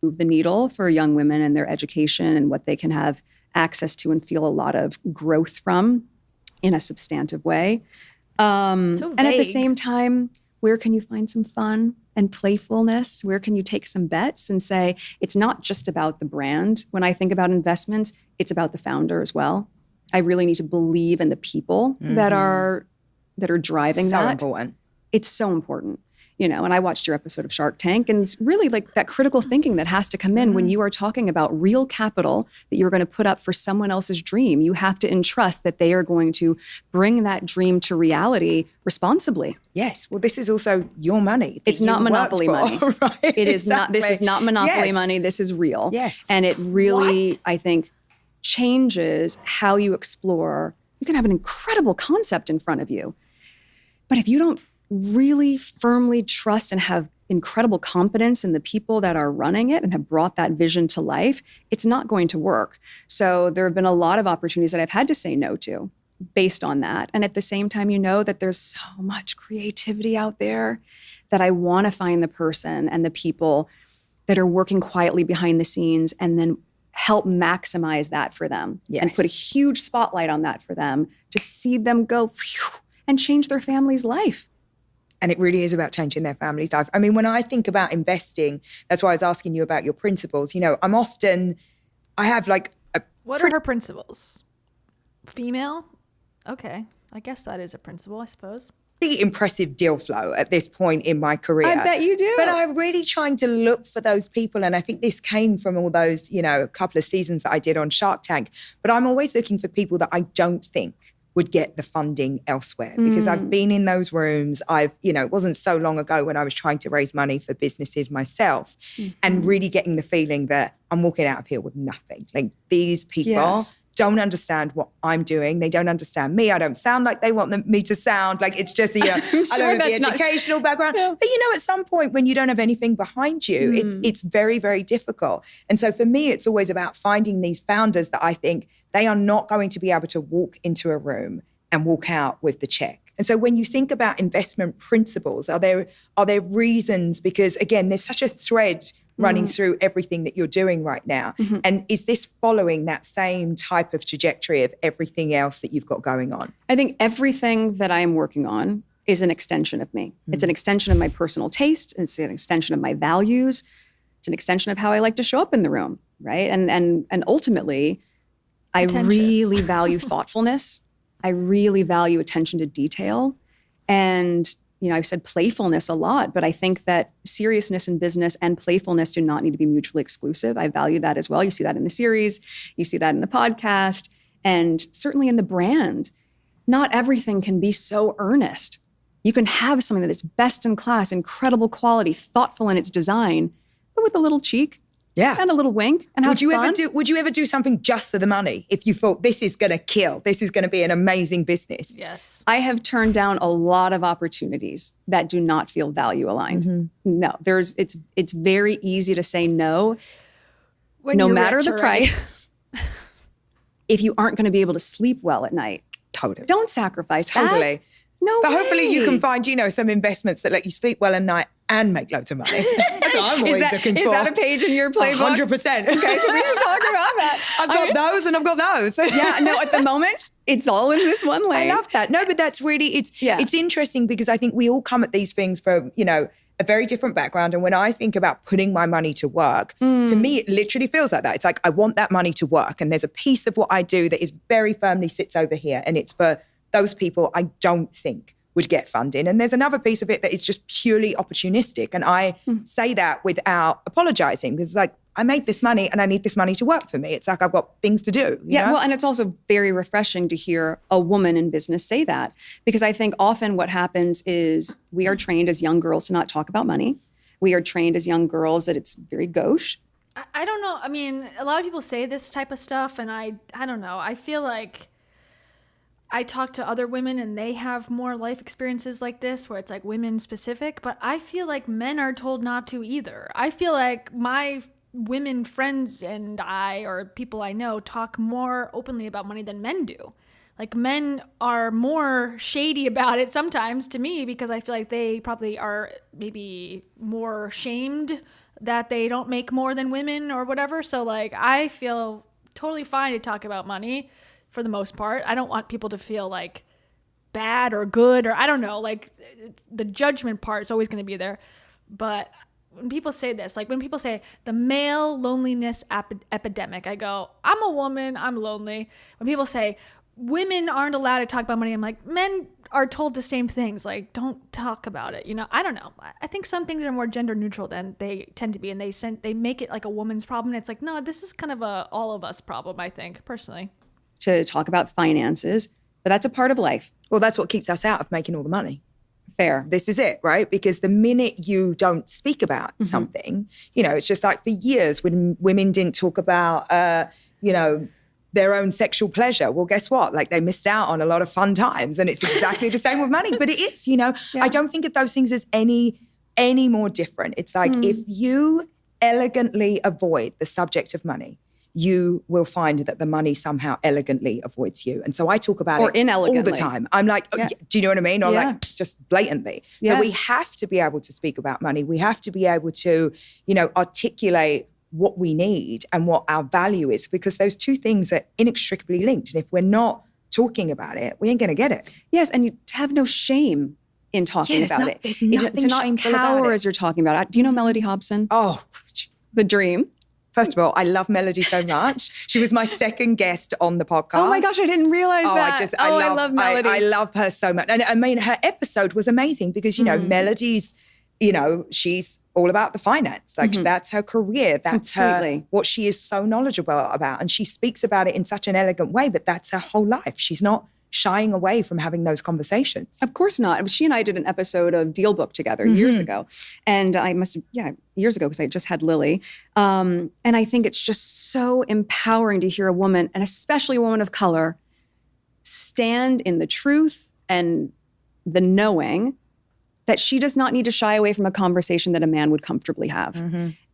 Move the needle for young women and their education and what they can have access to and feel a lot of growth from in a substantive way. And at the same time, where can you find some fun and playfulness? Where can you take some bets and say, it's not just about the brand. When I think about investments, it's about the founder as well. I really need to believe in the people that are driving that. So important. It's so important. And I watched your episode of Shark Tank, and it's really like that critical thinking that has to come in when you are talking about real capital that you're going to put up for someone else's dream. You have to entrust that they are going to bring that dream to reality responsibly. Yes. Well, this is also your money. It's not monopoly money. Right? It is not. This Exactly. is not monopoly Yes. money. This is real. Yes. And it really, I think, changes how you explore. You can have an incredible concept in front of you, but if you don't really firmly trust and have incredible confidence in the people that are running it and have brought that vision to life, it's not going to work. So there have been a lot of opportunities that I've had to say no to based on that. And at the same time, that there's so much creativity out there that I want to find the person and the people that are working quietly behind the scenes and then help maximize that for them and put a huge spotlight on that for them to see them go and change their family's life. And it really is about changing their family's life. I mean, when I think about investing, that's why I was asking you about your principles. I have like What are her principles? Female? Okay. I guess that is a principle, I suppose. pretty impressive deal flow at this point in my career. I bet you do. But I'm really trying to look for those people. And I think this came from all those, a couple of seasons that I did on Shark Tank. But I'm always looking for people that I don't think would get the funding elsewhere, because I've been in those rooms. It wasn't so long ago when I was trying to raise money for businesses myself and really getting the feeling that I'm walking out of here with nothing. Like, these people don't understand what I'm doing. They don't understand me. I don't sound like they want me to sound. Like, it's just, I don't have the educational background. No. But, at some point when you don't have anything behind you, it's very, very difficult. And so for me, it's always about finding these founders that I think they are not going to be able to walk into a room and walk out with the check. And so when you think about investment principles, are there reasons? Because again, there's such a thread running through everything that you're doing right now. And is this following that same type of trajectory of everything else that you've got going on? I think everything that I am working on is an extension of me. It's an extension of my personal taste. It's an extension of my values. It's an extension of how I like to show up in the room, right? And ultimately, I really value thoughtfulness. I really value attention to detail. And I've said playfulness a lot, but I think that seriousness in business and playfulness do not need to be mutually exclusive. I value that as well. You see that in the series, you see that in the podcast, and certainly in the brand. Not everything can be so earnest. You can have something that is best in class, incredible quality, thoughtful in its design, but with a little cheek, Yeah. And a little wink and have fun. Would you ever do something just for the money if you thought this is going to kill? This is going to be an amazing business. Yes. I have turned down a lot of opportunities that do not feel value aligned. No, it's very easy to say no, no matter the price. If you aren't going to be able to sleep well at night, don't sacrifice that. No, but way. hopefully you can find, some investments that let you sleep well at night and make loads of money. That's what I'm always looking for. Is that a page in your playbook? 100%. Okay, so we can talk about that. I've got those and I've got those. Yeah, no, at the moment, it's all in this one lane. I love that. No, but that's really, it's interesting because I think we all come at these things from, a very different background. And when I think about putting my money to work, to me, it literally feels like that. It's like, I want that money to work. And there's a piece of what I do that is very firmly sits over here. And it's for those people I don't think would get funding. And there's another piece of it that is just purely opportunistic. And I say that without apologizing because it's like, I made this money and I need this money to work for me. It's like I've got things to do. You know? Well, and it's also very refreshing to hear a woman in business say that because I think often what happens is we are trained as young girls to not talk about money. We are trained as young girls that it's very gauche. I don't know. I mean, a lot of people say this type of stuff and I don't know. I feel like I talk to other women and they have more life experiences like this where it's like women specific, but I feel like men are told not to either. I feel like my women friends and I, or people I know, talk more openly about money than men do. Like men are more shady about it sometimes to me because I feel like they probably are maybe more shamed that they don't make more than women or whatever. So like I feel totally fine to talk about money. For the most part, I don't want people to feel like bad or good or I don't know, like the judgment part is always going to be there. But when people say this, like when people say the male loneliness epidemic, I go, I'm a woman, I'm lonely. When people say women aren't allowed to talk about money, I'm like, men are told the same things, like don't talk about it. I don't know. I think some things are more gender neutral than they tend to be, and they make it like a woman's problem. It's like, no, this is kind of a all of us problem, I think, personally. To talk about finances, but that's a part of life. Well, that's what keeps us out of making all the money. Fair. This is it, right? Because the minute you don't speak about something, it's just like for years when women didn't talk about, their own sexual pleasure. Well, guess what? Like they missed out on a lot of fun times and it's exactly the same with money, but it is, I don't think of those things as any more different. It's like if you elegantly avoid the subject of money, you will find that the money somehow elegantly avoids you. And so I talk about it all the time. I'm like, do you know what I mean? Or like just blatantly. So we have to be able to speak about money. We have to be able to, articulate what we need and what our value is because those two things are inextricably linked. And if we're not talking about it, we ain't going to get it. Yes, and you have no shame in talking about it. There's nothing to not shameful cower about it. as you're talking about it. Do you know Melody Hobson? Oh, the dream. First of all, I love Melody so much. She was my second guest on the podcast. Oh my gosh, I didn't realize that. I love Melody. I love her so much. And I mean, her episode was amazing because, Melody's, she's all about the finance. Like that's her career. That's what she is so knowledgeable about. And she speaks about it in such an elegant way, but that's her whole life. She's not shying away from having those conversations. Of course not. She and I did an episode of Deal Book together years ago. And I years ago because I just had Lily. And I think it's just so empowering to hear a woman, and especially a woman of color, stand in the truth and the knowing that she does not need to shy away from a conversation that a man would comfortably have.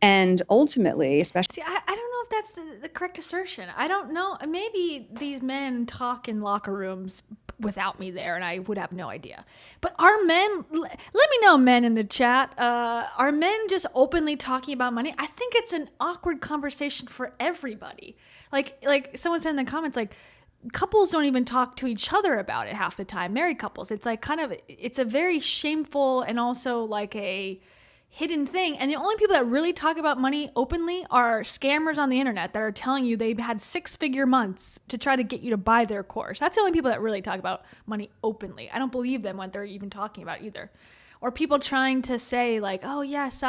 And ultimately, especially... See, I don't know if that's the correct assertion. I don't know. Maybe these men talk in locker rooms without me there and I would have no idea. But are men, let me know, men in the chat, are men just openly talking about money? I think it's an awkward conversation for everybody. Like someone said in the comments, like, couples don't even talk to each other about it half the time. Married couples, it's like it's a very shameful and also like a hidden thing. And the only people that really talk about money openly are scammers on the internet that are telling you they've had 6-figure months to try to get you to buy their course. That's the only people that really talk about money openly. I don't believe them when they're even talking about it either. Or people trying to say like, oh yes,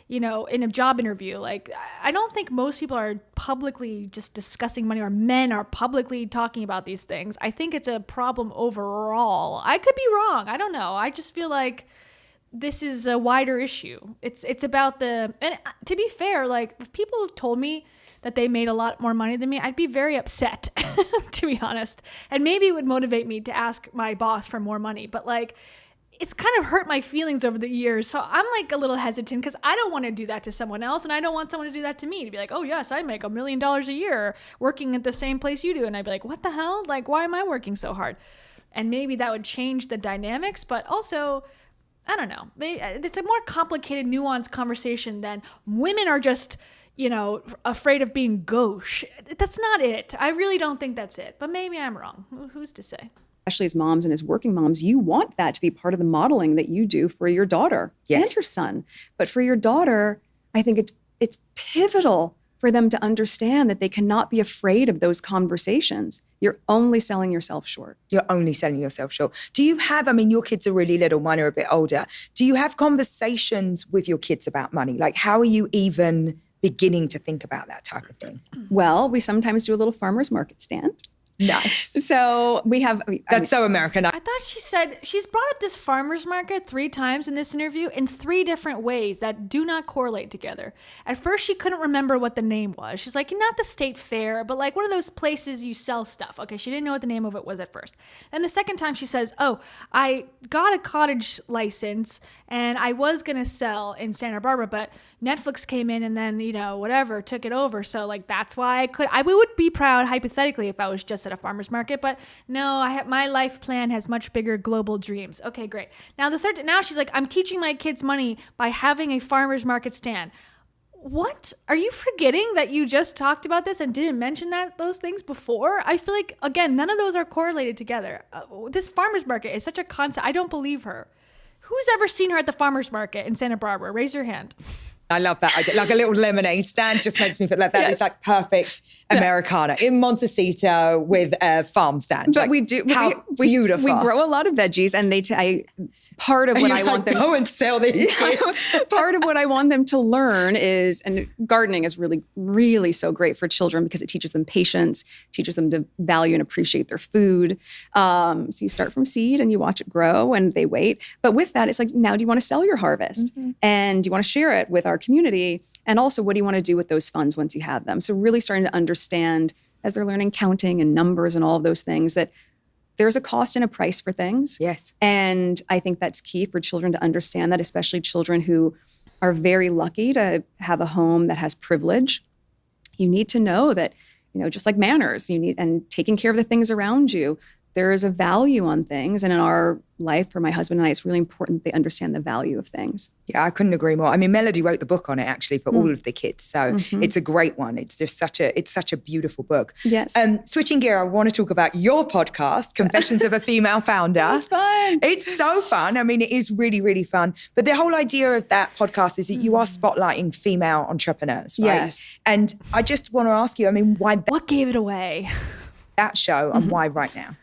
in a job interview, like I don't think most people are publicly just discussing money, or men are publicly talking about these things. I think it's a problem overall. I could be wrong. I don't know. I just feel like this is a wider issue. It's about and to be fair, like if people told me that they made a lot more money than me, I'd be very upset, to be honest. And maybe it would motivate me to ask my boss for more money. But like, it's kind of hurt my feelings over the years. So I'm like a little hesitant because I don't want to do that to someone else. And I don't want someone to do that to me, to be like, oh yes, I make $1 million a year working at the same place you do. And I'd be like, what the hell? Like, why am I working so hard? And maybe that would change the dynamics, but also, I don't know. It's a more complicated, nuanced conversation than women are just, afraid of being gauche. That's not it. I really don't think that's it. But maybe I'm wrong. Who's to say? Especially as moms and as working moms, you want that to be part of the modeling that you do for your daughter and your son. But for your daughter, I think it's pivotal for them to understand that they cannot be afraid of those conversations. You're only selling yourself short. You're only selling yourself short. Do you have, your kids are really little, mine are a bit older. Do you have conversations with your kids about money? Like, how are you even beginning to think about that type of thing? Well, we sometimes do a little farmer's market stand. Nice. So we have... That's so American. I thought she said she's brought up this farmer's market 3 times in this interview in 3 different ways that do not correlate together. At first, she couldn't remember what the name was. She's like, not the state fair, but like one of those places you sell stuff. Okay, she didn't know what the name of it was at first. Then the second time she says, oh, I got a cottage license and I was going to sell in Santa Barbara, but Netflix came in and then, whatever, took it over. So like, that's why I would be proud hypothetically if I was just at a farmer's market, but no, my life plan has much bigger global dreams. Okay, great. Now she's like, I'm teaching my kids money by having a farmer's market stand. What? Are you forgetting that you just talked about this and didn't mention those things before? I feel like, again, none of those are correlated together. This farmer's market is such a concept. I don't believe her. Who's ever seen her at the farmer's market in Santa Barbara? Raise your hand. I love that idea. Like a little lemonade stand just makes me feel like that is like perfect Americana in Montecito with a farm stand. But like, we do. How beautiful. We grow a lot of veggies, and part of what I want them go and sell these. Part of what I want them to learn is, and gardening is really, really so great for children because it teaches them patience, teaches them to value and appreciate their food. So you start from seed and you watch it grow and they wait. But with that, it's like, now do you want to sell your harvest? Mm-hmm. And do you want to share it with our community? And also, what do you want to do with those funds once you have them? So really starting to understand as they're learning counting and numbers and all of those things that there's a cost and a price for things. Yes. And I think that's key for children to understand that, especially children who are very lucky to have a home that has privilege. You need to know that, just like manners, and taking care of the things around you, there is a value on things. And in our life, for my husband and I, it's really important that they understand the value of things. Yeah, I couldn't agree more. Melody wrote the book on it actually for all of the kids. So it's a great one. It's just such a beautiful book. Yes. Switching gear, I want to talk about your podcast, Confessions of a Female Founder. It's fun. It's so fun. It is really, really fun. But the whole idea of that podcast is that you are spotlighting female entrepreneurs, right? Yes. And I just want to ask you, why what gave it away? That show and why right now?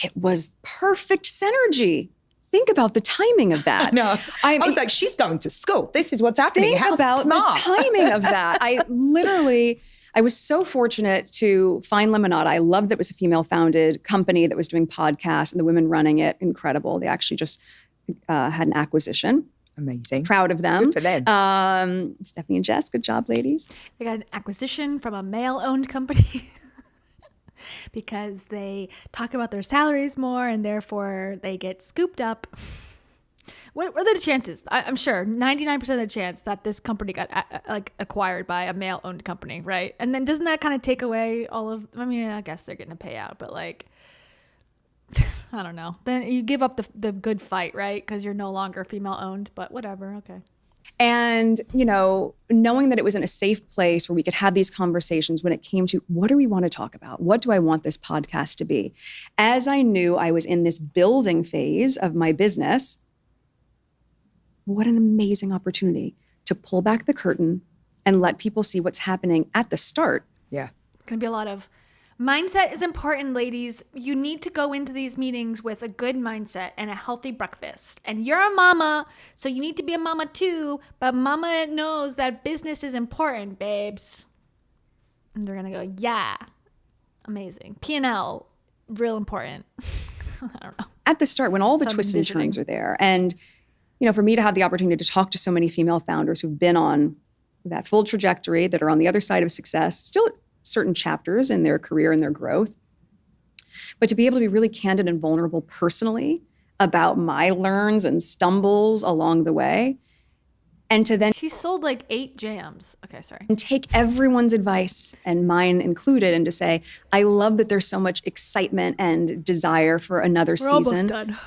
It was perfect synergy. Think about the timing of that. No, I was like, she's going to school. This is what's happening. Think about the timing of that. I was so fortunate to find Lemonada. I loved that it was a female-founded company that was doing podcasts and the women running it, incredible. They actually just had an acquisition. Amazing. Proud of them. Good for them. Stephanie and Jess, good job, ladies. They got an acquisition from a male-owned company. Because they talk about their salaries more and therefore they get scooped up. What are the chances? I'm sure 99% of the chance that this company got acquired by a male-owned company, right? And then doesn't that kind of take away all of? I guess they're getting a payout, but like, I don't know. Then you give up the good fight, right? Because you're no longer female-owned. But whatever, okay. And, knowing that it was in a safe place where we could have these conversations when it came to what do we want to talk about? What do I want this podcast to be? As I knew I was in this building phase of my business, what an amazing opportunity to pull back the curtain and let people see what's happening at the start. Yeah. It's going to be a lot of mindset is important, ladies. You need to go into these meetings with a good mindset and a healthy breakfast. And you're a mama, so you need to be a mama too. But mama knows that business is important, babes. And they're going to go, yeah, amazing. P&L, real important. I don't know. at the start, when all the So I'm twists and envisioning. turns are there. And, you know, for me to have the opportunity to talk to so many female founders who've been on that full trajectory, that are on the other side of success, still at certain chapters in their career and their growth, but to be able to be really candid and vulnerable personally about my learns and stumbles along the way, and to then She sold like 8 jams. Okay, sorry. and take everyone's advice and mine included, and to say, I love that there's so much excitement and desire for another We're almost season, done.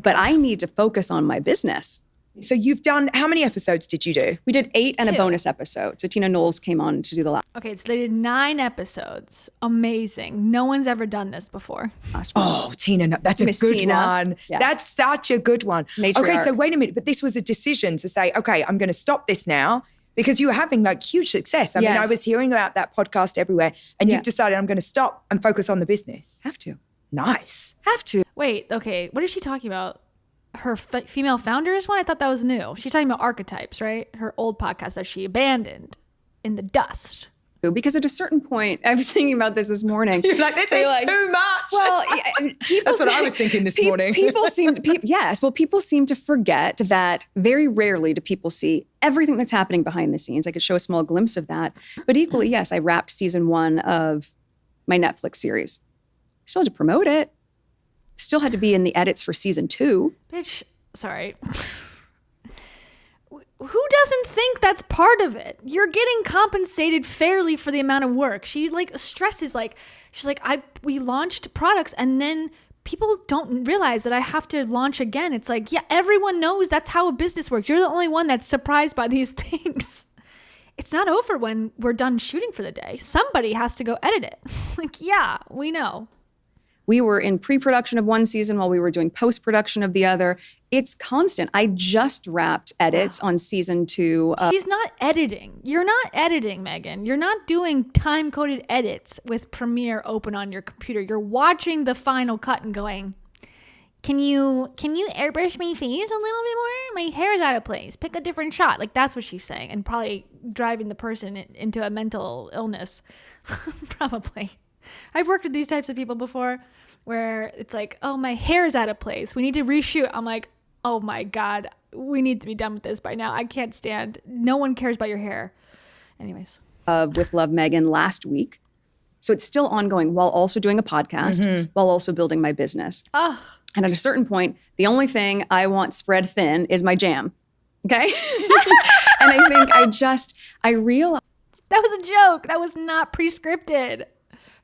but I need to focus on my business. So you've done, how many episodes did you do? We did 8 and a 2. bonus episode. So Tina Knowles came on to do the last Okay, so they did 9 episodes. Amazing. No one's ever done this before. one. Oh, Tina, no, that's a Miss good Tina. one. Yeah. That's such a good one. Okay, Matriarch. so wait a minute, but this was a decision to say, okay, I'm going to stop this now because you were having like huge success. I mean, I Yes. was hearing about that podcast everywhere, and Yeah. you've decided I'm going to stop and focus on the business. Have to. Nice. Have to. Wait, okay. What is she talking about? Her female founders one? I thought that was new. She's talking about archetypes, right? Her old podcast that she abandoned in the dust. Because at a certain point, I was thinking about this morning. You're like, this is too much. Well, people That's what I was thinking this morning. People seem to forget that very rarely do people see everything that's happening behind the scenes. I could show a small glimpse of that. But equally, yes, I wrapped season 1 of my Netflix series. Still had to promote it. Still had to be in the edits for season 2. Bitch, sorry. Who doesn't think that's part of it? You're getting compensated fairly for the amount of work. She like stresses she's like, we launched products and then people don't realize that I have to launch again. It's like, yeah, everyone knows that's how a business works. You're the only one that's surprised by these things. It's not over when we're done shooting for the day. Somebody has to go edit it. Like, yeah, we know. We were in pre-production of one season while we were doing post-production of the other. It's constant. I just wrapped edits on season 2. She's not editing. You're not editing, Megan. You're not doing time-coded edits with Premiere open on your computer. You're watching the final cut and going, can you airbrush my face a little bit more? My hair's out of place. Pick a different shot. Like, that's what she's saying, and probably driving the person into a mental illness. Probably. I've worked with these types of people before where it's like, oh, my hair's out of place. We need to reshoot. I'm like, oh my God, we need to be done with this by now. I can't stand. No one cares about your hair. Anyways. With Love Megan last week. So it's still ongoing while also doing a podcast, while also building my business. Oh. And at a certain point, the only thing I want spread thin is my jam. Okay? And I think I realized. That was a joke. That was not pre-scripted.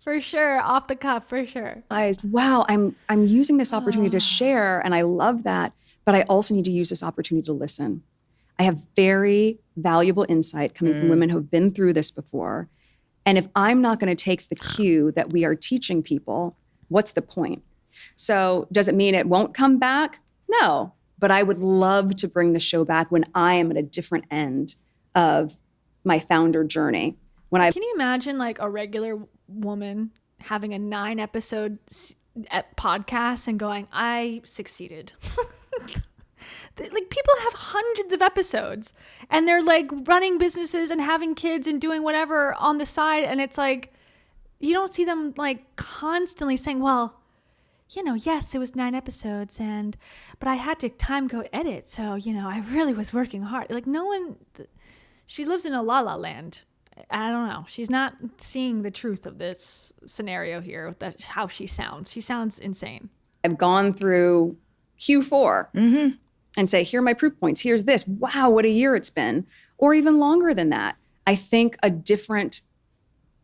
For sure. Off the cuff, for sure. Wow, I'm using this opportunity to share, and I love that, but I also need to use this opportunity to listen. I have very valuable insight coming from women who have been through this before. And if I'm not going to take the cue that we are teaching people, what's the point? So does it mean it won't come back? No, but I would love to bring the show back when I am at a different end of my founder journey. Can you imagine like a regular woman having a 9-episode podcast and going, I succeeded? Like, people have hundreds of episodes and they're like running businesses and having kids and doing whatever on the side. And it's like, you don't see them like constantly saying, well, you know, yes, it was 9 episodes but I had to time code edit. So, you know, I really was working hard. Like, no one, she lives in a la la land. I don't know. She's not seeing the truth of this scenario here. That's how she sounds. She sounds insane. I've gone through Q4 and say, here are my proof points. Here's this. Wow, what a year it's been. Or even longer than that. I think a different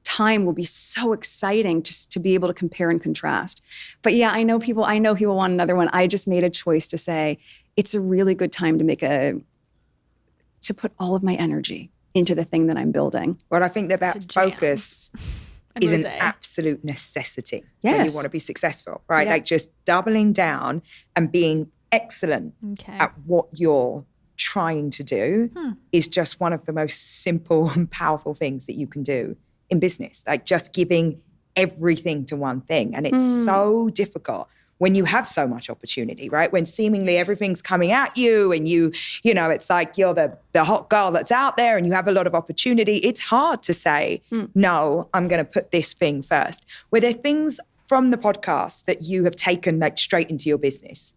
time will be so exciting to be able to compare and contrast. But yeah, I know people want another one. I just made a choice to say, it's a really good time to put all of my energy into the thing that I'm building. Well, I think that focus is an absolute necessity when you want to be successful, right? Yeah. Like just doubling down and being excellent at what you're trying to do is just one of the most simple and powerful things that you can do in business. Like just giving everything to one thing. And it's so difficult when you have so much opportunity, right? When seemingly everything's coming at you and you know, it's like you're the hot girl that's out there and you have a lot of opportunity. It's hard to say, no, I'm going to put this thing first. Were there things from the podcast that you have taken like straight into your business?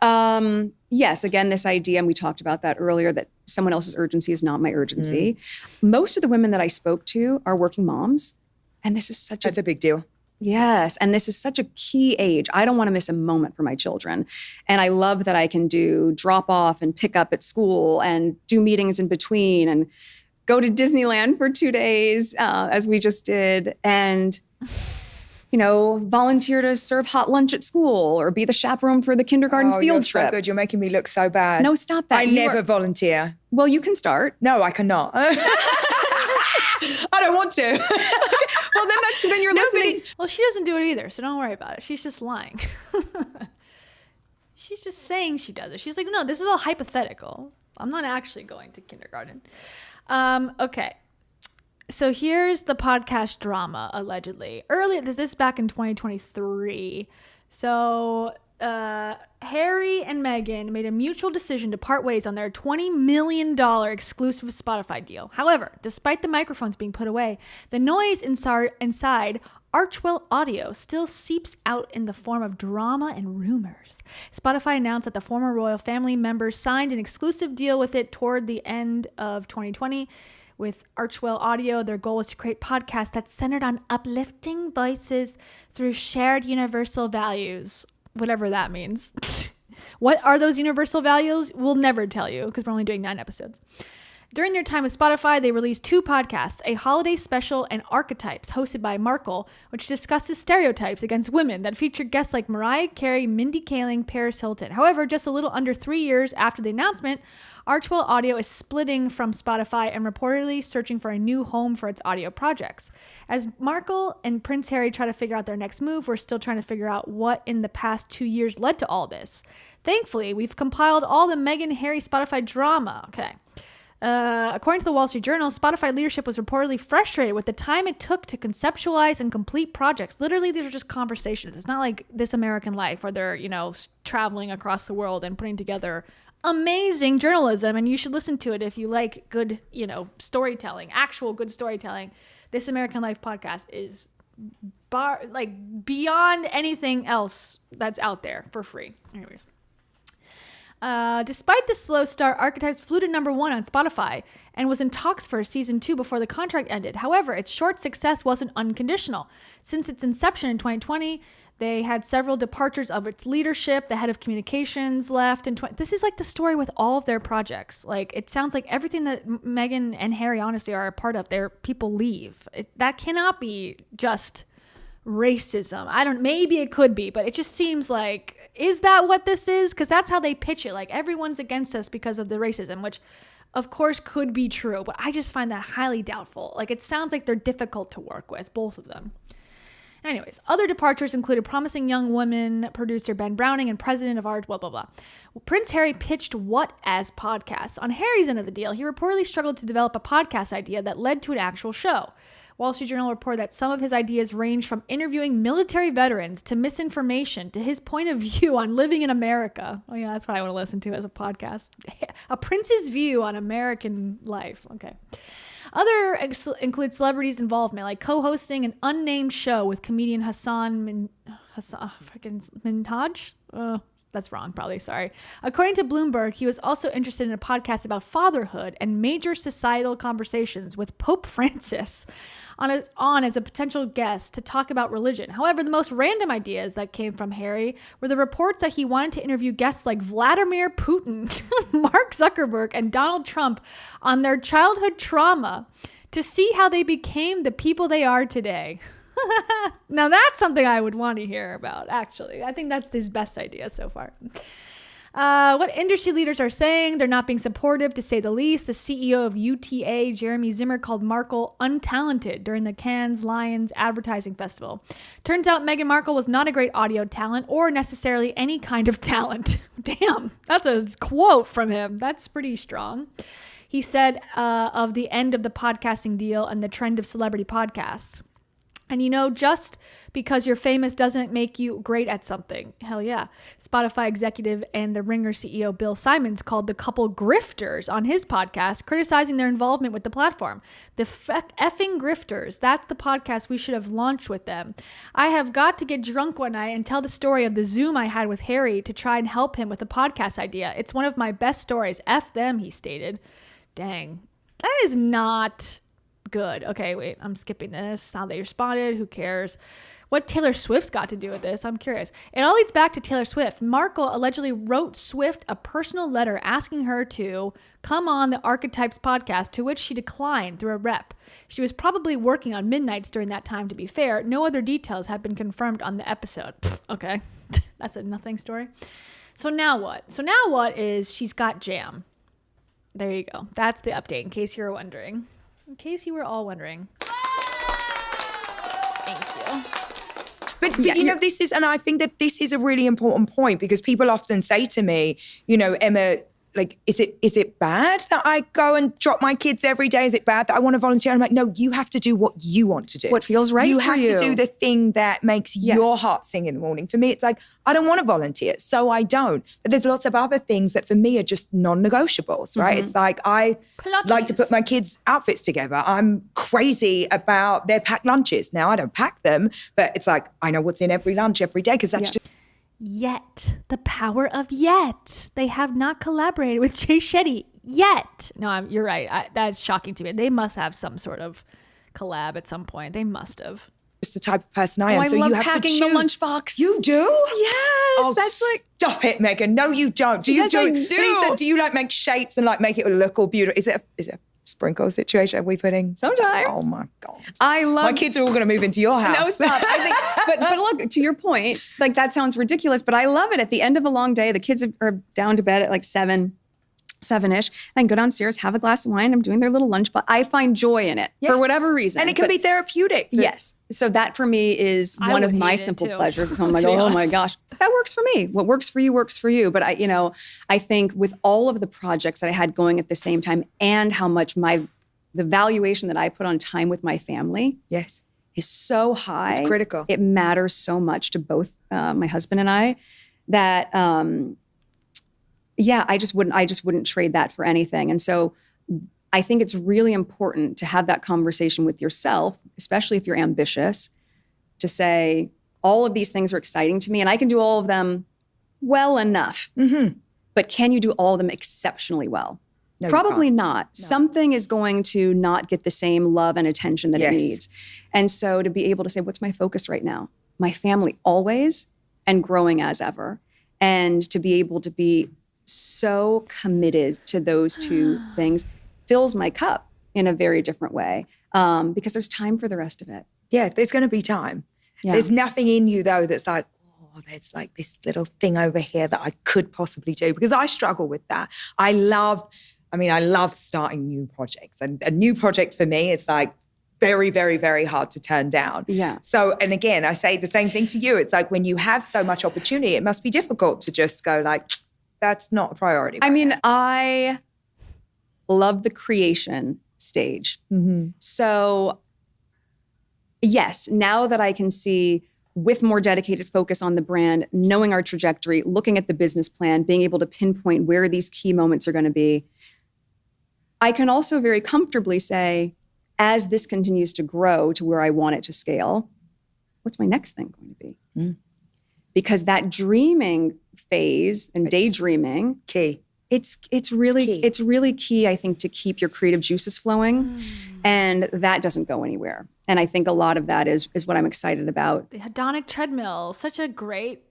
Yes, again, this idea, and we talked about that earlier, that someone else's urgency is not my urgency. Most of the women that I spoke to are working moms, and this is That's a big deal. Yes, and this is such a key age. I don't want to miss a moment for my children. And I love that I can do drop off and pick up at school and do meetings in between and go to Disneyland for 2 days, as we just did, and volunteer to serve hot lunch at school or be the chaperone for the kindergarten field trip. So good. You're making me look so bad. No, stop that. I never volunteer. Well, you can start. No, I cannot. I don't want to. Well, then you're listening. Well, she doesn't do it either, so don't worry about it. She's just lying. She's just saying she does it. She's like, no, this is all hypothetical. I'm not actually going to kindergarten. Okay. So here's the podcast drama, allegedly. Earlier, this is back in 2023. So Harry and Meghan made a mutual decision to part ways on their $20 million exclusive Spotify deal. However, despite the microphones being put away, the noise inside Archwell Audio still seeps out in the form of drama and rumors. Spotify announced that the former royal family members signed an exclusive deal with it toward the end of 2020. With Archwell Audio, their goal is to create podcasts that's centered on uplifting voices through shared universal values, whatever that means. What are those universal values? We'll never tell you because we're only doing 9 episodes. During their time with Spotify, they released 2 podcasts, a holiday special and Archetypes, hosted by Markle, which discusses stereotypes against women that featured guests like Mariah Carey, Mindy Kaling, Paris Hilton. However, just a little under 3 years after the announcement, Archwell Audio is splitting from Spotify and reportedly searching for a new home for its audio projects. As Markle and Prince Harry try to figure out their next move, we're still trying to figure out what in the past 2 years led to all this. Thankfully, we've compiled all the Meghan Harry Spotify drama. Okay. According to the Wall Street Journal, Spotify leadership was reportedly frustrated with the time it took to conceptualize and complete projects. Literally, these are just conversations. It's not like This American Life where they're, traveling across the world and putting together amazing journalism. And you should listen to it if you like good, storytelling, actual good storytelling. This American Life podcast is beyond anything else that's out there for free. Anyways. Despite the slow start, Archetypes flew to #1 on Spotify and was in talks for a season 2 before the contract ended. However, its short success wasn't unconditional. Since its inception in 2020, they had several departures of its leadership. The head of communications left. This is like the story with all of their projects. Like, it sounds like everything that Meghan and Harry honestly are a part of, their people leave. That cannot be just racism. Maybe it could be, but it just seems like, is that what this is? Because that's how they pitch it. Like, everyone's against us because of the racism, which of course could be true, but I just find that highly doubtful. Like, it sounds like they're difficult to work with, both of them. Anyways, other departures included promising young woman producer Ben Browning and president of Art, blah, blah, blah. Prince Harry pitched What as podcasts. On Harry's end of the deal, he reportedly struggled to develop a podcast idea that led to an actual show. Wall Street Journal reported that some of his ideas range from interviewing military veterans to misinformation to his point of view on living in America. Oh yeah, that's what I want to listen to as a podcast. A prince's view on American life. Okay. Other include celebrities' involvement, like co-hosting an unnamed show with comedian Hassan Minhaj. That's wrong, probably. Sorry. According to Bloomberg, he was also interested in a podcast about fatherhood and major societal conversations with Pope Francis on as a potential guest to talk about religion. However, the most random ideas that came from Harry were the reports that he wanted to interview guests like Vladimir Putin, Mark Zuckerberg, and Donald Trump on their childhood trauma to see how they became the people they are today. Now that's something I would want to hear about, actually. I think that's his best idea so far. What industry leaders are saying, they're not being supportive, to say the least. The CEO of UTA, Jeremy Zimmer, called Markle untalented during the Cannes Lions Advertising Festival. Turns out Meghan Markle was not a great audio talent or necessarily any kind of talent. Damn, that's a quote from him. That's pretty strong. He said of the end of the podcasting deal and the trend of celebrity podcasts. And you know, just because you're famous doesn't make you great at something. Hell yeah. Spotify executive and The Ringer CEO Bill Simons called the couple grifters on his podcast, criticizing their involvement with the platform. The effing grifters. That's the podcast we should have launched with them. I have got to get drunk one night and tell the story of the Zoom I had with Harry to try and help him with a podcast idea. It's one of my best stories. F them, he stated. Dang. That is not good. Okay, wait, I'm skipping this. How they responded, who cares? What Taylor Swift's got to do with this? I'm curious. It all leads back to Taylor Swift. Markle allegedly wrote Swift a personal letter asking her to come on the Archetypes podcast, to which she declined through a rep. She was probably working on midnights during that time, to be fair. No other details have been confirmed on the episode. Okay, that's a nothing story. So now what? So now what is she's got jam. There you go. That's the update, in case you were wondering. In case you were all wondering. Thank you. But you know, this is, and I think that this is a really important point, because people often say to me, you know, Emma, like, is it bad that I go and drop my kids every day? Is it bad that I want to volunteer? I'm like, no, you have to do what you want to do. What feels right for you. You have to do the thing that makes your heart sing in the morning. For me, it's like, I don't want to volunteer, so I don't. But there's lots of other things that for me are just non-negotiables, right? It's like, I like to put my kids' outfits together. I'm crazy about their packed lunches. Now, I don't pack them, but it's like, I know what's in every lunch every day, because that's just... Yet. The power of yet. They have not collaborated with Jay Shetty yet. No, you're right. That's shocking to me. They must have some sort of collab at some point. They must have. It's the type of person I am. I so love you have packing to the choose. lunchbox. You do? Yes. Oh, that's like... Stop it, Meghan. No, you don't. Do you Yes, do I it? do. Lisa, do you like make shapes and like make it look all beautiful? Is it a sprinkle situation? Are we putting? Sometimes. Oh my God. I love... My kids are all going to move into your house. No, stop. I think, but look, to your point, like that sounds ridiculous, but I love it. At the end of a long day, the kids are down to bed at like 7-ish. I can go downstairs, have a glass of wine. I'm doing their little lunch, but I find joy in it for whatever reason. And it can be therapeutic. Yes. So that for me is one of my simple pleasures. So I'm like, oh my gosh, that works for me. What works for you works for you. But I think with all of the projects that I had going at the same time, and how much the valuation that I put on time with my family is so high. It's critical. It matters so much to both my husband and I that, I just wouldn't trade that for anything. And so I think it's really important to have that conversation with yourself, especially if you're ambitious, to say, all of these things are exciting to me and I can do all of them well enough. Mm-hmm. But can you do all of them exceptionally well? No, probably not. No. Something is going to not get the same love and attention that it needs. And so to be able to say, what's my focus right now? My family always, and growing as ever. And to be able to be so committed to those two things fills my cup in a very different way, because there's time for the rest of it. Yeah, there's going to be time. Yeah. There's nothing in you, though, that's like, there's like this little thing over here that I could possibly do, because I struggle with that. I love starting new projects, and a new project for me, it's like very, very, very hard to turn down. Yeah. So, and again, I say the same thing to you. It's like when you have so much opportunity, it must be difficult to just go like, that's not a priority. I mean, I love the creation stage. Mm-hmm. So yes, now that I can see with more dedicated focus on the brand, knowing our trajectory, looking at the business plan, being able to pinpoint where these key moments are going to be, I can also very comfortably say, as this continues to grow to where I want it to scale, what's my next thing going to be? Mm. Because that dreaming phase and daydreaming, key. It's really key, I think, to keep your creative juices flowing. And that doesn't go anywhere. And I think a lot of that is what I'm excited about. The hedonic treadmill, such a great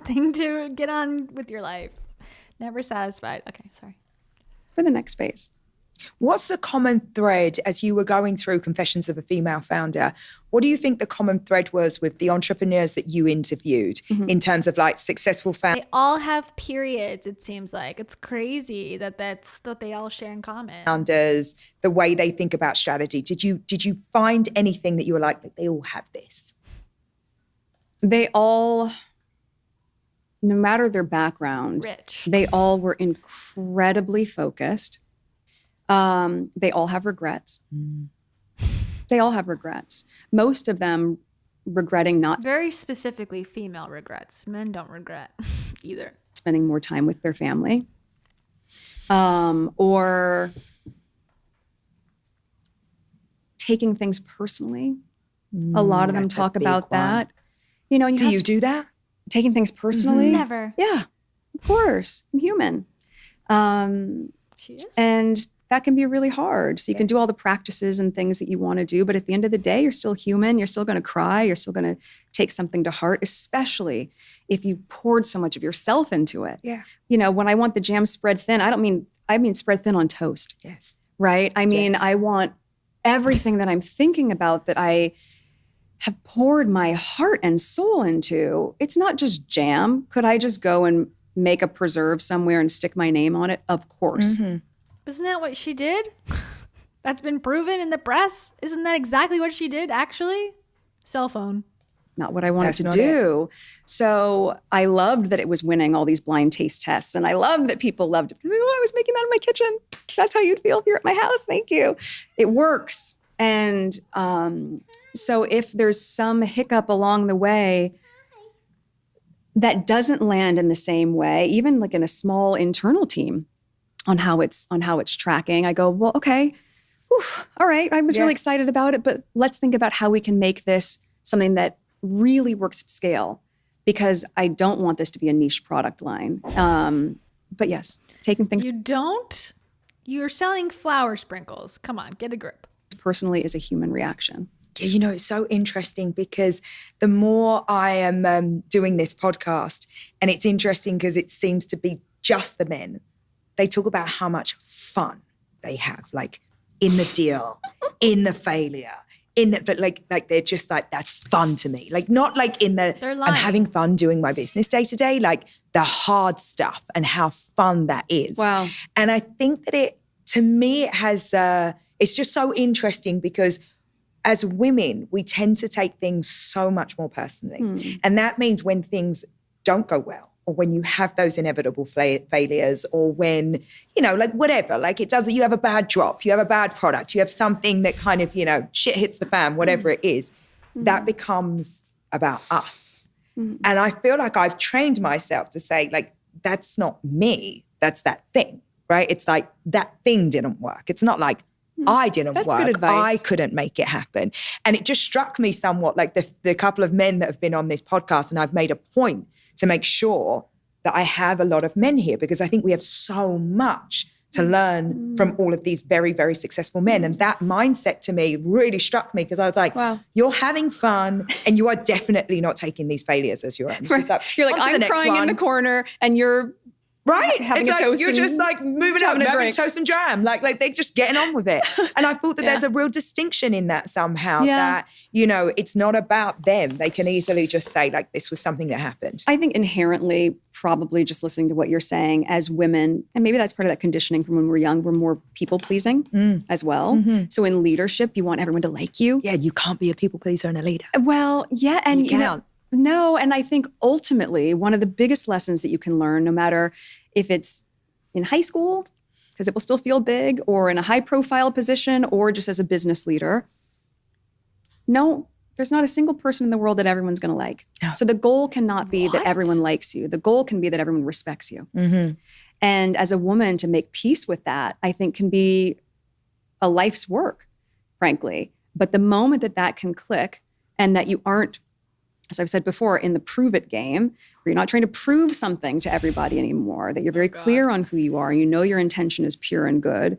thing to get on with your life. Never satisfied. Okay, sorry. For the next phase. What's the common thread as you were going through Confessions of a Female Founder? What do you think the common thread was with the entrepreneurs that you interviewed in terms of like successful They all have periods, it seems like. It's crazy that's what they all share in common. founders, the way they think about strategy? Did you find anything that you were like they all have this? They all, no matter their background, they all were incredibly focused. They all have regrets. They all have regrets. Most of them regretting not Very specifically female regrets. Men don't regret either. spending more time with their family. Or taking things personally. A lot of them That's a talk big about one. that. You know, Do you do that? taking things personally? Never. Yeah, of course. I'm human. She is. And that can be really hard. So you can do all the practices and things that you want to do, but at the end of the day, you're still human. You're still going to cry. You're still going to take something to heart, especially if you've poured so much of yourself into it. Yeah. You know, when I want the jam spread thin, I mean spread thin on toast. Yes. Right? I mean, Yes. I want everything that I'm thinking about that I have poured my heart and soul into. It's not just jam. Could I just go and make a preserve somewhere and stick my name on it? Of course. Isn't that what she did? That's been proven in the press. Isn't that exactly what she did, actually? Cell phone. Not what I wanted That's to not do. So I loved that it was winning all these blind taste tests. And I loved that people loved it. Oh, I was making that in my kitchen. That's how you'd feel if you're at my house. Thank you. It works. And so if there's some hiccup along the way that doesn't land in the same way, even like in a small internal team on how it's tracking, I go, well, okay, whew, all right. I was really excited about it, but let's think about how we can make this something that really works at scale, because I don't want this to be a niche product line. But yes, taking things You don't? You're selling flower sprinkles. Come on, get a grip. personally is a human reaction. Yeah, you know, it's so interesting because the more I am doing this podcast, and it's interesting because it seems to be just the men, they talk about how much fun they have, like in the deal, in the failure, but like they're just like, that's fun to me. Like not like in the, They're lying. I'm having fun doing my business day to day, like the hard stuff and how fun that is. Wow. And I think that to me, it has, it's just so interesting because as women, we tend to take things so much more personally. And that means when things don't go well, or when you have those inevitable failures, or when, you know, like whatever, like it doesn't, you have a bad drop, you have a bad product, you have something that kind of, you know, shit hits the fan, whatever it is, that becomes about us. And I feel like I've trained myself to say, like, that's not me, that's that thing, right? It's like that thing didn't work. It's not like I didn't That's work. good advice. I couldn't make it happen. And it just struck me somewhat, like the couple of men that have been on this podcast, and I've made a point to make sure that I have a lot of men here because I think we have so much to learn from all of these very, very successful men. And that mindset to me really struck me because I was like, Wow. You're having fun and you are definitely not taking these failures as your own. It's just like, You're like, on to the I'm next crying in one. the corner and you're Right. having It's a like toast you're and just like moving up, having a having drink. toast and jam. Like they're just getting on with it. And I thought that there's a real distinction in that somehow that, you know, it's not about them. They can easily just say like, this was something that happened. I think inherently, probably just listening to what you're saying, as women, and maybe that's part of that conditioning from when we're young, we're more people pleasing as well. So in leadership, you want everyone to like you. Yeah, you can't be a people pleaser and a leader. Well, yeah, and You can't. No, and I think ultimately one of the biggest lessons that you can learn, no matter if it's in high school, because it will still feel big, or in a high profile position, or just as a business leader, no, there's not a single person in the world that everyone's going to like. So the goal cannot be that everyone likes you. The goal can be that everyone respects you. And as a woman, to make peace with that, I think can be a life's work, frankly. But the moment that that can click and that you aren't, as I've said before, in the prove it game, where you're not trying to prove something to everybody anymore, that you're very clear on who you are, and you know your intention is pure and good,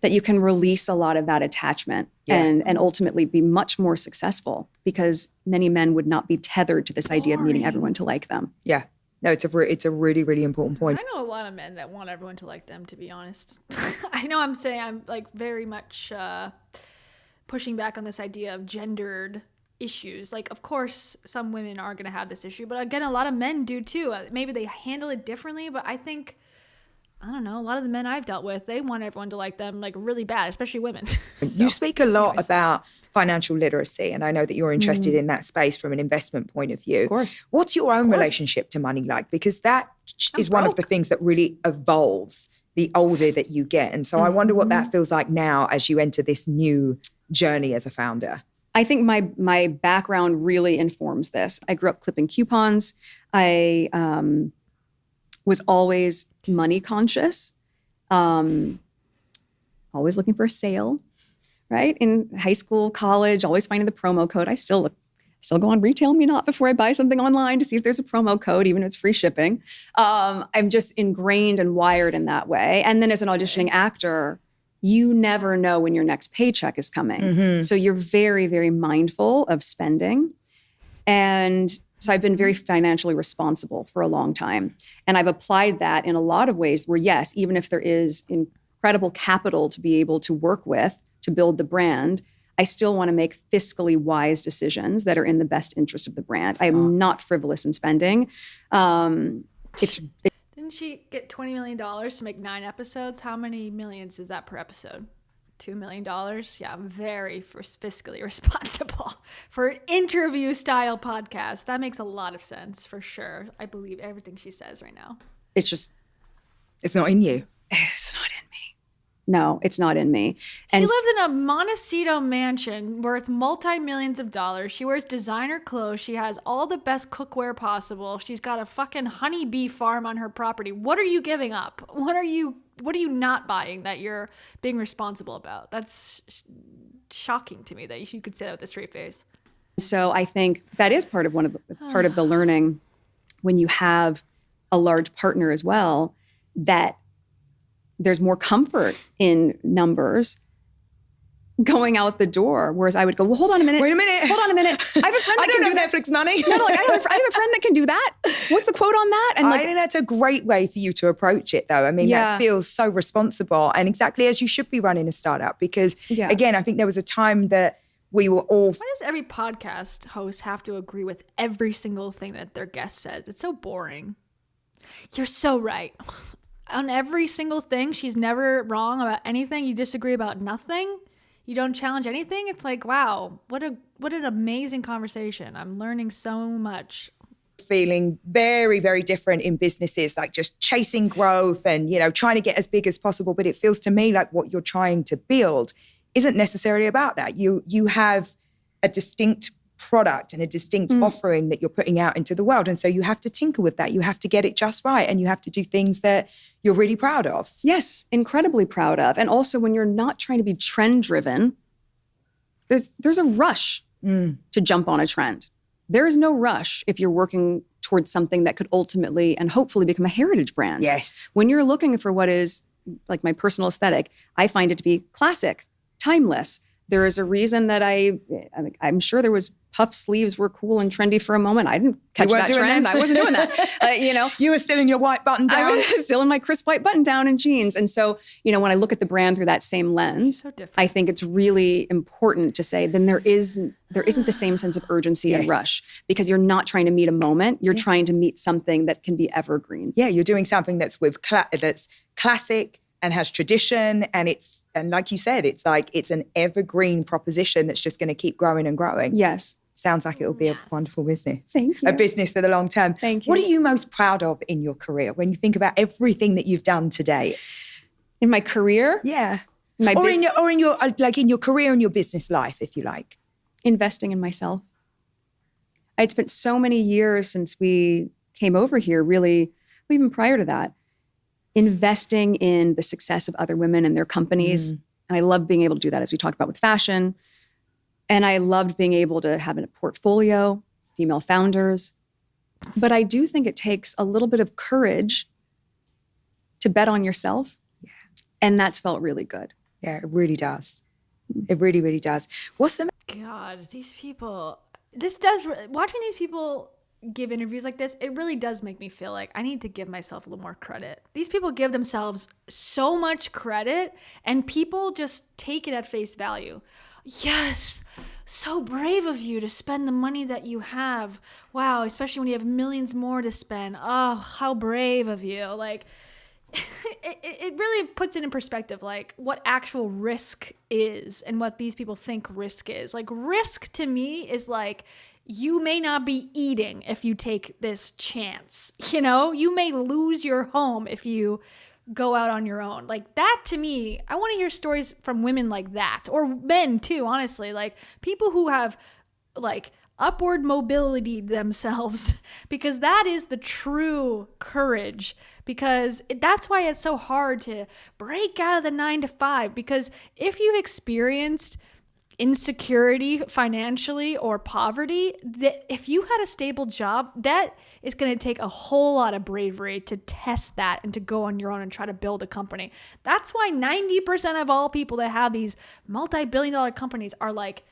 that you can release a lot of that attachment and ultimately be much more successful, because many men would not be tethered to this idea of needing everyone to like them. Yeah. No, it's a really, really important point. I know a lot of men that want everyone to like them, to be honest. I know I'm saying I'm like very much pushing back on this idea of gendered issues. Like, of course, some women are going to have this issue, but again, a lot of men do too. Maybe they handle it differently, but I think, I don't know, a lot of the men I've dealt with, they want everyone to like them like really bad, especially women. You speak a lot about financial literacy, and I know that you're interested in that space from an investment point of view. Of course. What's your own relationship to money like? Because that is one of the things that really evolves the older that you get. And so I wonder what that feels like now as you enter this new journey as a founder? I think my background really informs this. I grew up clipping coupons. I was always money conscious, always looking for a sale, right? In high school, college, always finding the promo code. I still go on Retail Me Not before I buy something online to see if there's a promo code, even if it's free shipping. I'm just ingrained and wired in that way. And then as an auditioning actor, you never know when your next paycheck is coming. So you're very, very mindful of spending. And so I've been very financially responsible for a long time. And I've applied that in a lot of ways where, yes, even if there is incredible capital to be able to work with to build the brand, I still want to make fiscally wise decisions that are in the best interest of the brand. I am not frivolous in spending. Didn't she get $20 million to make 9 episodes? How many millions is that per episode? $2 million? Yeah, very fiscally responsible for an interview style podcast. That makes a lot of sense for sure. I believe everything she says right now. It's not in you. It's not in me. No, it's not in me. And she lives in a Montecito mansion worth multi-millions of dollars. She wears designer clothes. She has all the best cookware possible. She's got a fucking honeybee farm on her property. What are you giving up? What are you not buying that you're being responsible about? That's shocking to me that you could say that with a straight face. So I think that is part of the learning when you have a large partner as well, that there's more comfort in numbers going out the door. Whereas I would go, well, hold on a minute. Wait a minute. Hold on a minute. I have a friend that can do Netflix money. No, like, I have a friend that can do that. What's the quote on that? And I think that's a great way for you to approach it, though. I mean, that feels so responsible and exactly as you should be running a startup. Because again, I think there was a time that we were all... Why does every podcast host have to agree with every single thing that their guest says? It's so boring. You're so right. On every single thing, she's never wrong about anything. You disagree about nothing. You don't challenge anything. It's like, wow, what an amazing conversation. I'm learning so much. Feeling very, very different in businesses, like just chasing growth and, trying to get as big as possible. But it feels to me like what you're trying to build isn't necessarily about that. You have a distinct product and a distinct offering that you're putting out into the world. And so you have to tinker with that. You have to get it just right. And you have to do things that you're really proud of. Yes, incredibly proud of. And also when you're not trying to be trend driven, there's a rush to jump on a trend. There is no rush if you're working towards something that could ultimately and hopefully become a heritage brand. Yes. When you're looking for what is like my personal aesthetic, I find it to be classic, timeless. There is a reason that I'm sure there was puff sleeves were cool and trendy for a moment. I didn't catch that trend. I wasn't doing that. You were still in your white button down. I was still in my crisp white button down and jeans. And so, when I look at the brand through that same lens, I think it's really important to say, then there isn't the same sense of urgency and rush because you're not trying to meet a moment. You're trying to meet something that can be evergreen. Yeah, you're doing something that's that's classic and has tradition, and like you said, it's an evergreen proposition that's just going to keep growing and growing. Yes. Sounds like it will be a wonderful business. Thank you. A business for the long term. Thank you. What are you most proud of in your career when you think about everything that you've done today? In my career? Yeah. In your career and your business life, if you like. Investing in myself. I'd spent so many years since we came over here, really, even prior to that, investing in the success of other women and their companies. And I love being able to do that, as we talked about with fashion. And I loved being able to have a portfolio, female founders. But I do think it takes a little bit of courage to bet on yourself. Yeah. And that's felt really good. Yeah, it really does. It really, really does. God, these people, watching these people give interviews like this, it really does make me feel like I need to give myself a little more credit. These people give themselves so much credit and people just take it at face value. Yes, so brave of you to spend the money that you have. Wow, especially when you have millions more to spend. Oh, how brave of you. Like, it really puts it in perspective, like what actual risk is and what these people think risk is. Like, risk to me is like, you may not be eating if you take this chance. You may lose your home if you go out on your own. Like that to me, I want to hear stories from women like that, or men too, honestly, like people who have like upward mobility themselves, because that is the true courage, because that's why it's so hard to break out of the 9 to 5, because if you've experienced insecurity financially or poverty, that if you had a stable job, that is going to take a whole lot of bravery to test that and to go on your own and try to build a company. That's why 90% of all people that have these multi-billion-dollar companies are like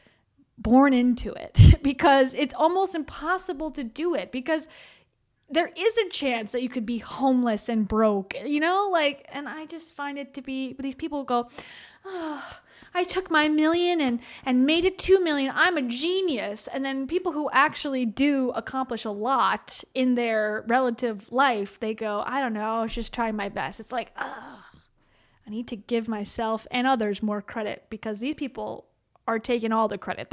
born into it, because it's almost impossible to do it, because there is a chance that you could be homeless and broke, you know, like, and I just find it to be, these people go, oh, I took my $1 million and made it 2 million. I'm a genius. And then people who actually do accomplish a lot in their relative life, they go, I don't know, I was just trying my best. It's like, I need to give myself and others more credit, because these people are taking all the credit.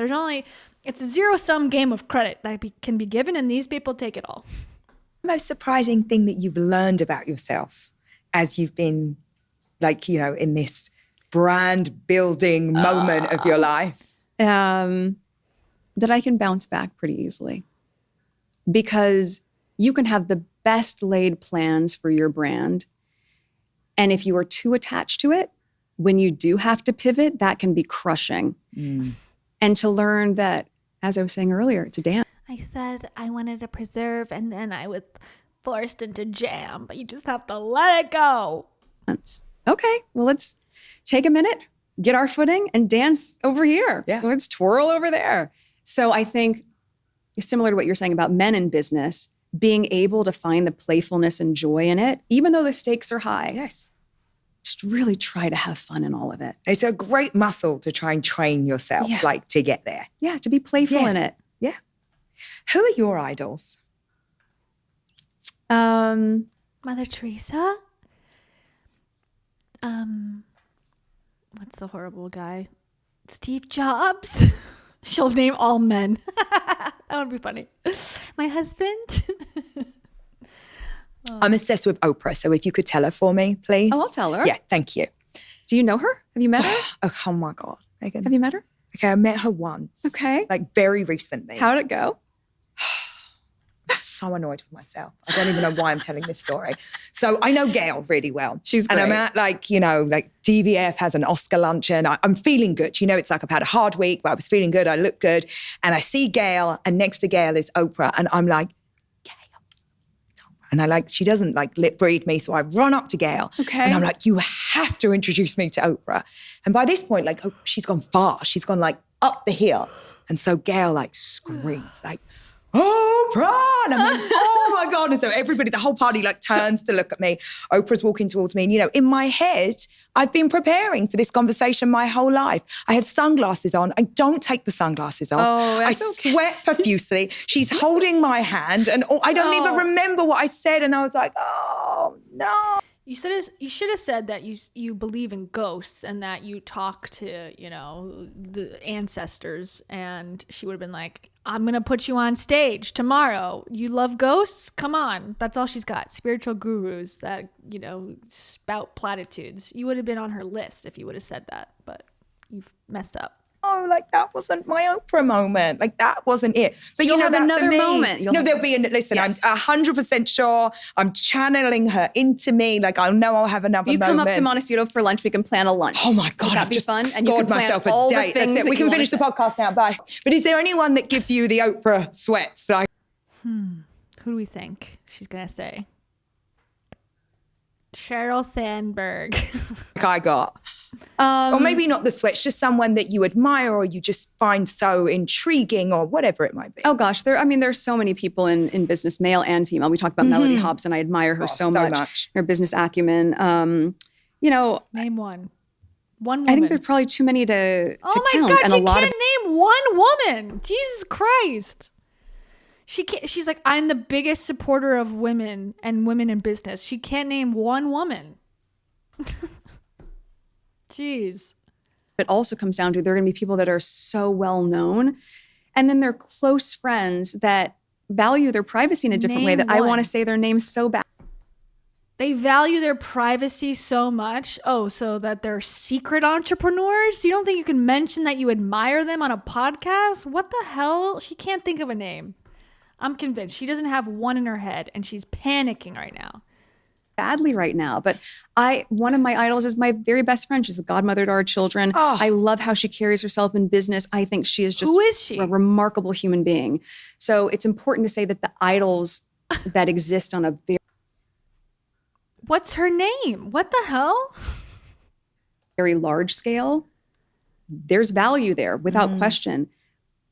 It's a zero-sum game of credit that can be given, and these people take it all. The most surprising thing that you've learned about yourself as you've been, like, you know, in this brand building moment of your life? That I can bounce back pretty easily, because you can have the best laid plans for your brand, and if you are too attached to it, when you do have to pivot, that can be crushing. And to learn that, as I was saying earlier, it's a dance. I said I wanted a preserve, and then I was forced into jam, but you just have to let it go. Okay, well, let's take a minute, get our footing, and dance over here. Yeah. Let's twirl over there. So I think, similar to what you're saying about men in business, being able to find the playfulness and joy in it, even though the stakes are high. Yes. Just really try to have fun in all of it. It's a great muscle to try and train yourself, like, to get there. Yeah, to be playful in it. Yeah. Who are your idols? Mother Teresa. What's the horrible guy? Steve Jobs. She'll name all men. That would be funny. My husband. I'm obsessed with Oprah, so if you could tell her for me, please. Oh, I'll tell her. Yeah, thank you. Do you know her? Have you met her? Oh my God, Meghan. Have you met her? Okay, I met her once. Okay. Like very recently. How'd it go? I'm so annoyed with myself. I don't even know why I'm telling this story. So I know Gail really well. She's great. And I'm at like, you know, like DVF has an Oscar luncheon. I'm feeling good. You know, it's like I've had a hard week, but I was feeling good. I look good. And I see Gail, and next to Gail is Oprah. And I'm like, and I like, she doesn't like lip read me. So I run up to Gail. Okay. And I'm like, you have to introduce me to Oprah. And by this point, like, she's gone far. She's gone like up the hill. And so Gail like screams like, Oprah! And I'm like, oh my God. And so everybody, the whole party like turns to look at me. Oprah's walking towards me. And, you know, in my head, I've been preparing for this conversation my whole life. I have sunglasses on. I don't take the sunglasses off. Oh, I that's okay. sweat profusely. She's holding my hand, and I don't even remember what I said. And I was like, oh no. You should have said that you believe in ghosts and that you talk to, you know, the ancestors, and she would have been like, I'm going to put you on stage tomorrow. You love ghosts? Come on. That's all she's got. Spiritual gurus that, you know, spout platitudes. You would have been on her list if you would have said that, but you've messed up. Oh, like that wasn't my Oprah moment. Like that wasn't it. But So you you'll know, have that another for me, moment. You'll No, have- there'll be, listen, Yes. I'm 100% sure. I'm channeling her into me. Like I know I'll have another You moment. come up to Montecito for lunch, we can plan a lunch. Oh my God, Would that I've be just fun? And you scored can plan myself a all the date. That's things it. that We you can wanna finish the say. podcast now. Bye. But is there anyone that gives you the Oprah sweats? Like, Who do we think she's going to say? Sheryl Sandberg. I got. Or maybe not the sweats, just someone that you admire or you just find so intriguing or whatever it might be. Oh gosh, there's so many people in business, male and female. We talked about Melody Hobson. I admire her so much. Her business acumen. You know, Name one. One woman. I think there's probably too many to Oh my count. God, and she a lot can't name one woman. Jesus Christ. She's like, I'm the biggest supporter of women and women in business. She can't name one woman. Jeez. It also comes down to there are going to be people that are so well known, and then they're close friends that value their privacy in a different way Name that I one. want to say their names so bad. They value their privacy so much. Oh, so that they're secret entrepreneurs? You don't think you can mention that you admire them on a podcast? What the hell? She can't think of a name. I'm convinced she doesn't have one in her head, and she's panicking right now. Badly right now. But one of my idols is my very best friend. She's the godmother to our children. Oh. I love how she carries herself in business. I think she is just Who is she? a remarkable human being. So it's important to say that the idols that exist on a What's her name? What the hell? very large scale, there's value there without question.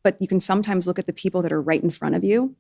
But you can sometimes look at the people that are right in front of you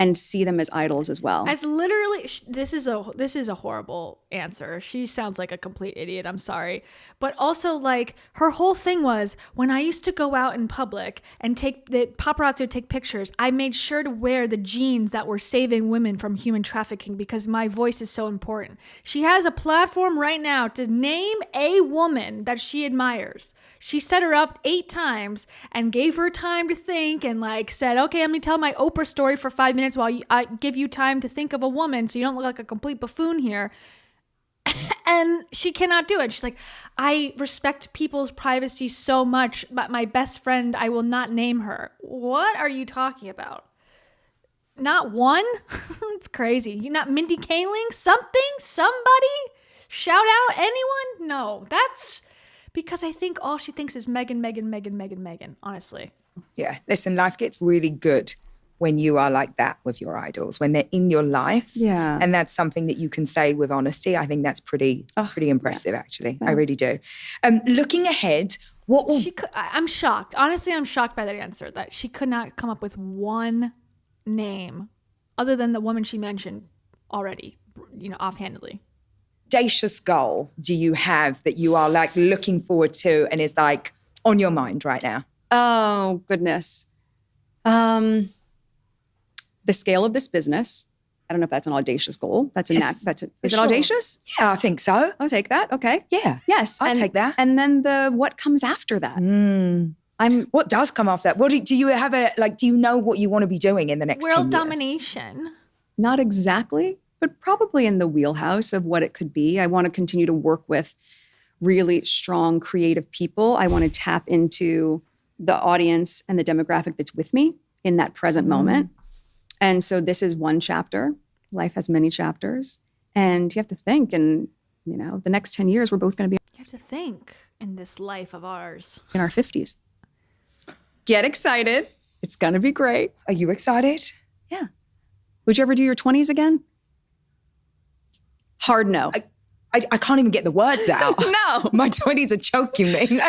and see them as idols as well. As literally, this is a horrible answer. She sounds like a complete idiot. I'm sorry. But also, like, her whole thing was, when I used to go out in public and the paparazzi would take pictures, I made sure to wear the jeans that were saving women from human trafficking because my voice is so important. She has a platform right now to name a woman that she admires. She set her up 8 times and gave her time to think and like said, okay, let me tell my Oprah story for 5 minutes while I give you time to think of a woman so you don't look like a complete buffoon here. And she cannot do it. She's like, I respect people's privacy so much, but my best friend, I will not name her. What are you talking about? Not one? It's crazy. You not Mindy Kaling? Something? Somebody? Shout out anyone? No, that's because I think all she thinks is Meghan, honestly. Yeah, listen, life gets really good when you are like that with your idols, when they're in your life. Yeah. And that's something that you can say with honesty. I think that's pretty impressive, actually. I really do. Looking ahead, what will... I'm shocked. Honestly, I'm shocked by that answer, that she could not come up with one name other than the woman she mentioned already, offhandedly. audacious goal do you have that you are like looking forward to and is like on your mind right now? Oh, goodness. The scale of this business. I don't know if that's an audacious goal. Is it audacious? Yeah, I think so. I'll take that. Okay. Yeah. Yes. I'll take that. And then what comes after that? What does come after that? What do you have do you know what you want to be doing in the next 10 years? World domination. Not exactly, but probably in the wheelhouse of what it could be. I want to continue to work with really strong, creative people. I want to tap into the audience and the demographic that's with me in that present moment. And so this is one chapter. Life has many chapters. And you have to think, and the next 10 years, we're both going to be You have to think in this life of ours. in our 50s. Get excited. It's going to be great. Are you excited? Yeah. Would you ever do your 20s again? Hard no. I can't even get the words out. No. My 20s are choking me.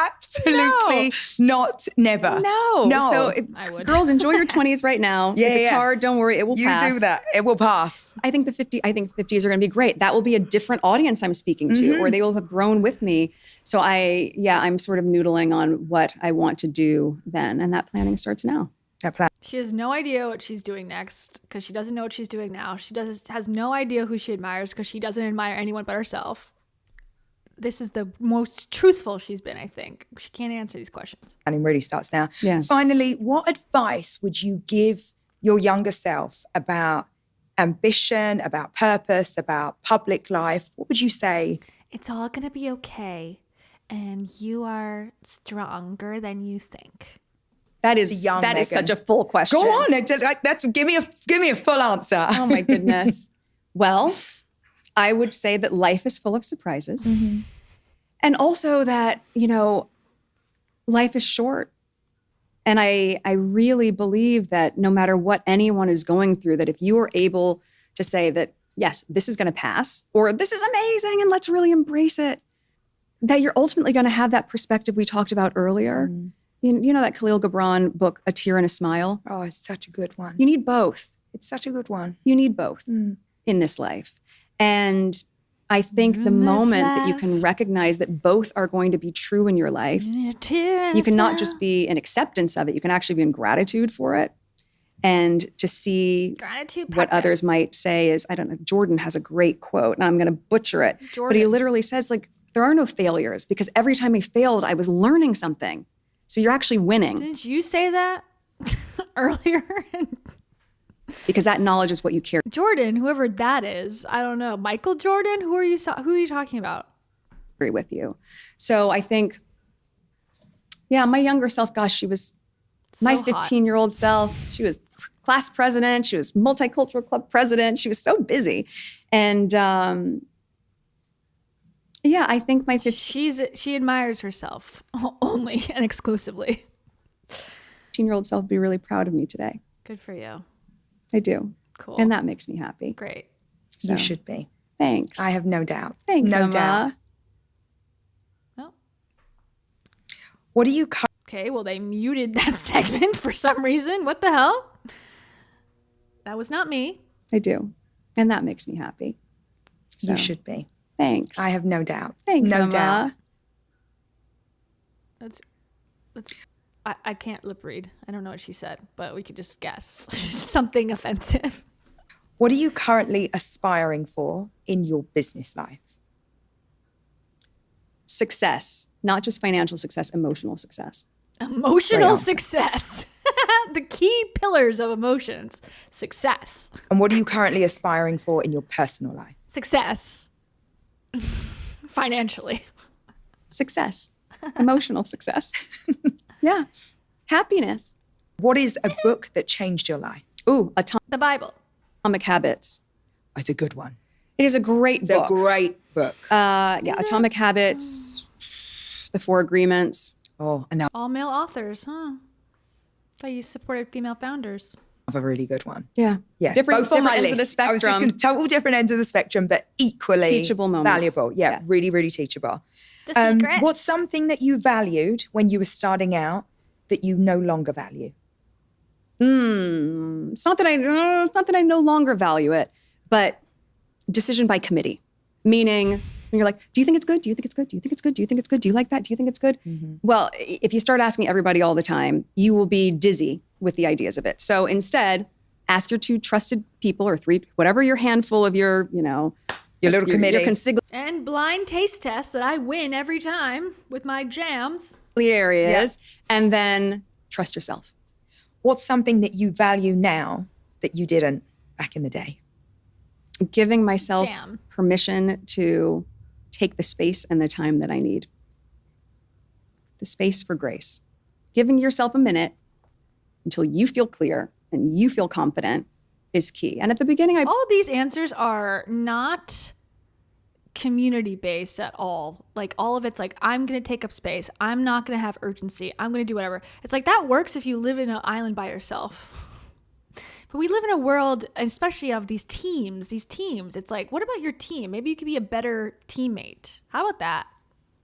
Absolutely not, never. No. So I would. Girls, enjoy your 20s right now. Yeah, if it's yeah. hard, don't worry. It will pass. You do that. It will pass. I think the 50s are going to be great. That will be a different audience I'm speaking to, or they will have grown with me. So I'm sort of noodling on what I want to do then. And that planning starts now. She has no idea what she's doing next because she doesn't know what she's doing now. She has no idea who she admires because she doesn't admire anyone but herself. This is the most truthful she's been, I think. She can't answer these questions. And it really starts now. Yeah. Finally, what advice would you give your younger self about ambition, about purpose, about public life? What would you say? It's all going to be okay. And you are stronger than you think. That is such a full question. Go on. Give me a full answer. Oh my goodness. Well, I would say that life is full of surprises. And also that, life is short. And I really believe that no matter what anyone is going through, that if you are able to say that, yes, this is going to pass, or this is amazing and let's really embrace it, that you're ultimately going to have that perspective we talked about earlier. You know that Khalil Gibran book, A Tear and a Smile? Oh, it's such a good one. You need both. It's such a good one. You need both in this life. And I think the moment that you can recognize that both are going to be true in your life, you can not just be in acceptance of it, you can actually be in gratitude for it. And to see what others might say is, I don't know, Jordan has a great quote, and I'm going to butcher it. But he literally says, there are no failures because every time I failed, I was learning something. So you're actually winning. Didn't you say that earlier? because that knowledge is what you carry Jordan, whoever that is, I don't know. Michael Jordan? Who are you talking about? with you. So I think, yeah, my younger self, gosh, she was my 15-year-old self. She was class president. She was multicultural club president. She was so busy. And yeah, I think my she admires herself only and exclusively. 15-year-old self would be really proud of me today. Good for you. I do. Cool. And that makes me happy. Great. So, You should be. Thanks. I have no doubt. Thanks, no Emma. doubt. Well. What do you Okay, well, they muted that segment for some reason. What the hell? That was not me. I do. And that makes me happy. So, You should be. Thanks. I have no doubt. Thanks, no Emma. doubt. That's I can't lip read. I don't know what she said, but we could just guess. Something offensive. What are you currently aspiring for in your business life? Success, not just financial success, emotional success. Emotional success. The key pillars of emotions. Success. And what are you currently aspiring for in your personal life? Success. Financially. Success. Emotional success. Yeah. Happiness. What is a book that changed your life? Ooh, The Bible. Atomic Habits. It's a good one. It is a great book. It's a great book. Yeah, Atomic Habits, The Four Agreements. Oh, and now All male authors, huh? Thought you supported female founders. I have a really good one. Yeah. Yeah, Different both on my ends of the list. I was just spectrum. going to total different ends of the spectrum, but equally Teachable moments. valuable. Yeah, really, really teachable. The secret. What's something that you valued when you were starting out that you no longer value? It's not that I no longer value it, but decision by committee. Meaning when you're like, do you think it's good? Do you think it's good? Do you think it's good? Do you think it's good? Do you like that? Do you think it's good? Well, if you start asking everybody all the time, you will be dizzy with the ideas of it. So instead, ask your 2 trusted people or 3, whatever your handful of your little committee. Your consigliere And blind taste test that I win every time with my jams. areas, and then trust yourself. What's something that you value now that you didn't back in the day? Giving myself Jam. permission to take the space and the time that I need. The space for grace. Giving yourself a minute until you feel clear and you feel confident is key. And at the beginning, All of these answers are not community based at all. Like all of it's like, I'm going to take up space. I'm not going to have urgency. I'm going to do whatever. It's like that works if you live in an island by yourself. But we live in a world, especially of these teams. It's like, what about your team? Maybe you could be a better teammate. How about that?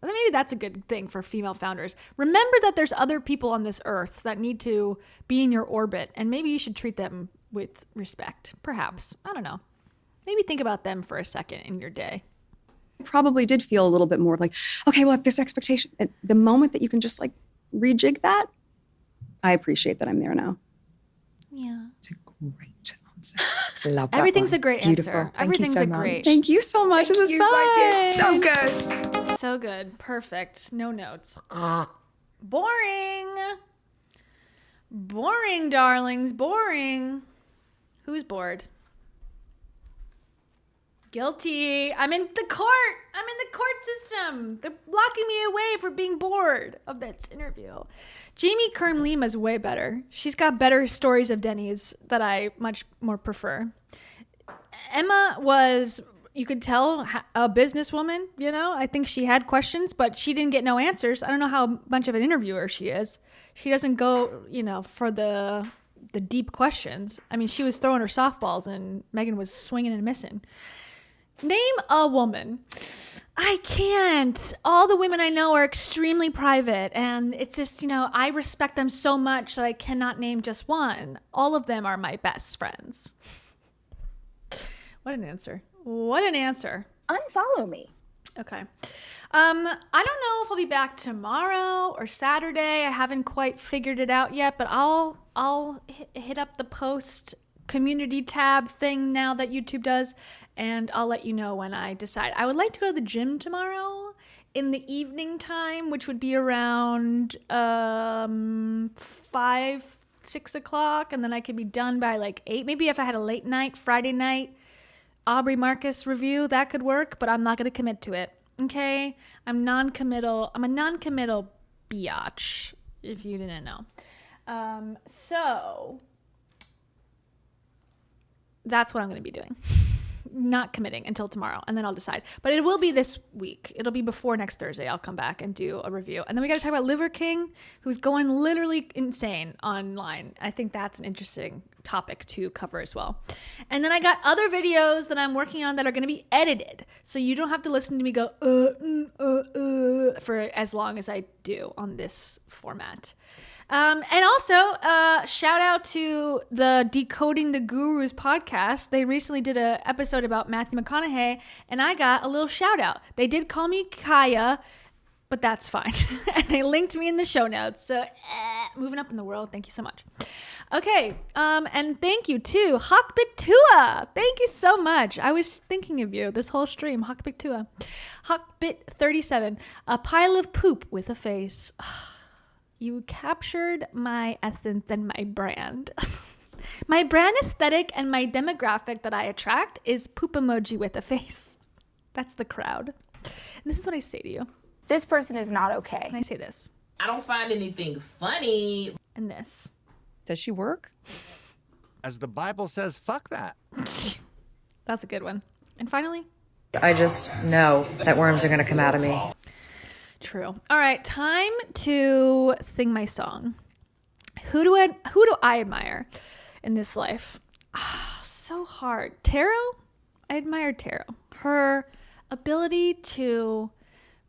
I think maybe that's a good thing for female founders. Remember that there's other people on this earth that need to be in your orbit, and maybe you should treat them with respect. Perhaps. I don't know. Maybe think about them for a second in your day. probably did feel a little bit more like, okay, well, this expectation. And the moment that you can just like rejig that, I appreciate that I'm there now. Yeah. It's a great answer. I love that Everything's one. a great Beautiful. answer. Thank Everything's you so a much. great. Thank you so much. This is you, fun. my dear. So good. So good. Perfect. No notes. Boring. Boring, darlings. Boring. Who's bored? Guilty. I'm in the court. I'm in the court system. They're locking me away for being bored of this interview. Jamie Kern Lima's way better. She's got better stories of Denny's that I much more prefer. Emma was, you could tell, a businesswoman, you know? I think she had questions, but she didn't get no answers. I don't know how much of an interviewer she is. She doesn't go, you know, for the deep questions. I mean, she was throwing her softballs and Meghan was swinging and missing. Name a woman. I can't. All the women I know are extremely private, and it's just, you know, I respect them so much that I cannot name just one. All of them are my best friends. What an answer. What an answer. Unfollow me. Okay. I don't know if I'll be back tomorrow or Saturday. I haven't quite figured it out yet, but I'll hit up the post community tab thing now that YouTube does, and I'll let you know when I decide. I would like to go to the gym tomorrow in the evening time, which would be around 5:30 6 o'clock, and then I could be done by like 8. Maybe if I had a late night, Friday night, Aubrey Marcus review, that could work, but I'm not going to commit to it. Okay? I'm non-committal. I'm a non-committal biatch, if you didn't know. So that's what I'm going to be doing. Not committing until tomorrow, and then I'll decide. But it will be this week. It'll be before next Thursday. I'll come back and do a review. And then we got to talk about Liver King, who's going literally insane online. I think that's an interesting topic to cover as well. And then I got other videos that I'm working on that are going to be edited. So you don't have to listen to me go, for as long as I do on this format. And also, shout out to the Decoding the Gurus podcast. They recently did an episode about Matthew McConaughey, and I got a little shout out. They did call me Kaya, but that's fine. And they linked me in the show notes. So, moving up in the world. Thank you so much. Okay, and thank you to Hawkbit2a. Thank you so much. I was thinking of you this whole stream. Hawkbit2a. Hawkbit37. A pile of poop with a face. You captured my essence and my brand. My brand aesthetic and my demographic that I attract is poop emoji with a face. That's the crowd. And this is what I say to you. This person is not okay. And I say this. I don't find anything funny. And this. Does she work? As the Bible says, fuck that. That's a good one. And finally, I just know that worms are going to come out of me. True. All right, time to sing my song. Who do I admire in this life? So hard. Tarot? I admire Tarot. Her ability to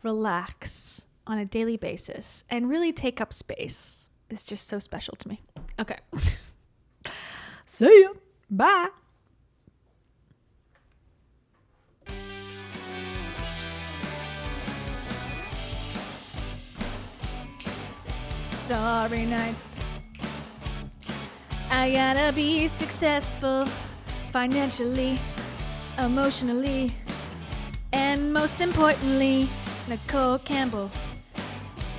relax on a daily basis and really take up space is just so special to me. Okay. See ya. Bye. Starry nights. I gotta be successful financially, emotionally, and most importantly, Nicole Campbell.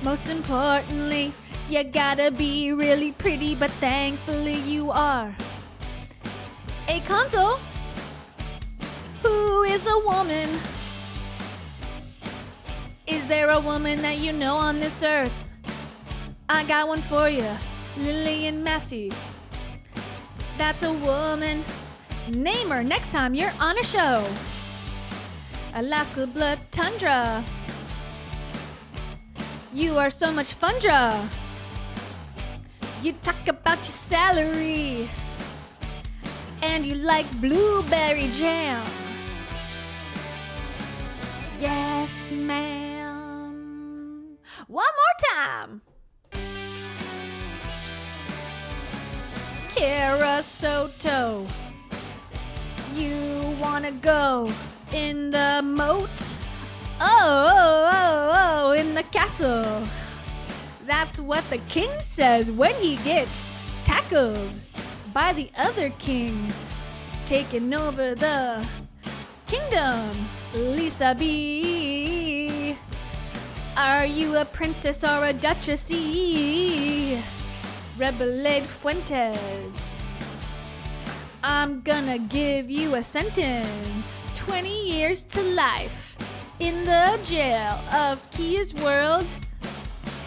Most importantly, you gotta be really pretty, but thankfully you are a console who is a woman. Is there a woman that you know on this earth? I got one for you, Lillian Massey. That's a woman. Name her next time you're on a show. Alaska Blood Tundra. You are so much fundra. You talk about your salary. And you like blueberry jam. Yes, ma'am. One more time. Kara Soto, you wanna go in the moat? Oh, in the castle. That's what the king says when he gets tackled by the other king, taking over the kingdom. Lisa B, are you a princess or a duchessy? Rebelade Fuentes, I'm gonna give you a sentence. 20 years to life in the jail of Kia's World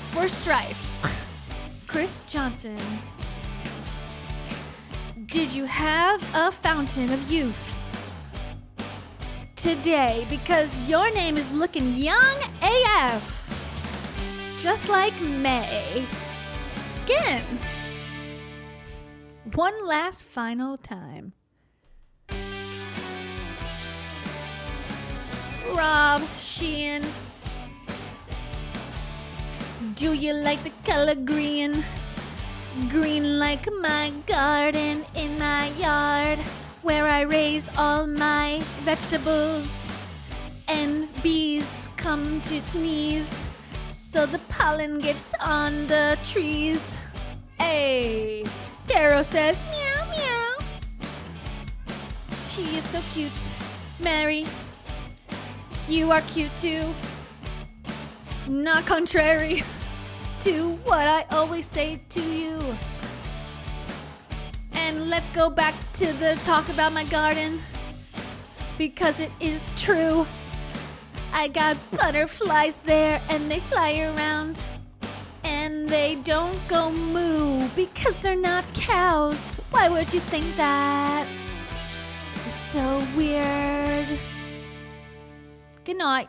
for strife. Chris Johnson, did you have a fountain of youth today? Because your name is looking young AF, just like May. Again. One last final time. Rob Sheehan, do you like the color green? Green like my garden in my yard, where I raise all my vegetables and bees come to sneeze, so the pollen gets on the trees. Hey, Darrow says meow meow. She is so cute. Mary, you are cute too. Not contrary to what I always say to you. And let's go back to the talk about my garden. Because it is true. I got butterflies there and they fly around. And they don't go moo because they're not cows. Why would you think that? You're so weird. Good night.